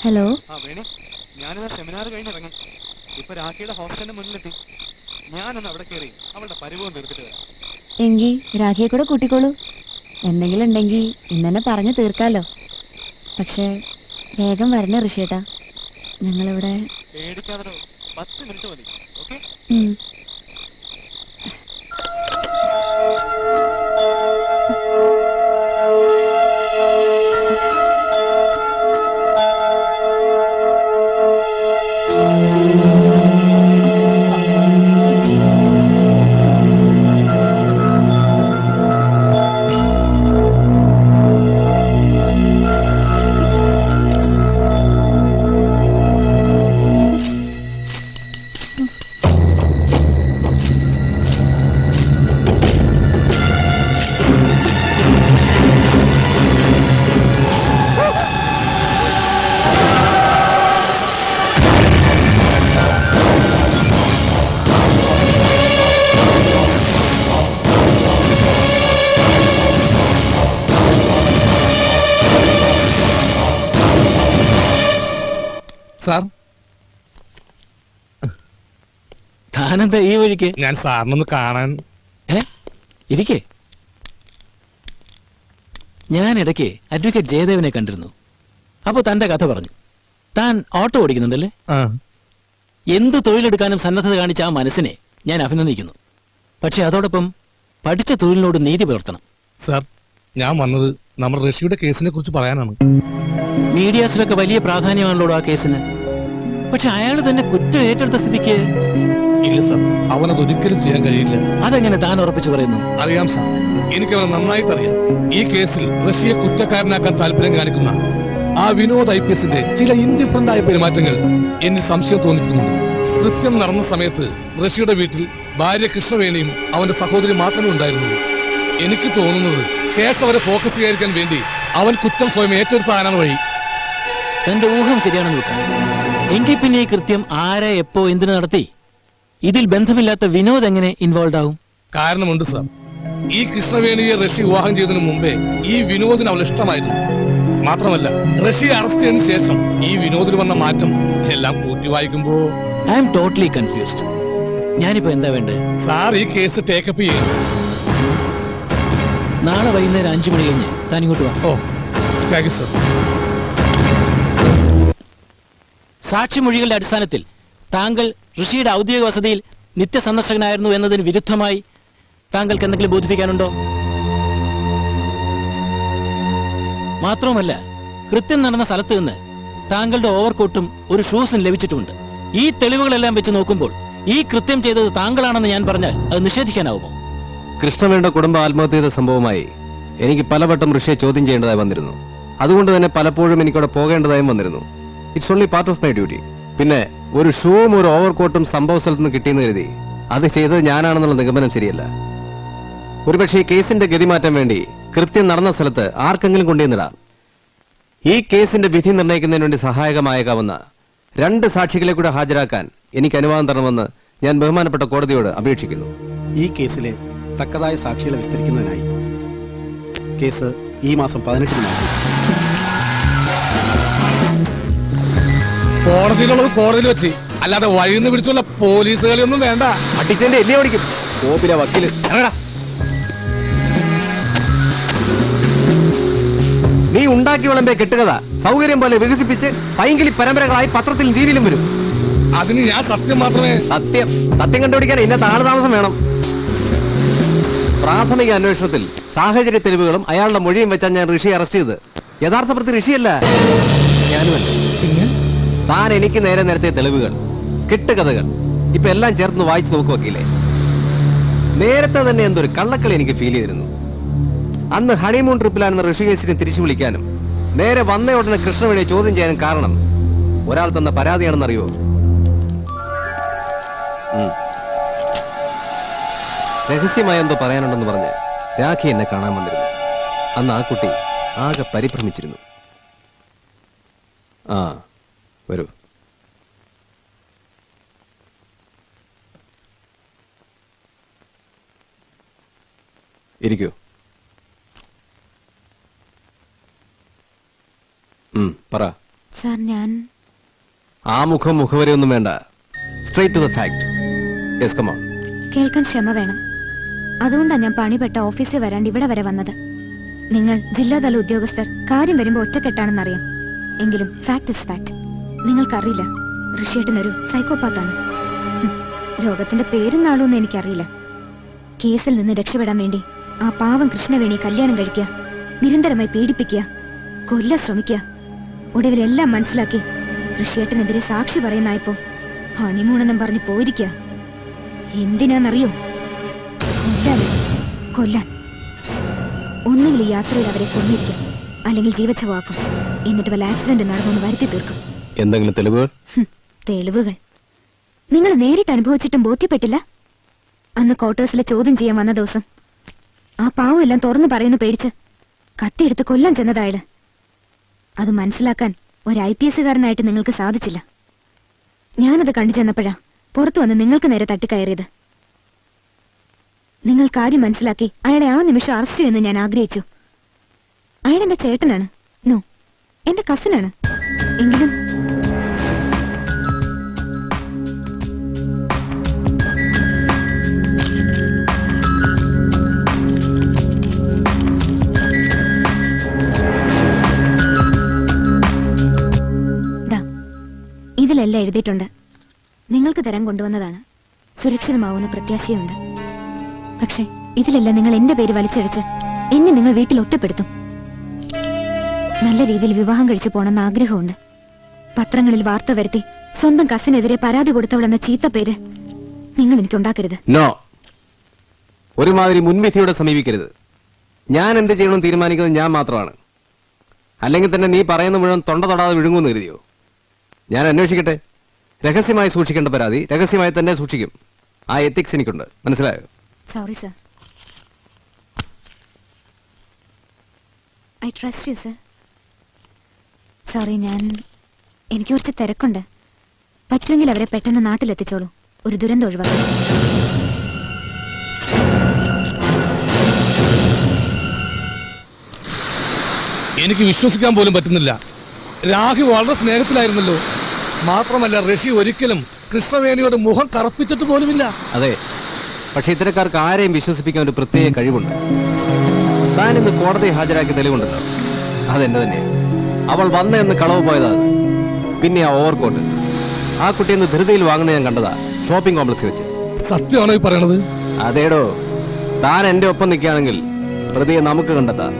ഹലോ. ഞാനിതാ സെമിനാർ കഴിഞ്ഞിറങ്ങി. ഇപ്പൊ രാഖിയുടെ ഹോസ്റ്റലിന് മുന്നിലെത്തി. ഞാനൊന്ന് അവിടെ കയറി അവളുടെ പരിഭവം തീർത്തിട്ട് വരാം. എങ്കി രാഖിയെ കൂടെ കൂട്ടിക്കോളൂ. എന്തെങ്കിലും ഉണ്ടെങ്കിൽ ഇന്നെ പറഞ്ഞു തീർക്കാലോ. പക്ഷേ വേഗം വരണേ ഋഷിയേട്ടാ. ഞങ്ങളിവിടെ പേടിക്കാതെ 10 മിനിറ്റ് മതി. ഓക്കെ? സാർ, താനെന്താ ഈ വഴിക്ക്? ഞാൻ സാറിനൊന്ന് കാണാൻ. ഇരിക്കേ. ഞാൻ ഇടയ്ക്ക് അഡ്വക്കേറ്റ് ജയദേവനെ കണ്ടിരുന്നു. അപ്പൊ തന്റെ കഥ പറഞ്ഞു. താൻ ഓട്ടോ ഓടിക്കുന്നുണ്ടല്ലേ? എന്ത് തൊഴിലെടുക്കാനും സന്നദ്ധത കാണിച്ച ആ മനസ്സിനെ ഞാൻ അഭിനന്ദിക്കുന്നു. പക്ഷെ അതോടൊപ്പം പഠിച്ച തൊഴിലിനോട് നീതി പുലർത്തണം. സാർ, ഞാൻ വന്നത് നമ്മുടെ ഋഷിയുടെ കേസിനെ കുറിച്ച് പറയാനാണ്. മീഡിയാസിലൊക്കെ വലിയ പ്രാധാന്യമാണല്ലോ ആ കേസിന്. പക്ഷെ അയാൾ തന്നെ കുറ്റം ഏറ്റെടുത്ത സ്ഥിതിക്ക് ഇല്ല സാർ, അവനത് ഒരിക്കലും ചെയ്യാൻ കഴിയില്ല. അതെങ്ങനെ താൻ ഉറപ്പിച്ചു പറയുന്നു? അറിയാം സാർ, എനിക്ക് അവനെ നന്നായിട്ട് അറിയാം. ഈ കേസിൽ റഷ്യയെ കുറ്റക്കാരനാക്കാൻ താല്പര്യം കാണിക്കുന്ന ആ വിനോദ് IPSന്റെ ചില ഇൻഡിഫറന്റ് ആയ പെരുമാറ്റങ്ങൾ എന്നിൽ സംശയം തോന്നിപ്പിക്കുന്നുണ്ട്. കൃത്യം നടന്ന സമയത്ത് റഷ്യയുടെ വീട്ടിൽ ഭാര്യ കൃഷ്ണവേണിയും അവന്റെ സഹോദരി മാത്രമേ ഉണ്ടായിരുന്നുള്ളൂ. എനിക്ക് തോന്നുന്നത് കേസ് അവരെ ഫോക്കസ് ചെയ്യാതിരിക്കാൻ വേണ്ടി അവൻ കുറ്റം സ്വയം ഏറ്റെടുത്താനാണ് വഴി. തന്റെ ഊഹം ശരിയാണെന്ന് വെക്കാം. എങ്കിൽ പിന്നെ ഈ കൃത്യം ആരെ എപ്പോ എന്തിനു നടത്തി? ഇതിൽ ബന്ധമില്ലാത്ത വിനോദ് എങ്ങനെ ഇൻവോൾവ് ആവും? കാരണമുണ്ട് സാർ. ഈ കൃഷ്ണവേണിയെ റഷ്യ വിവാഹം ചെയ്തതിനു മുമ്പേ ഈ വിനോദിന് അവൾ ഇഷ്ടമായിരുന്നു. മാത്രമല്ല റഷ്യയെ അറസ്റ്റ് ചെയ്തതിനു ശേഷം ഈ വിനോദിന് വന്ന മാറ്റം എല്ലാം കൂട്ടി വായിക്കുമ്പോ ഐ എം ടോട്ടലി കൺഫ്യൂസ്ഡ്. ഞാനിപ്പോ എന്താ വേണ്ടത്? സാർ ഈ കേസ് ടേക്കപ്പ് ചെയ്യണം. നാളെ വൈകുന്നേരം 5 മണി കഴിഞ്ഞ് താൻ ഇങ്ങോട്ട് വാ. ഓ, താങ്ക് യു സർ. സാക്ഷിമൊഴികളുടെ അടിസ്ഥാനത്തിൽ താങ്കൾ ഋഷിയുടെ ഔദ്യോഗിക വസതിയിൽ നിത്യസന്ദർശകനായിരുന്നു എന്നതിന് വിരുദ്ധമായി താങ്കൾക്ക് എന്തെങ്കിലും ബോധിപ്പിക്കാനുണ്ടോ? മാത്രവുമല്ല, കൃത്യം നടന്ന സ്ഥലത്ത് നിന്ന് താങ്കളുടെ ഓവർകോട്ടും ഒരു ഷൂസും ലഭിച്ചിട്ടുണ്ട്. ഈ തെളിവുകളെല്ലാം വെച്ച് നോക്കുമ്പോൾ ഈ കൃത്യം ചെയ്തത് താങ്കളാണെന്ന് ഞാൻ പറഞ്ഞാൽ അത് നിഷേധിക്കാനാവുമോ? കൃഷ്ണവേണിയുടെ കുടുംബം ആത്മഹത്യ ചെയ്ത സംഭവമായി എനിക്ക് പലവട്ടം ഋഷിയെ ചോദ്യം ചെയ്യേണ്ടതായി വന്നിരുന്നു. അതുകൊണ്ട് തന്നെ പലപ്പോഴും എനിക്കവിടെ പോകേണ്ടതായും വന്നിരുന്നു. It's only part of my duty. പിന്നെ ഒരു ഷൂവും ഒരു ഓവർകോട്ടും സംഭവ സ്ഥലത്ത് നിന്ന് കിട്ടിയെന്ന് കരുതി അത് ചെയ്തത് ഞാനാണെന്നുള്ള നിഗമനം ശരിയല്ല. ഒരുപക്ഷെ ഈ കേസിന്റെ ഗതിമാറ്റാൻ വേണ്ടി കൃത്യം നടന്ന സ്ഥലത്ത് ആർക്കെങ്കിലും കൊണ്ടുവന്നിടാം. ഈ കേസിന്റെ വിധി നിർണ്ണയിക്കുന്നതിന് വേണ്ടി സഹായകമായേക്കാവുന്ന 2 സാക്ഷികളെ കൂടെ ഹാജരാക്കാൻ എനിക്ക് അനുവാദം തരണമെന്ന് ഞാൻ ബഹുമാനപ്പെട്ട കോടതിയോട് അപേക്ഷിക്കുന്നു. ഈ കേസിലെ തക്കതായ സാക്ഷികളെ വിസ്തരിക്കുന്നതിനായി കേസ് ഈ മാസം 18 നടക്കും. കോടതിയിലുള്ളത് കോടതിയിൽ വെച്ച്, അല്ലാതെ വഴിന്ന് പിടിച്ചുള്ള പോലീസുകളൊന്നും വേണ്ട. അടിച്ചെന്റെ എല്ലേ ഓടിക്കും കോപ്പിലെ വക്കീല്. നീ ഉണ്ടാക്കി വിളമ്പേ കെട്ടുകഥ സൗകര്യം പോലെ വികസിപ്പിച്ച് പൈങ്കിളി പരമ്പരകളായി പത്രത്തിലും ടിവിയിലും വരും. അതിന് ഞാൻ സത്യം മാത്രമേ. സത്യം കണ്ടുപിടിക്കാൻ ഇന്നത്തെ ആളുതാമസം വേണം. പ്രാഥമിക അന്വേഷണത്തിൽ സാഹചര്യ തെളിവുകളും അയാളുടെ മൊഴിയും വെച്ചാൽ ഞാൻ ഋഷിയെ അറസ്റ്റ് ചെയ്ത്. യഥാർത്ഥ പ്രതി ഋഷിയല്ല, ഞാനുമല്ല. താൻ എനിക്ക് നേരെ നിരത്തിയ തെളിവുകൾ, കെട്ടുകഥകൾ ഇപ്പൊ എല്ലാം ചേർന്ന് വായിച്ചു നോക്കു വക്കീലേ. നേരത്തെ തന്നെ എന്തൊരു കള്ളക്കളി എനിക്ക് ഫീൽ ചെയ്തിരുന്നു. അന്ന് ഹണിമൂൺ ട്രിപ്പിലാണെന്ന് ഋഷികേശിനെ തിരിച്ചു വിളിക്കാനും നേരെ വന്ന ഉടനെ കൃഷ്ണവേണിയെ ചോദ്യം ചെയ്യാനും കാരണം ഒരാൾ തന്ന പരാതിയാണെന്നറിയോ? രഹസ്യമായ എന്തോ പറയാനുണ്ടെന്ന് പറഞ്ഞ് രാഖി എന്നെ കാണാൻ വന്നിരുന്നു. അന്ന് ആ കുട്ടി ആകെ പരിഭ്രമിച്ചിരുന്നു. ആ വരൂ. ഇരിക്കൂ. പറ. സാർ, ഞാൻ ആ മുഖവരെയൊന്നും വേണ്ട. Straight to the fact. Yes, come on. കേൾക്കാൻ ക്ഷമ വേണം. അതുകൊണ്ടാണ് ഞാൻ പണിപ്പെട്ട ഓഫീസിൽ വരാണ്ട് ഇവിടെ വരെ വന്നത്. നിങ്ങൾ ജില്ലാതല ഉദ്യോഗസ്ഥർ കാര്യം വരുമ്പോൾ ഒറ്റക്കെട്ടാണെന്നറിയാം. എങ്കിലും ഫാക്ട് ഇസ് ഫാക്ട്. നിങ്ങൾക്കറിയില്ല, ഋഷിയേട്ടനൊരു സൈക്കോപാത്താണ്. രോഗത്തിന്റെ പേരും നാളൊന്നും എനിക്കറിയില്ല. കേസിൽ നിന്ന് രക്ഷപ്പെടാൻ വേണ്ടി ആ പാവം കൃഷ്ണവേണിയെ കല്യാണം കഴിക്കുക, നിരന്തരമായി പീഡിപ്പിക്കുക, കൊല്ലാൻ ശ്രമിക്കുക. ഒടുവിലെല്ലാം മനസ്സിലാക്കി ഋഷിയേട്ടനെതിരെ സാക്ഷി പറയുന്നായപ്പോ ഹണിമൂണെന്നും പറഞ്ഞ് പോയിരിക്കുക. എന്തിനാന്നറിയോ? കൊല്ലാൻ. ഒന്നുകിൽ ഈ യാത്രയിൽ അവരെ കൊന്നിരിക്കും, അല്ലെങ്കിൽ ജീവച്ഛവാക്കും. എന്നിട്ട് വല്ല ആക്സിഡന്റ് നടന്നു വരുത്തി തീർക്കും. എന്തെങ്കിലും തെളിവുകൾ? തെളിവുകൾ നിങ്ങൾ നേരിട്ട് അനുഭവിച്ചിട്ടും ബോധ്യപ്പെട്ടില്ല? അന്ന് ക്വാർട്ടേഴ്സിലെ ചോദ്യം ചെയ്യാൻ വന്ന ദിവസം ആ പാവം എല്ലാം തുറന്നു പറയുന്നു പേടിച്ച് കത്തിയെടുത്ത് കൊല്ലാൻ ചെന്നതായത്. അത് മനസ്സിലാക്കാൻ ഒരു IPSകാരനായിട്ട് നിങ്ങൾക്ക് സാധിച്ചില്ല. ഞാനത് കണ്ടു ചെന്നപ്പോഴാ പുറത്തു വന്ന് നിങ്ങൾക്ക് നേരെ തട്ടിക്കയറിയത്. നിങ്ങൾ കാര്യം മനസ്സിലാക്കി അയാളെ ആ നിമിഷം അറസ്റ്റ് ചെയ്യുമെന്ന് ഞാൻ ആഗ്രഹിച്ചു. അയാൾ എന്റെ ചേട്ടനാണ്. നോ, എന്റെ കസിനാണ്. എങ്കിലും ഇതിലെല്ലാം എഴുതിയിട്ടുണ്ട്. നിങ്ങൾക്ക് തരാൻ കൊണ്ടുവന്നതാണ്. സുരക്ഷിതമാവുന്ന പ്രത്യാശയുണ്ട്. പക്ഷെ ഇതിലെല്ലാം നിങ്ങൾ എന്റെ പേര് വലിച്ചടിച്ച് എന്നെ നിങ്ങൾ വീട്ടിൽ ഒറ്റപ്പെടുത്തും. നല്ല രീതിയിൽ വിവാഹം കഴിച്ചു പോണെന്ന് ആഗ്രഹമുണ്ട്. പത്രങ്ങളിൽ വാർത്ത വരുത്തി സ്വന്തം കസിനെതിരെ പരാതി കൊടുത്തവളെന്ന ചീത്ത പേര് നിങ്ങൾ എനിക്ക് ഉണ്ടാക്കരുത്. നോ, ഒരുമാതിരി മുൻവിധിയോടെ സമീപിക്കരുത്. ഞാൻ എന്ത് ചെയ്യണമെന്ന് തീരുമാനിക്കുന്നത് ഞാൻ മാത്രമാണ്. അല്ലെങ്കിൽ തന്നെ നീ പറയുന്ന മുഴുവൻ തൊണ്ട തൊടാതെ വിഴുങ്ങുമെന്ന് കരുതിയോ? ഞാൻ അന്വേഷിക്കട്ടെ. രഹസ്യമായി സൂക്ഷിക്കേണ്ട പരാതി രഹസ്യമായി തന്നെ സൂക്ഷിക്കും. ആ എത്തിക്സ് എനിക്കുണ്ട്, മനസ്സിലായോ? Sorry sir. I trust you sir. Sorry, എനിക്ക് കുറച്ച് തിരക്കുണ്ട്. പറ്റുമെങ്കിൽ അവരെ പെട്ടെന്ന് നാട്ടിലെത്തിച്ചോളൂ. ഒരു ദുരന്തം ഒഴിവാക്കും. എനിക്ക് വിശ്വസിക്കാൻ പോലും പറ്റുന്നില്ല. രാഹി വളരെ സ്നേഹത്തിലായിരുന്നല്ലോ. മാത്രമല്ല ഋഷി ഒരിക്കലും കൃഷ്ണവേണിയുടെ മുഖം കറുപ്പിച്ചിട്ട് പോലുമില്ല. അതെ, പക്ഷെ ഇത്തരക്കാർക്ക് ആരെയും വിശ്വസിപ്പിക്കാൻ ഒരു പ്രത്യേക കഴിവുണ്ട്. താൻ ഇന്ന് കോടതി ഹാജരാക്കി തെളിവുണ്ടല്ലോ, അതെന്നെ തന്നെ. അവൾ വന്നെന്ന് കളവ് പോയതാ. പിന്നെ ആ ഓവർകോട്ട് ആ കുട്ടിയെന്ന് ധൃതിയിൽ വാങ്ങുന്ന ഞാൻ കണ്ടതാ, ഷോപ്പിംഗ് കോംപ്ലക്സിൽ വെച്ച്. സത്യമാണോ ഈ പറയണത്? അതേടോ, താൻ എന്റെ ഒപ്പം നിൽക്കുകയാണെങ്കിൽ പ്രതിയെ നമുക്ക് കണ്ടെത്താം.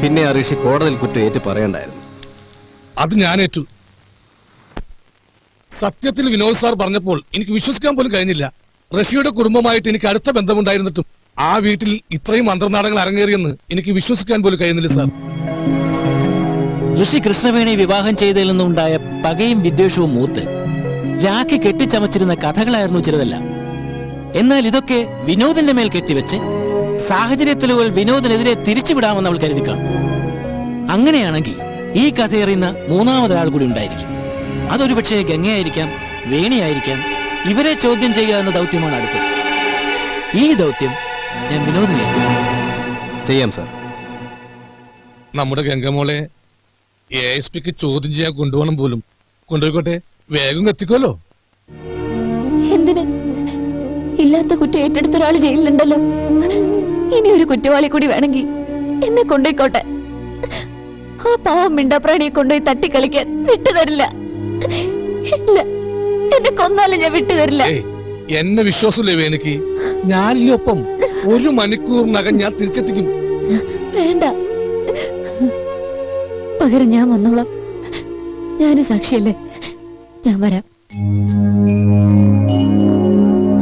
പിന്നെ ആ ഋഷി കോടതിയിൽ കുറ്റം ഏറ്റു പറയണ്ടായിരുന്നു. അത് ഞാൻ ഏറ്റു. സത്യത്തിൽ വിനോദ് സാർ പറഞ്ഞപ്പോൾ എനിക്ക് വിശ്വസിക്കാൻ പോലും കഴിഞ്ഞില്ല. ഋഷിയുടെ കുടുംബമായിട്ട് എനിക്ക് അടുത്ത ബന്ധമുണ്ടായിരുന്നിട്ടും ആ വീട്ടിൽ ഇത്രയും അന്തർനാടകങ്ങൾ അരങ്ങേറിയെന്ന് എനിക്ക് വിശ്വസിക്കാൻ പോലും കഴിയുന്നില്ല സാർ. ഋഷി കൃഷ്ണവേണി വിവാഹം ചെയ്തതിൽ നിന്നുണ്ടായ പകയും വിദ്വേഷവും മൂത്ത് രാഖി കെട്ടിച്ചമച്ചിരുന്ന കഥകളായിരുന്നു ചിലതെല്ലാം. എന്നാൽ ഇതൊക്കെ വിനോദിന്റെ മേൽ കെട്ടിവെച്ച് സാഹചര്യ തെളിവുകൾ വിനോദിനെതിരെ തിരിച്ചുവിടാമെന്ന് അവൾ കരുതി കാണും. അങ്ങനെയാണെങ്കിൽ ഈ കഥയറിയുന്ന മൂന്നാമതൊരാൾ കൂടി ഉണ്ടായിരിക്കും. അതൊരു പക്ഷേ ഗംഗയായിരിക്കാം, വേണിയായിരിക്കാം. ഇവരെ ചോദ്യം ചെയ്യുക എന്ന ദൗത്യമാണ് അടുത്തത്. ഈ ദൗത്യം ഞാൻ വിനോദിനെ ചെയ്യാം സാർ. നമ്മുടെ ഗംഗമോളെ ASPക്ക് ചോദ്യം ചെയ്യാൻ കൊണ്ടുപോകണം പോലും. കൊണ്ടുപോയിക്കോട്ടെ, വേഗം എത്തിക്കോലോ. എന്തിന്? ഇല്ലാത്ത കുറ്റം ഏറ്റെടുത്ത ഒരാൾ ജയിലിലുണ്ടല്ലോ. ഇനി ഒരു കുറ്റവാളി കൂടി വേണമെങ്കിൽ എന്നെ കൊണ്ടുപോയിക്കോട്ടെ. ആ പാവം മിണ്ടാപ്രാണിയെ കൊണ്ടുപോയി തട്ടിക്കളിക്കാൻ വിട്ടുതരില്ല. ഇല്ല, എന്നെ കൊന്നാലും ഞാൻ വിട്ടുതരില്ല. എന്നെ വിശ്വാസമില്ലേ വേണിക്ക്? ഞാനില്ലേ ഒപ്പം. 1 മണിക്കൂറിനകം ഞാൻ തിരിച്ചെത്തിക്കും. വേണ്ട, പകരം ഞാൻ വന്നോളാം. ഞാന് സാക്ഷിയല്ലേ, ഞാൻ വരാം.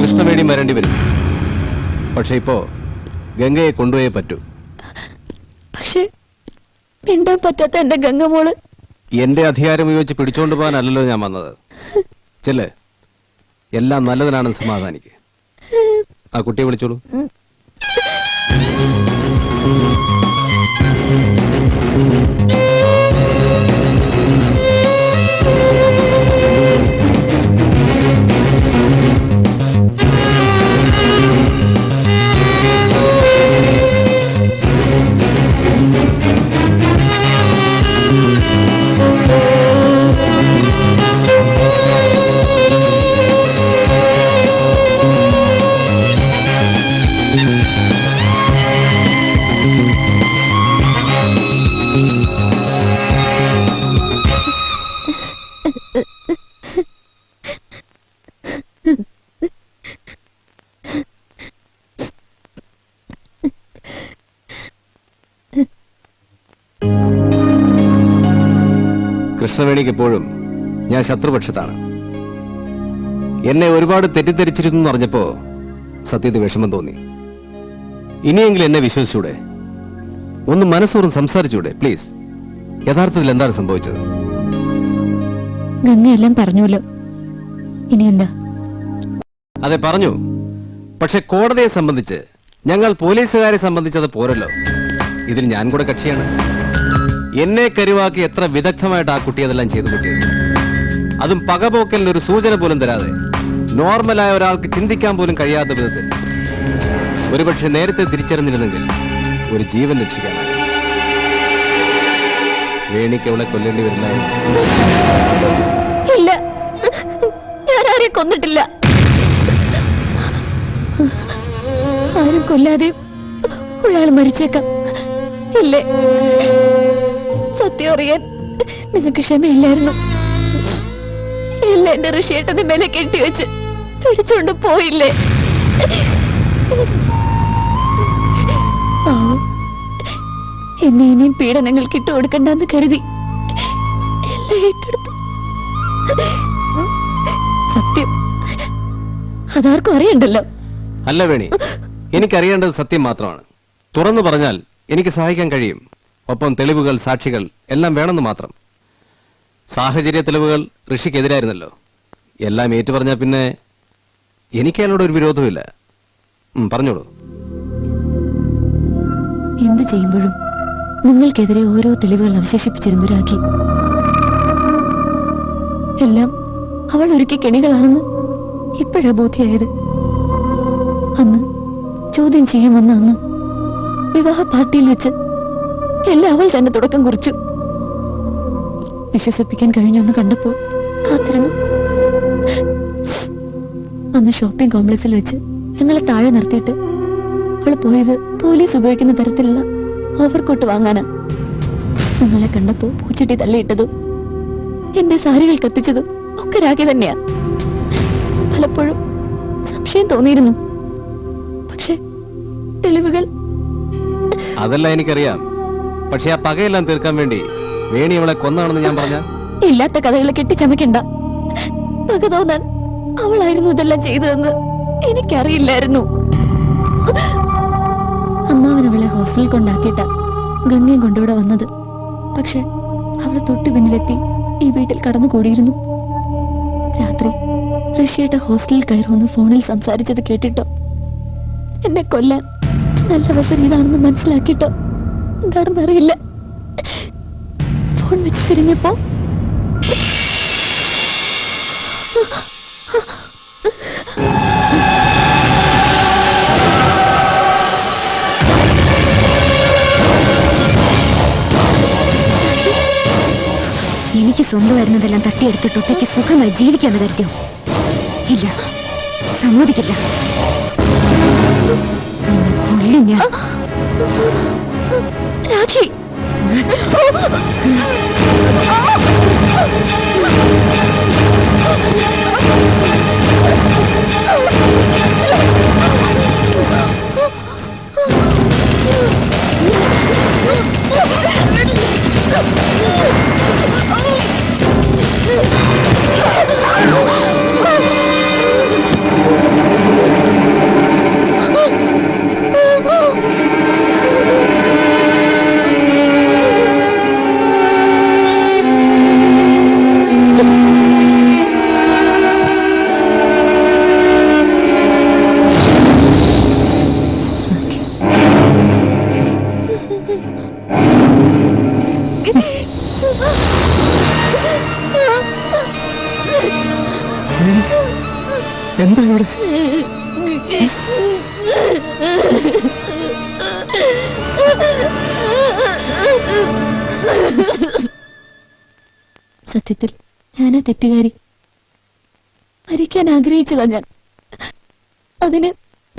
കൃഷ്ണവേണി വരേണ്ടി വരും. പക്ഷെ ഇപ്പോ ഗംഗയെ കൊണ്ടുപോയേ പറ്റൂ. പക്ഷെ മിണ്ടാൻ പറ്റാത്ത എന്റെ ഗംഗമോള് എന്റെ അധികാരം ഉപയോഗിച്ച് പിടിച്ചോണ്ട് പോകാനല്ലല്ലോ ഞാൻ വന്നത്. ചെല്ല്, എല്ലാം നല്ലതിനാണെന്ന് സമാധാനിക്ക്. ആ കുട്ടിയെ വിളിച്ചോളൂ. കൃഷ്ണവേണിക്ക് എപ്പോഴും ഞാൻ ശത്രുപക്ഷത്താണ്. എന്നെ ഒരുപാട് തെറ്റിദ്ധരിച്ചിരുന്നു പറഞ്ഞപ്പോ സത്യത്തിൽ വിഷമം തോന്നി. ഇനിയെങ്കിലും എന്നെ വിശ്വസിച്ചൂടെ? ഒന്ന് മനസ്സോറും സംസാരിച്ചൂടെ പ്ലീസ്? യഥാർത്ഥത്തിൽ എന്താണ് സംഭവിച്ചത്? ഗംഗ എല്ലാം പറഞ്ഞല്ലോ, ഇനി എന്താ? അതെ പറഞ്ഞു. പക്ഷെ കോടതിയെ സംബന്ധിച്ച്, ഞങ്ങൾ പോലീസുകാരെ സംബന്ധിച്ചത് പോരല്ലോ. ഇതിൽ ഞാൻ കൂടെ കക്ഷിയാണ്. എന്നെ കരുവാക്കി എത്ര വിദഗ്ധമായിട്ട് ആ കുട്ടി അതെല്ലാം ചെയ്തു കൂട്ടിയത്. അതും പകപോക്കലിന് ഒരു സൂചന പോലും തരാതെ, നോർമലായ ഒരാൾക്ക് ചിന്തിക്കാൻ പോലും കഴിയാത്ത വിധത്തിൽ. ഒരുപക്ഷെ നേരത്തെ തിരിച്ചറിഞ്ഞിരുന്നെങ്കിൽ ഒരു ജീവൻ രക്ഷിക്കാനാണ്. വേണിക്ക് അവളെ കൊല്ലേണ്ടി വരില്ലായിരുന്നു. ഇല്ല, ഞാൻ ആരെയും കൊന്നിട്ടില്ല. ആരും കൊല്ലാതെ ഒരാൾ മരിച്ചേക്കാം. ഇല്ലേ, സത്യം അറിയാൻ നിങ്ങൾക്ക് ക്ഷമയില്ലായിരുന്നു. ഇല്ല, എന്റെ ഋഷിയേട്ടന്റെ മേലെ കെട്ടിവെച്ച് പിടിച്ചോണ്ട് പോയില്ലേ? എന്നെ ഇനിയും പീഡനങ്ങൾക്ക് ഇട്ട് കൊടുക്കണ്ടെന്ന് കരുതി എല്ലാം ഏറ്റെടുത്തു. സത്യം, അതാർക്കും അറിയണ്ടല്ലോ. അല്ല വേണി, എനിക്കറിയേണ്ടത് സത്യം മാത്രമാണ്. തുറന്നു പറഞ്ഞാൽ എനിക്ക് സഹായിക്കാൻ കഴിയും. ഒപ്പം തെളിവുകൾ, സാക്ഷികൾ എല്ലാം വേണമെന്ന് മാത്രം. സാഹചര്യ തെളിവുകൾ ഋഷിക്കെതിരായിരുന്നല്ലോ. എല്ലാം ഏറ്റുപറഞ്ഞാൽ പിന്നെ എനിക്ക് അയാളോട് ഒരു വിരോധമില്ല. പറഞ്ഞോളൂ. എന്ത് ചെയ്യുമ്പോഴും നിങ്ങൾക്കെതിരെ ഓരോ തെളിവുകൾ അവശേഷിപ്പിച്ചിരുന്നു രാഖി. എല്ലാം അവൾ ഒരുക്കിയ കെണികളാണെന്ന് ഇപ്പോഴാ ബോധ്യമായത്. അന്ന് ചോദ്യം ചെയ്യാൻ വന്ന അന്ന് വിവാഹ പാർട്ടിയിൽ വെച്ച് എല്ലാം അവൾ തന്നെ തുടക്കം കുറിച്ചു. വിശ്വസിപ്പിക്കാൻ കഴിഞ്ഞൊന്ന് കണ്ടപ്പോൾ കാത്തിരുന്നു. അന്ന് ഷോപ്പിംഗ് കോംപ്ലക്സിൽ വെച്ച് ഞങ്ങളെ താഴെ നിർത്തിയിട്ട് അവൾ പോയത് പോലീസ് ഉപയോഗിക്കുന്ന തരത്തിലുള്ള ഓവർകോട്ട് വാങ്ങാനാ. നിങ്ങളെ കണ്ടപ്പോ പൂച്ചട്ടി തള്ളിയിട്ടതും എന്റെ സാരികൾ കത്തിച്ചതും ഒക്കെ രാഖി തന്നെയാ. പലപ്പോഴും സംശയം തോന്നിയിരുന്നു. പക്ഷെ തെളിവുകൾ അതല്ല എനിക്കറിയാം. പക്ഷെ ആ പകയെല്ലാം തീർക്കാൻ വേണ്ടി വേണി അവളെ കൊന്നാണെന്ന് ഞാൻ പറഞ്ഞ ഇല്ലാത്ത കഥകൾ കെട്ടിച്ചമയ്ക്കണ്ട. പക തോന്നാൻ അവളായിരുന്നു ഇതെല്ലാം ചെയ്തതെന്ന് എനിക്കറിയില്ലായിരുന്നു. അമ്മാവൻ അവളെ ഹോസ്റ്റലിൽ കൊണ്ടാക്കിയിട്ട ഗംഗയും കൊണ്ടിവിടെ വന്നത്. പക്ഷെ അവളെ തൊട്ടു പിന്നിലെത്തി ഈ വീട്ടിൽ കടന്നുകൂടിയിരുന്നു. രാത്രി ഋഷിയുടെ ഹോസ്റ്റലിൽ കയറുമെന്ന് ഫോണിൽ സംസാരിച്ചത് കേട്ടിട്ടോ എന്നെ കൊല്ലാൻ നല്ല അവസരം ഇതാണെന്ന് മനസ്സിലാക്കിട്ടോ എന്താണെന്നറിയില്ല. ഫോൺ വെച്ച് തിരിഞ്ഞപ്പോ എനിക്ക് സ്വന്തം വരുന്നതെല്ലാം തട്ടിയെടുത്തിട്ട് ഒറ്റയ്ക്ക് സുഖമായി ജീവിക്കാന്ന് കരുതിയോ? ഇല്ല, സമ്മതിക്കില്ല. കൊല്ലും ഞാൻ. രാഖി എന്താ ഇവിടെ? സത്യത്തിൽ ഞാനാ തെറ്റുകാരി. മരിക്കാൻ ആഗ്രഹിച്ചതാ ഞാൻ. അതിന്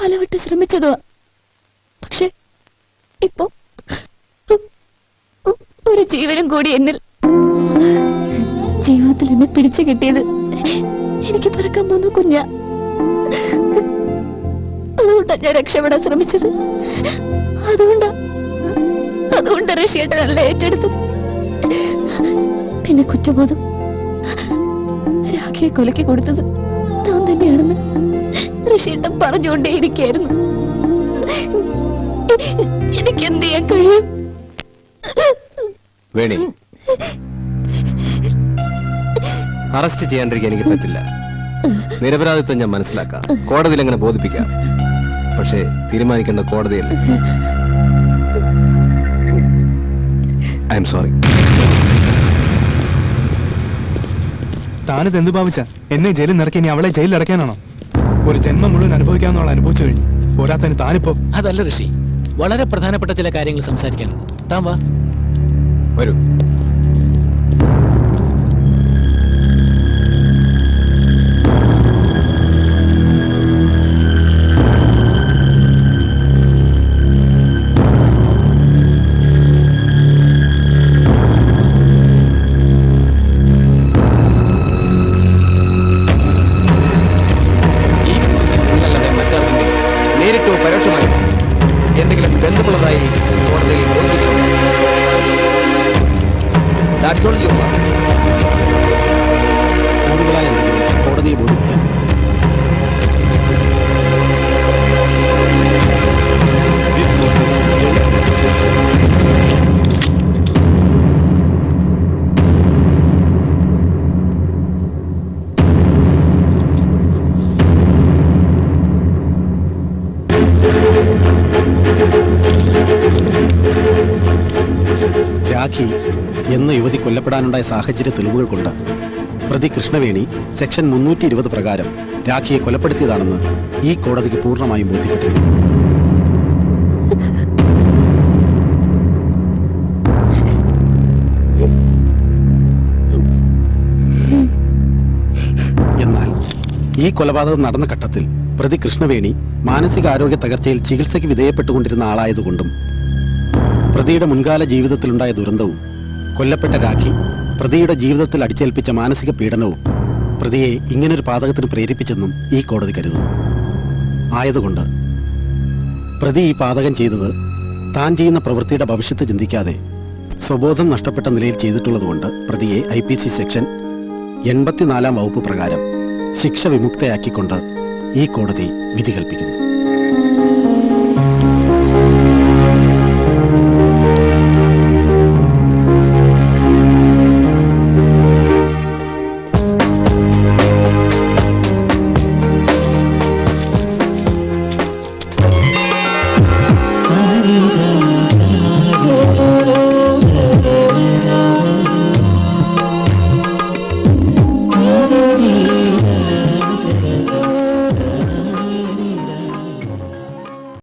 പലവട്ടം ശ്രമിച്ചതുവാ. പക്ഷെ ഇപ്പൊ ഒരു ജീവനും കൂടി എന്നിൽ. ജീവിതത്തിൽ എന്നെ പിടിച്ചു കിട്ടിയത് എനിക്ക് പിറക്കാൻ പോകുന്ന കുഞ്ഞാ. അതുകൊണ്ടാ ഞാൻ രക്ഷപ്പെടാൻ ശ്രമിച്ചത്. അതുകൊണ്ടാ ഋഷിയേട്ടനല്ല ഏറ്റെടുത്തത്. പിന്നെ കുറ്റബോധം. രാഖിയെ കൊലക്കി കൊടുത്തത് താൻ തന്നെയാണെന്ന് ഋഷിയേട്ടൻ പറഞ്ഞുകൊണ്ടേയിരിക്കായിരുന്നു. എനിക്ക് എന്ത് ചെയ്യാൻ കഴിയും? വേണി, അറസ്റ്റ് ചെയ്യാണ്ടിരിക്കാൻ എനിക്ക് പറ്റില്ല. നിരപരാധിത്വം ഞാൻ മനസ്സിലാക്കാം, കോടതിയിൽ അങ്ങനെ ബോധിപ്പിക്കാം. പക്ഷേ തീരുമാനിക്കേണ്ട കോടതിയല്ല. I'm sorry. താനിത് എന്ത് ഭാവിച്ച? എന്നെ ജയിലിൽ നിറക്കി ഇനി അവളെ ജയിലിൽ അടയ്ക്കാനാണോ? ഒരു ജന്മം മുഴുവൻ അനുഭവിക്കാവുന്ന അനുഭവിച്ചു കഴിഞ്ഞു. പോരാത്തതിന് താനിപ്പോ. അതല്ല ഋഷി, വളരെ പ്രധാനപ്പെട്ട ചില കാര്യങ്ങൾ സംസാരിക്കാനുണ്ട്. താൻ വാ. വരൂ. നേരിട്ടോ പരോക്ഷമായോ എന്തെങ്കിലും ബന്ധമുള്ളതായി കോടതിയിൽ ബോധിപ്പിക്കും. രാഖി എന്ന യുവതി കൊല്ലപ്പെടാനുണ്ടായ സാഹചര്യ തെളിവുകൾ കൊണ്ട് പ്രതി കൃഷ്ണവേണി സെക്ഷൻ 320 പ്രകാരം രാഖിയെ കൊലപ്പെടുത്തിയതാണെന്ന് ഈ കോടതിക്ക് പൂർണ്ണമായും ബോധ്യപ്പെട്ടിരിക്കുന്നു. എന്നാൽ ഈ കൊലപാതകം നടന്ന ഘട്ടത്തിൽ പ്രതി കൃഷ്ണവേണി മാനസികാരോഗ്യ തകർച്ചയിൽ ചികിത്സയ്ക്ക് വിധേയപ്പെട്ടുകൊണ്ടിരുന്ന ആളായതുകൊണ്ടും പ്രതിയുടെ മുൻകാല ജീവിതത്തിലുണ്ടായ ദുരന്തവും കൊല്ലപ്പെട്ട രാഖി പ്രതിയുടെ ജീവിതത്തിൽ അടിച്ചേൽപ്പിച്ച മാനസിക പീഡനവും പ്രതിയെ ഇങ്ങനൊരു പാതകത്തിന് പ്രേരിപ്പിച്ചെന്നും ഈ കോടതി കരുതുന്നു. ആയതുകൊണ്ട് പ്രതി ഈ പാതകം ചെയ്തത് താൻ ചെയ്യുന്ന പ്രവൃത്തിയുടെ ഭവിഷ്യത്ത് ചിന്തിക്കാതെ സ്വബോധം നഷ്ടപ്പെട്ട നിലയിൽ ചെയ്തിട്ടുള്ളതുകൊണ്ട് പ്രതിയെ IPC സെക്ഷൻ 84 വകുപ്പ് പ്രകാരം ശിക്ഷ വിമുക്തയാക്കിക്കൊണ്ട് ഈ കോടതി വിധി കൽപ്പിക്കുന്നു.